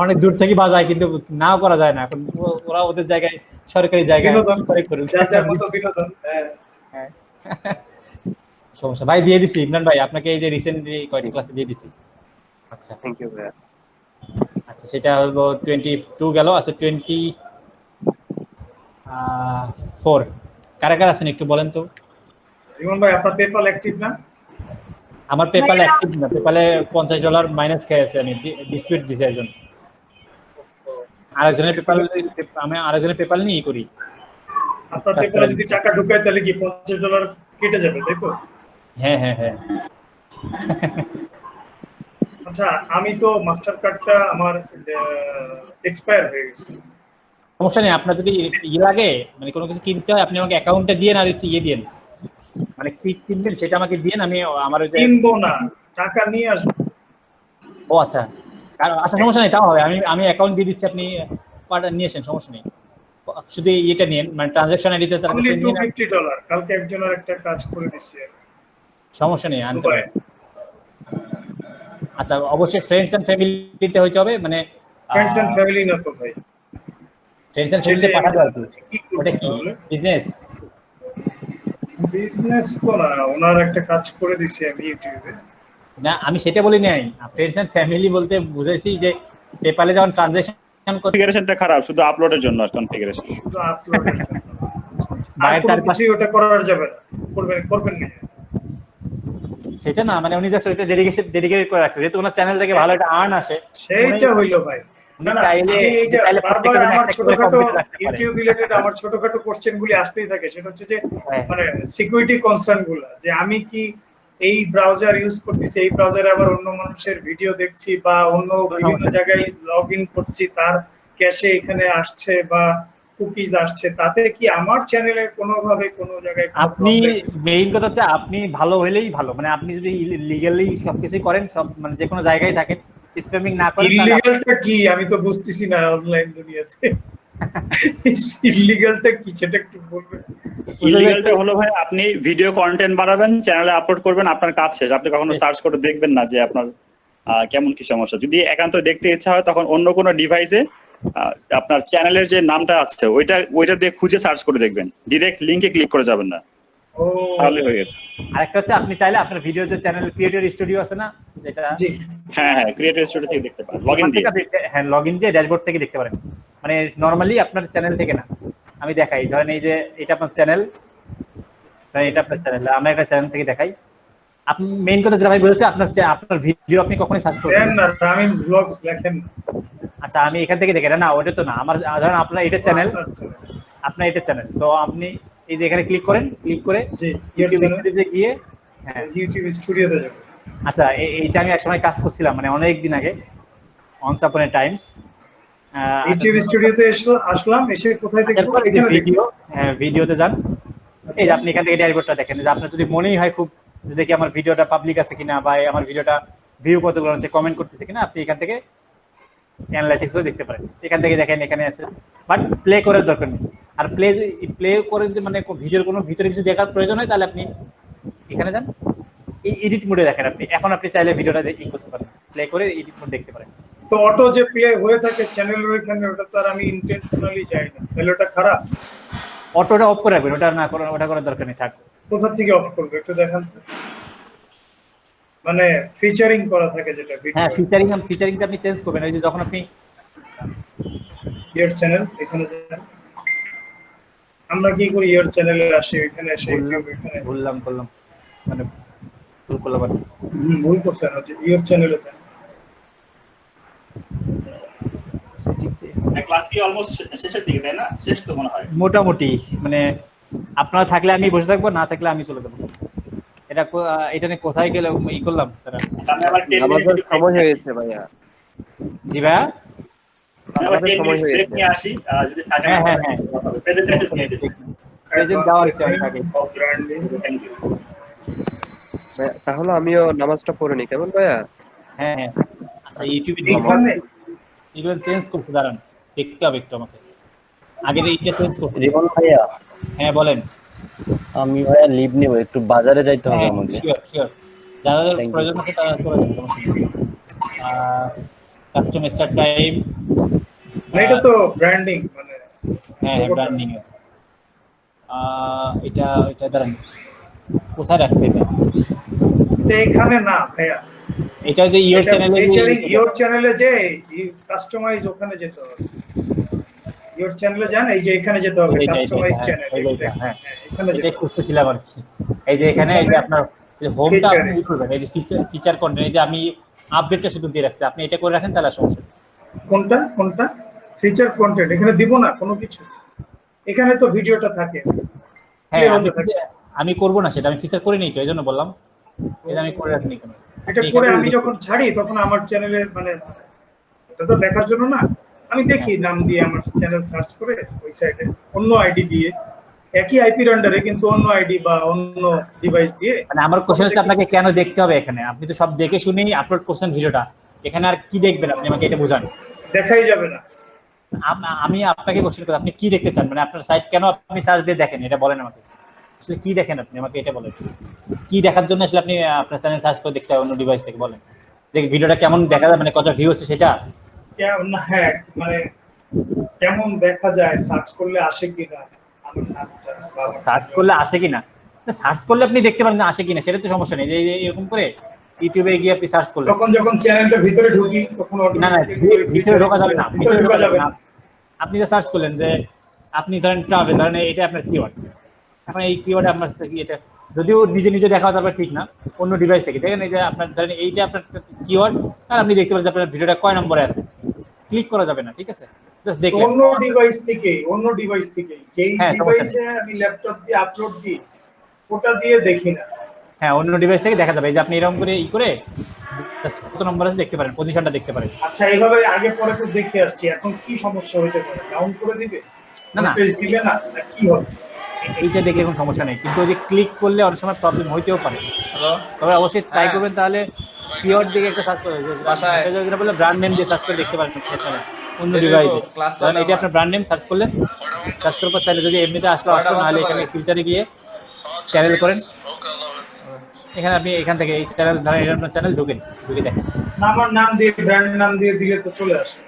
অনেক দূর থেকে বাজায়, কিন্তু নাও করা যায় না এখন। ওরা ওদের জায়গায়, সরকারি জায়গায় বিনোদন, করে করুক। যার যার মতো বিনোদন। হ্যাঁ সমস্যা ভাই, দিয়ে দিছি ইমরান ভাই আপনাকে, এই যে রিসেন্টলি কয়টি ক্লাসে দিয়ে দিছি। আচ্ছা থ্যাংক ইউ ভাইয়া। আচ্ছা সেটা হলো 22 গেল। আচ্ছা 24 কারা কারা আছেন একটু বলেন তো। রিমন ভাই আপনার পেপাল অ্যাক্টিভ না? আমার পেপালে অ্যাক্টিভ না, পেপালে $50 মাইনাস খেয়ে আছে, আমি ডিসপিউট দিছি একজন, আরেকজনের পেপাল, আমি আরেকজনের পেপাল নিয়ে করি। আপনার পেপালে যদি টাকা ঢুকায় তাহলে কি $50 কেটে যাবে, তাই তো? হ্যাঁ হ্যাঁ হ্যাঁ। আচ্ছা আমি তো মাস্টার কার্ডটা আমার এক্সপায়ার হয়ে গেছে। সমস্যা নেই, আপনার যদি ইয়ে লাগে মানে কোনো কিছু কিনতে হয়, আপনি আমাকে অ্যাকাউন্টে দিয়ে আর হচ্ছে ইয়ে দিন, মানে কি কিনবেন সেটা আমাকে দিন, আমি আমার ওই যে কিনবো না, টাকা নিয়ে আসবো। ও আচ্ছা আচ্ছা সমস্যা নেই, তাও হবে, আমি অ্যাকাউন্ট দিয়ে দিচ্ছি, আপনি নিয়ে আসেন, সমস্যা নেই। শুধু এটা নিন, মানে ট্রানজাকশন আইডিতে তার কাছে নিন। $250 কালকে একজনের একটা কাজ করে দিচ্ছি, সমস্যা নেই আনতে পারেন। আচ্ছা অবশ্যই ফ্রেন্ডস এন্ড ফ্যামিলিতে হইতে হবে, মানে ফ্রেন্ডস এন্ড ফ্যামিলি না তো ভাই, ফ্রেন্ডস এন্ড ফ্যামিলিতে পাঠাতে হবে। ওটা কি বিজনেস? বিজনেস তো না, ওনার একটা কাজ করে দিছি আমি ইউটিউবে। না আমি সেটা বলি নাই, ফ্রেন্ডস এন্ড ফ্যামিলি বলতে বুঝাইছি যে পেপালে যখন ট্রানজাকশন কনফিগারেশনটা খারাপ, শুধু আপলোডের জন্য আর কনফিগারেশন শুধু আপলোডের জন্য। আর কোনো কিছু ওটা করার যাবে না, করবেন না সেটা না, মানে উনি জাস্ট ওইটা ডেডিকেটেড করে রাখছে, যেহেতু ওনার চ্যানেল থেকে ভালো একটা আর্ন আসে। সেইটা হইলো ভাই, না না আমি এই যে বারবার আমার ছোটখাটো ইউটিউব রিলেটেড আমার ছোটখাটো কোশ্চেনগুলি আসতেই থাকে, সেটা হচ্ছে যে মানে সিকিউরিটি কনসার্ন গুলো, যে আমি কি এই ব্রাউজার ইউজ করতেছি, এই ব্রাউজারে আবার অন্য মানুষের ভিডিও দেখছি বা অন্য বিভিন্ন জায়গায় লগইন করছি, তার ক্যাশে এখানে আসছে বা কুকিজ আসছে, তাতে কি আমার চ্যানেলে কোনোভাবে কোনো জায়গায় আপনি মেইন কথা হচ্ছে আপনি ভালো হলেই ভালো, মানে আপনি যদি লিগ্যালি সবকিছু করেন, সব মানে যে কোনো জায়গায় থাকেন, স্প্যামিং না করেন। ইলিগালটা কি আমি তো বুঝতেছি না অনলাইন দুনিয়াতে, ইলিগালটা কি সেটা একটু বলবেন। ইলিগালটা হলো ভাই, আপনি ভিডিও কন্টেন্ট বানাবেন, চ্যানেলে আপলোড করবেন, আপনার কাজ শেষ, আপনি কখনো সার্চ করে দেখবেন না যে আপনার কেমন কি সমস্যা। যদি একান্ত দেখতে ইচ্ছা হয় তখন অন্য কোনো ডিভাইসে আপনার চ্যানেলের যে নামটা আছে ওইটা দিয়ে খুঁজে সার্চ করে দেখবেন, ডিরেক্ট লিংকে ক্লিক করে যাবেন না, তাহলে হয়ে গেছে। আরেকটা হচ্ছে আপনি চাইলে আপনার ভিডিও যে চ্যানেল ক্রিয়েটর স্টুডিও আছে না, যেটা হ্যাঁ হ্যাঁ ক্রিয়েটর স্টুডিও থেকে দেখতে পারেন, লগইন দিয়ে। হ্যাঁ লগইন দিয়ে ড্যাশবোর্ড থেকে দেখতে পারেন, মানে নরমালি আপনার চ্যানেল থেকে না। আমি দেখাই, ধরেন এই যে এটা আপনার চ্যানেল, এটা আপনার চ্যানেল, আমরা একটা চ্যানেল থেকে দেখাই। আপনি মেইন কথা যেটা ভাই বলছে, আপনার ভিডিও আপনি কখনোই সার্চ করবেন না, রামিনস ব্লগস লেখেন। আচ্ছা আমি এখান থেকে দেখে না, ওটা তো না, আমার ধরেন আপনার এটা চ্যানেল, আপনার এটা চ্যানেল, তো আপনি এই যে এখানে ক্লিক করেন, ক্লিক করে ইউটিউব স্টুডিওতে গিয়ে, হ্যাঁ ইউটিউব স্টুডিওতে যাবেন। আচ্ছা এইটা আমি একসময় কাজ করছিলাম, মানে অনেক দিন আগে, অনস আপন এ টাইম। ইউটিউব স্টুডিওতে আসলাম, এসে কোথায় দেখব? এখানে ভিডিও, হ্যাঁ ভিডিওতে যান, এই যে আপনি এখান থেকে ড্যাশবোর্ডটা দেখেন, যে আপনার যদি মনেই হয় খুব দেখি আমার ভিডিওটা পাবলিক আছে কিনা, বা আমার ভিডিওটা ভিউ কতগুলো আছে, কমেন্ট করতেছে কিনা, আপনি এখান থেকে অ্যানালাইটিক্স করে দেখতে পারেন। এখান থেকে দেখেন এখানে আছে, বাট প্লে করার দরকার নেই। আর প্লে করে যদি মানে ভিডিওর কোনো ভিতরে কিছু দেখার প্রয়োজন হয়, তাহলে আপনি এখানে যান, এই এডিট মোডে দেখেন আপনি। এখন আপনি চাইলে ভিডিওটা করতে পারেন, প্লে করে এডিট মোড দেখতে পারেন। তো অটো যে প্লে হয়ে থাকে চ্যানেলের ওইখানে, ওটা তো আর আমি ইন্টেনশনালি যাই না, তাহলে ওটা খারাপ। অটোটা অফ করে রাখবেন, ওটা না করা, ওটা করার দরকার নেই, থাক। কোথা থেকে অফ করবে একটু দেখান তো। মানে ফিচারিং করা থাকে যেটা ভিডিও। হ্যাঁ, ফিচারিংটা আপনি চেঞ্জ করবেন। এই যে যখন আপনি ইয়ার চ্যানেল এখানে যান, আমরা কি করি ইয়ার চ্যানেলে আসি, এখানে এসে এখানে করলাম মানে ভুল করলাম আর কি। ভুল করছেন যে ইয়ার চ্যানেলে যান। ক্লাস কি অলমোস্ট শেষের দিকে, তাই না? শেষ তো মনে হয় মোটামুটি, মানে আপনারা থাকলে আমি বসে থাকবো, না থাকলে আমি চলে যাবো। এটা নিয়ে কোথায় গেলে ই করলাম তারা। আমাদের সময় হয়েছে ভাইয়া। জি ভাইয়া, আমাদের সময় হয়েছে। নিয়ে আসি যদি থাকে। হ্যাঁ প্রেজেন্টেশন নিয়ে দিই। প্রেজেন্ট দেওয়া হয়েছে অনেক আগে। Thank you. তাহলে আমিও নামাজটা পড়ে নি, কেমন ভাইয়া? হ্যাঁ, আচ্ছা ইউটিউবে এখানে এগুলো চেঞ্জ করতে দাঁড়ান, দেখতে হবে একটু আমাকে। আগের এইটা চেঞ্জ করতে। রিপন ভাইয়া, হ্যাঁ বলেন। আমি ভাইয়া লিভ নিব, একটু বাজারে যাইতে হবে আমাকে। শিওর যাদের প্রয়োজন আছে তারা চলে যাবে, সমস্যা নেই। কাস্টম স্টার্ট টাইম, এটা তো ব্র্যান্ডিং, মানে হ্যাঁ ব্র্যান্ডিং আছে। এটা দাঁড়ান, কোথায় রাখছে এটা? এখানে না ভাইয়া, এটা যে ইওর চ্যানেলে, ইওর চ্যানেলে যে কাস্টমাইজ, ওখানে যেতে হবে। ইওর চ্যানেলে যান, এই যে এখানে যেতে হবে, কাস্টমাইজ চ্যানেল। হ্যাঁ, এখানে এটা খুঁজতেছিলাম আর কি। এই যে এখানে এই যে আপনার হোমটা আপনি ই করবেন, এই যে ফিচার কন্টেন্ট, এই যে আমি আপডেটটা শুধু দিয়ে রাখছি, আপনি এটা করে রাখেন তাহলে সমস্যা নেই। কোনটা ফিচার কন্টেন্ট এখানে দিব না কোনো কিছু, এখানে তো ভিডিওটা থাকে। হ্যাঁ, আমি করব না সেটা, আমি ফিচার করে নিই তো, এইজন্য বললাম এটা আমি করে রাখিনি কেন। এটা করে আমি যখন ছাড়ি তখন আমার চ্যানেলে, মানে এটা তো দেখার জন্য না, আমি দেখি নাম দিয়ে আমার চ্যানেল সার্চ করে ওই সাইডে অন্য আইডি দিয়ে, একই আইপির আন্ডারে কিন্তু অন্য আইডি বা অন্য ডিভাইস দিয়ে। মানে আমার কোশ্চেন হচ্ছে আপনাকে কেন দেখতে হবে এখানে? আপনি তো সব দেখে শুনেই আপলোড করছেন ভিডিওটা, এখানে আর কি দেখবেন আপনি? আমাকে এটা বোঝান। দেখাই যাবে না। আমি আপনাকে কোশ্চেন করি, আপনি কি দেখতে চান? মানে আপনার সাইট কেন আপনি সার্চ দিয়ে দেখেন, এটা বলেন আমাকে। আসলে কি দেখেন আপনি, আমাকে এটা বলেন। কি দেখার জন্য আসলে আপনি আপনার চ্যানেল সার্চ করে দেখতে হবে অন্য ডিভাইস থেকে? বলেন যে ভিডিওটা কেমন দেখা যায়, মানে কত ভিউ হচ্ছে সেটা। হ্যাঁ, মানে কেমন দেখা যায়, সার্চ করলে আসে কিনা, সার্চ করলে আসে কিনা, সার্চ করলে আপনি দেখতে পারেন আসে কিনা, সেটা তো সমস্যা নেই। যে এরকম করে ইউটিউবে গিয়ে আপনি সার্চ করলেন, তখন যখন চ্যানেলটা ভিতরে ঢুকি তখন না ভিতরে ঢোকা যাবে না, ভিতরে ঢোকা যাবে না। আপনি যে সার্চ করলেন যে আপনি ধরেন ট্রাভেল, ধরেন এটা আপনার কিওয়ার্ড, এখন এই কিওয়ার্ডে আপনার এটা যদিও নিজে দেখা যাবে ঠিক না, অন্য ডিভাইস থেকে দেখেন এই যে আপনার ধরেন এইটা আপনার কিওয়ার্ড, আর আপনি দেখতে পাচ্ছেন যে আপনার ভিডিওটা কয় নম্বরে আছে, ক্লিক করা যাবে না, ঠিক আছে? জাস্ট দেখেন অন্য ডিভাইস থেকে যেই ডিভাইসে আমি ল্যাপটপ দিয়ে আপলোড দিই ওটা দিয়ে দেখি না। হ্যাঁ, অন্য ডিভাইস থেকে দেখা যাবে, এই যে আপনি এরকম করে করে জাস্ট কত নম্বর আছে দেখতে পারেন, পজিশনটা দেখতে পারেন। আচ্ছা, এইভাবে আগে পরে তো দেখে আসছি, এখন কি সমস্যা হতে পারে? ডাউন করে দিবে? না পেজ দিবে না, কি হবে? এইটা দেখে কোনো সমস্যা নেই, কিন্তু ওই যে ক্লিক করলে অনেক সময় প্রবলেম হইতেও পারে। তবে অবশ্যই ট্রাই করবেন, তাহলে কিওয়ার্ড দিকে একটা সার্চ করে, যেটা বলে ব্র্যান্ড নেম দিয়ে সার্চ করে দেখতে পারেন অন্য ডিভাইসে। কারণ এটা আপনার ব্র্যান্ড নেম সার্চ করলেন, সার্চ করার পর তাহলে যদি এমনিতে আসলো, নাহলে এখানে ফিল্টারে গিয়ে চ্যানেল করেন, এখানে আপনি এখান থেকে এই চ্যানেল ধরেন এটা আপনার চ্যানেল ঢুকে দেখেন, আমার নাম দিয়ে ব্র্যান্ড নাম দিয়ে দিলে তো চলে আসে।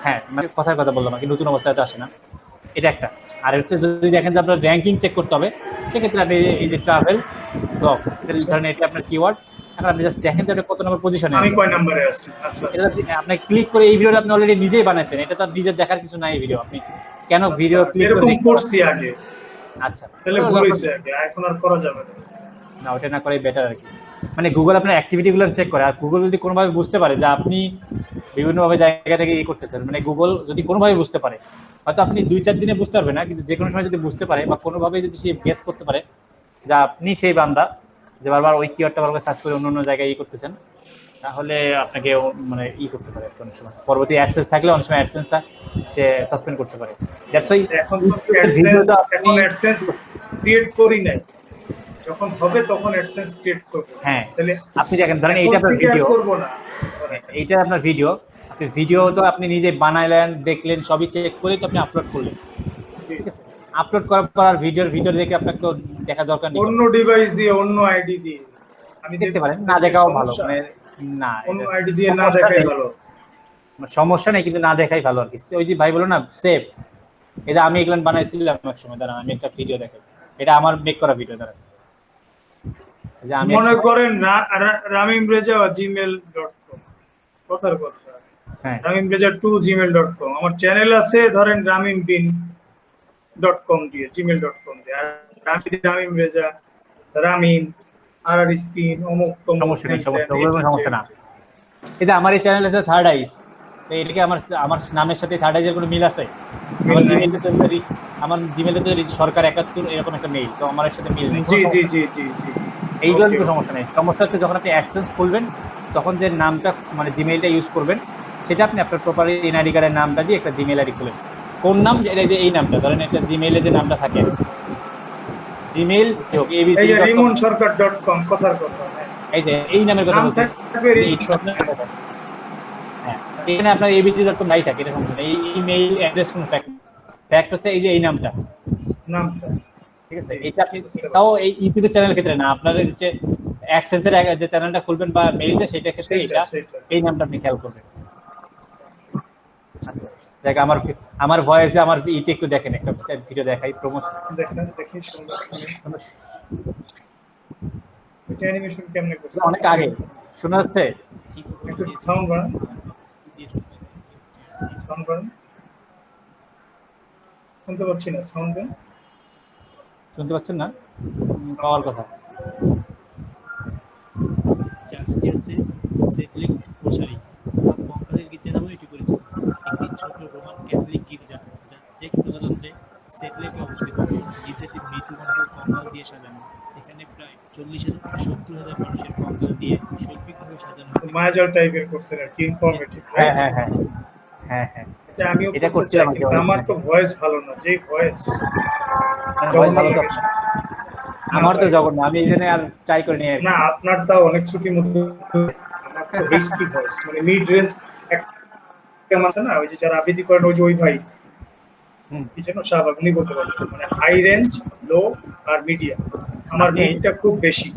হ্যাঁ, মানে কথার কথা বললাম আর কি, নতুন অবস্থায় তো আসে না, এটা একটা। আর হচ্ছে যদি দেখেন যে আপনার র্যাঙ্কিং চেক করতে হবে, সেক্ষেত্রে আপনি এই যে ট্রাভেল ব্লগ ধরেন এটা আপনার কিওয়ার্ড, এখন আপনি জাস্ট দেখেন যে আপনি কত নম্বর পজিশনে আমি কয় নম্বরে আছি। আচ্ছা, আপনি ক্লিক করে এই ভিডিওটা আপনি অলরেডি নিজেই বানাইছেন, এটা তো নিজের দেখার কিছু নাই ভিডিও, আপনি কেন ভিডিও ক্লিক করে এরকম করছি আগে? আচ্ছা, তাহলে ভুল হইছে, আগে এখন আর করা যাবে না, ওটা না করাই বেটার আর কি। মানে গুগল আপনার অ্যাক্টিভিটিগুলো চেক করে, আর গুগল যদি কোনোভাবে বুঝতে পারে যে আপনি বিভিন্নভাবে জায়গা থেকে করতেছেন, মানে গুগল যদি কোনোভাবে বুঝতে পারে, হয়তো আপনি 2-4 দিনে বুঝতে পারবেন না, কিন্তু যে কোনো সময় যদি বুঝতে পারে বা কোনোভাবে যদি সে গেস করতে পারে যে আপনি সেই বান্দা যে বারবার ওই কিওয়ার্ডটা বারবার সার্চ করে অন্য জায়গায় করতেছেন, তাহলে আপনাকে মানে করতে পারে অনেক সময়, পরবর্তী অ্যাডসেন্স থাকলে অনেক সময় অ্যাডসেন্সটা সে সাসপেন্ড করতে পারে। দ্যাটস ওয়াই এখন অ্যাডসেন্স ক্রিয়েট করি নাই, যখন হবে তখন অ্যাডসেন্স ক্রিয়েট করব। হ্যাঁ, তাহলে আপনি দেখেন ধরেন এইটা আপনার ভিডিও, এইটা আপনার ভিডিও, আপনি ভিডিও তো আপনি নিজে বানাইলেন, দেখলেন, সবই চেক করে তো আপনি আপলোড করলেন, ঠিক আছে? আপলোড করার পর আর ভিডিওর ভিতর দেখে আপনাকে তো দেখা দরকার নেই, অন্য ডিভাইস দিয়ে অন্য আইডি দিয়ে আমি দেখতে পারেন, না দেখাও ভালো, মানে না অন্য আইডি দিয়ে না দেখাই ভালো, সমস্যা নেই, কিন্তু না দেখাই ভালো আর কি। ওই যে ভাই বলো না সেফ, এটা আমি এগুলো বানাইছিলাম এক সময়, দাঁড়ান আমি একটা ভিডিও দেখাই, এটা আমার মেক করা ভিডিও, দাঁড়ান যে আমি মনে করেন না ramimreza@gmail.com কথার কথা, হ্যাঁ ramimreza2@gmail.com, আমার চ্যানেল আছে ধরেন ramimbin.com দিয়ে, gmail.com দিয়ে, আর আমি রামিম রেজা, রামিম আর স্পিন অমুক তমুক, সমস্যা নেই, সমস্যা না। এই যে আমার এই চ্যানেল আছে থার্ড আইস, তো এটা কি আমার নামের সাথে থার্ড আইজের কোনো মিল আছে? আমার জিমেইলে তো আমার জিমেইলে তো সরকার 71 এরকম একটা মেইল, তো আমার সাথে মিল নেই। জি জি জি জি জি, এইগুলো কোনো সমস্যা নেই। সমস্যা হচ্ছে যখন আপনি অ্যাক্সেস খুলবেন তখন যে নামটা মানে জিমেইলটা ইউজ করবেন সেটা আপনি আপনার প্রপার এনআইডি কার্ডের নামটা দিয়ে একটা জিমেইল আইডি খুলেন। কোন নাম? এটা যে এই নামটা ধরেন, একটা জিমেইলে যে নামটা থাকে, জিমেইল হোক এই যে rimonsorkar.com কথার কথা, এই যে এই নামের কথা বলছি, হ্যাঁ এখানে আপনার abc.com নাই থাকে, এটা সমস্যা নেই। এই ইমেইল অ্যাড্রেস কোন ফ্যাক্ট হচ্ছে এই যে এই নামটা, ঠিক আছে? এটা আপনি তাও এই ইউটিউবের চ্যানেল ক্ষেত্রে না, আপনার হচ্ছে অ্যাডসেন্সের যে চ্যানেলটা খুলবেন বা মেইলটা, সেটা ক্ষেত্রে এটা এই নামটা আপনি খেয়াল করবেন। আচ্ছা দেখ, আমার ভয়েসে আমার ইতে একটু দেখেন, একটা ভিডিও দেখাই, প্রমোশন দেখি সুন্দর এটা অ্যানিমেশন কেমনে করছে, অনেক আগে শোনা যাচ্ছে, একটু সাউন্ড বাড়ান, শুনতে পাচ্ছি না, সাউন্ড দেন, শুনতে পাচ্ছেন না? পাওয়ার কথা। চার্চটি হচ্ছে সেটলিক প্রসারী কঙ্কালের গির্জা নামে এটি পরিচিত, একটি ছোট রোমান ক্যাথলিক গির্জা যা চেক প্রজাতন্ত্রে সেটলেকে অবস্থিত। গির্জাটি মৃত মানুষের কঙ্কাল দিয়ে সাজানো, এখানে প্রায় 40,000 থেকে 70,000 মানুষের কঙ্কাল দিয়ে শৈল্পিকভাবে সাজানো হয়েছে। মায়াজাল টাইপের করছে আর কি, ইনফরমেটিভ। হ্যাঁ হ্যাঁ হ্যাঁ হ্যাঁ হ্যাঁ, এটা আমিও এটা করছিলাম, কিন্তু আমার তো ভয়েস ভালো না, যে ভয়েস ভালো তো আমার তো জঘন্য, আমি এই জন্য আর ট্রাই করিনি আর না, আপনার তাও অনেক শ্রুতি মতো, আমার তো রিস্কি ভয়েস, মানে মিড রেঞ্জ একটা আছে না, ওই যে যারা আবৃত্তি করেন ওই ভাই কি যেন শাহবাগ, উনি বলতে পারেন, মানে হাই রেঞ্জ, লো আর মিডিয়াম, আমার মিডটা খুব বেশি।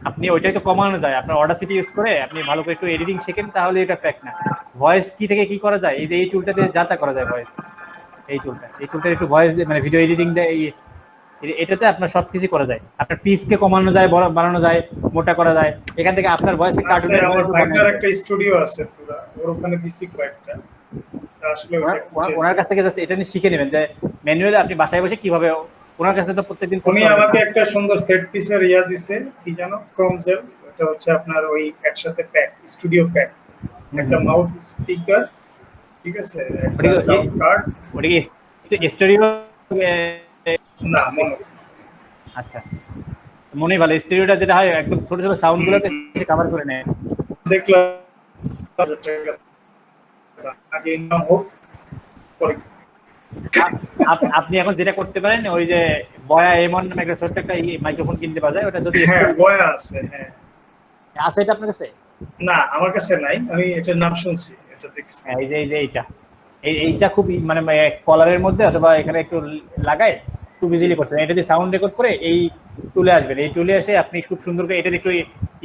আপনি ওইটাই তো কমানো যায়, আপনার অডাসিটি ইউজ করে আপনি ভালো করে একটু এডিটিং শেখেন, তাহলে এটা ফ্যাক্ট না। ভয়েস কি থেকে কি করা যায়, এই যে এই টুলটাতে যা তা করা যায়, ভয়েস এই টুলটা একটু ভয়েস মানে ভিডিও এডিটিং দেয়, এটাতে আপনার সবকিছু করা যায়, আপনার পিচকে কমানো যায়, বাড়ানো যায়, মোটা করা যায়, এখান থেকে আপনার ভয়েস কার্টুনের আমার ভাইটার একটা স্টুডিও আছে পুরো, ওর ওখানে দিছি কয়েকটা, আসলে ওনার কাছ থেকে জাস্ট এটা নিয়ে শিখে নেবেন যে ম্যানুয়ালি আপনি বাসায় বসে কিভাবে, ওনার কাছে তো প্রত্যেকদিন উনি আমাকে একটা সুন্দর সেট পিসের ইয়া দিছে, কি জানো, ক্রোমজেল, এটা হচ্ছে আপনার ওই একসাথে প্যাক, স্টুডিও প্যাক, একটা মাউথ স্পিকার, ঠিক আছে, একটা সাউন্ড কার্ড, ওটা কি স্টুডিও না মনে, আচ্ছা মনে ভালো, স্টুডিওটা যেটা হয় একদম ছোট ছোট সাউন্ড গুলোকে কভার করে নেয়, দেখলাম আগে ইনকাম হোক পরে। আপনি এখন যেটা করতে পারেন, ওই যে বয়া এমন নামে একটা ছোট্ট একটা মাইক্রোফোন কিনতে পাওয়া যায়, ওটা যদি বয়া আছে, হ্যাঁ আছে, এটা আপনার কাছে? না আমার কাছে নাই, আমি এটার নাম শুনছি, এটা দেখছি। এই যে এইটা খুব মানে কলারের মধ্যে অথবা এখানে একটু লাগায় খুব ইজিলি করতে পারেন, এটা দিয়ে সাউন্ড রেকর্ড করে এই টুলে আসবেন, এই টুলে এসে আপনি খুব সুন্দর করে এটা একটু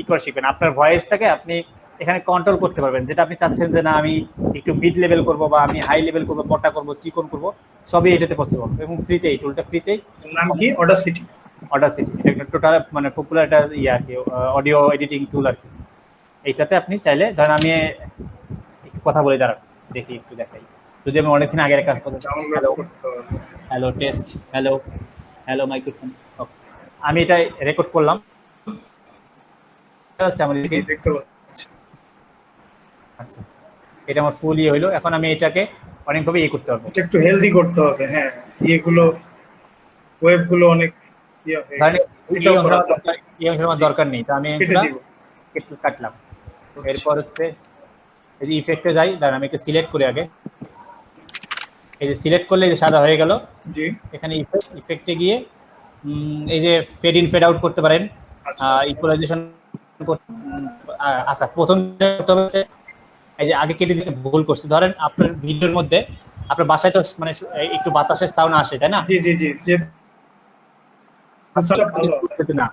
ই করে শিখবেন, আপনার ভয়েসটাকে আপনি এখানে কন্ট্রোল করতে পারবেন, যেটা আপনি চাচ্ছেন যে না আমি একটু মিড লেভেল করব বা আমি হাই লেভেল করব, মোটা করব, চিকন করব, সবই এটাতে পসিবল, এবং ফ্রিতে, এই টুলটা ফ্রিতে। নাম কি? অডাসিটি। এটা একটা টোটাল মানে পপুলার একটা ইয়ে আর কি, অডিও এডিটিং টুল আর কি। এইটাতে আপনি চাইলে ধরেন আমি একটু কথা বলে দাঁড়ান, দেখি একটু দেখাই, যদি আমি অনেকদিন আগের কাজ করতে, হ্যালো টেস্ট, হ্যালো মাইক্রোফোন, ওকে আমি এটা রেকর্ড করলাম, আচ্ছা আমার দেখতে পাচ্ছি, আচ্ছা এটা আমার ফুল ইয়ে হইলো, এখন আমি এটাকে অনেকভাবে ইয়ে করতে পারবো, একটু হেলদি করতে হবে, হ্যাঁ ইয়েগুলো ওয়েবগুলো অনেক ইয়ে হয়ে গেছে, এই অংশ আমার দরকার নেই, তো আমি এটা একটু কাটলাম। এরপর হচ্ছে এই যে ইফেক্টে যাই, দাঁড়ান আমি একটু সিলেক্ট করি আগে, এই যে সিলেক্ট করলে যে সাদা হয়ে গেল, এখানে ইফেক্টে গিয়ে এই যে ফেড ইন ফেড আউট করতে পারেন, ইকুয়ালাইজেশন, আচ্ছা প্রথম হচ্ছে এই যে আগে কেটে দিতে ভুল করছি, ধরেন আপনার ভিডিওর মধ্যে আপনার বাসায় তো মানে একটু বাতাসের সাউন্ড আসে, তাই না? জি জি জি, না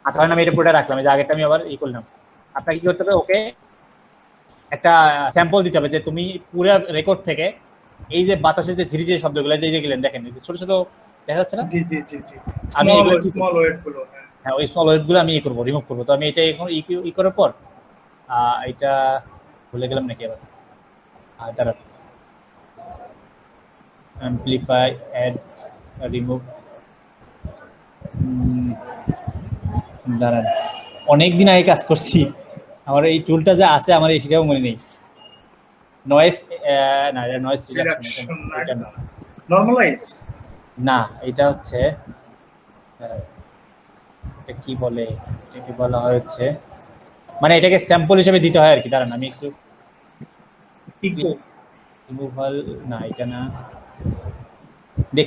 কারণ আমি এটা পুরোটা রাখলাম, এই যে আগেরটা আমি আবার ই করলাম। আপনাকে কি করতে হবে, ওকে একটা স্যাম্পল দিতে হবে যে তুমি পুরো রেকর্ড থেকে এই যে বাতাসে যে ঝিরিঝিরি শব্দগুলো যে গেলেন দেখেন ছোট ছোট দেখা যাচ্ছে না, জি জি জি জি আমি স্মল ওয়েট গুলো, হ্যাঁ ওই স্মল ওয়েট গুলো আমি করবো, রিমুভ করবো। তো আমি এটা এখন ই করার পর এটা ভুলে গেলাম নাকি আবার, দাঁড়া অ্যাম্পলিফাই অ্যাড রিমুভ, দাঁড়ান অনেকদিন আগে কাজ করছি, আমার এই টুলটা যা আছে আমার সেটাও মনে নেই। নয়েজ না, এটা নয়েজ রিডাকশন না, নরমালাইজ না, এটা হচ্ছে এটা কি বলে, এটাকে বলা হয় হচ্ছে মানে এটাকে স্যাম্পল হিসেবে দিতে হয় আর কি। দাঁড়ান আমি একটু রিমুভাল, না এটা না,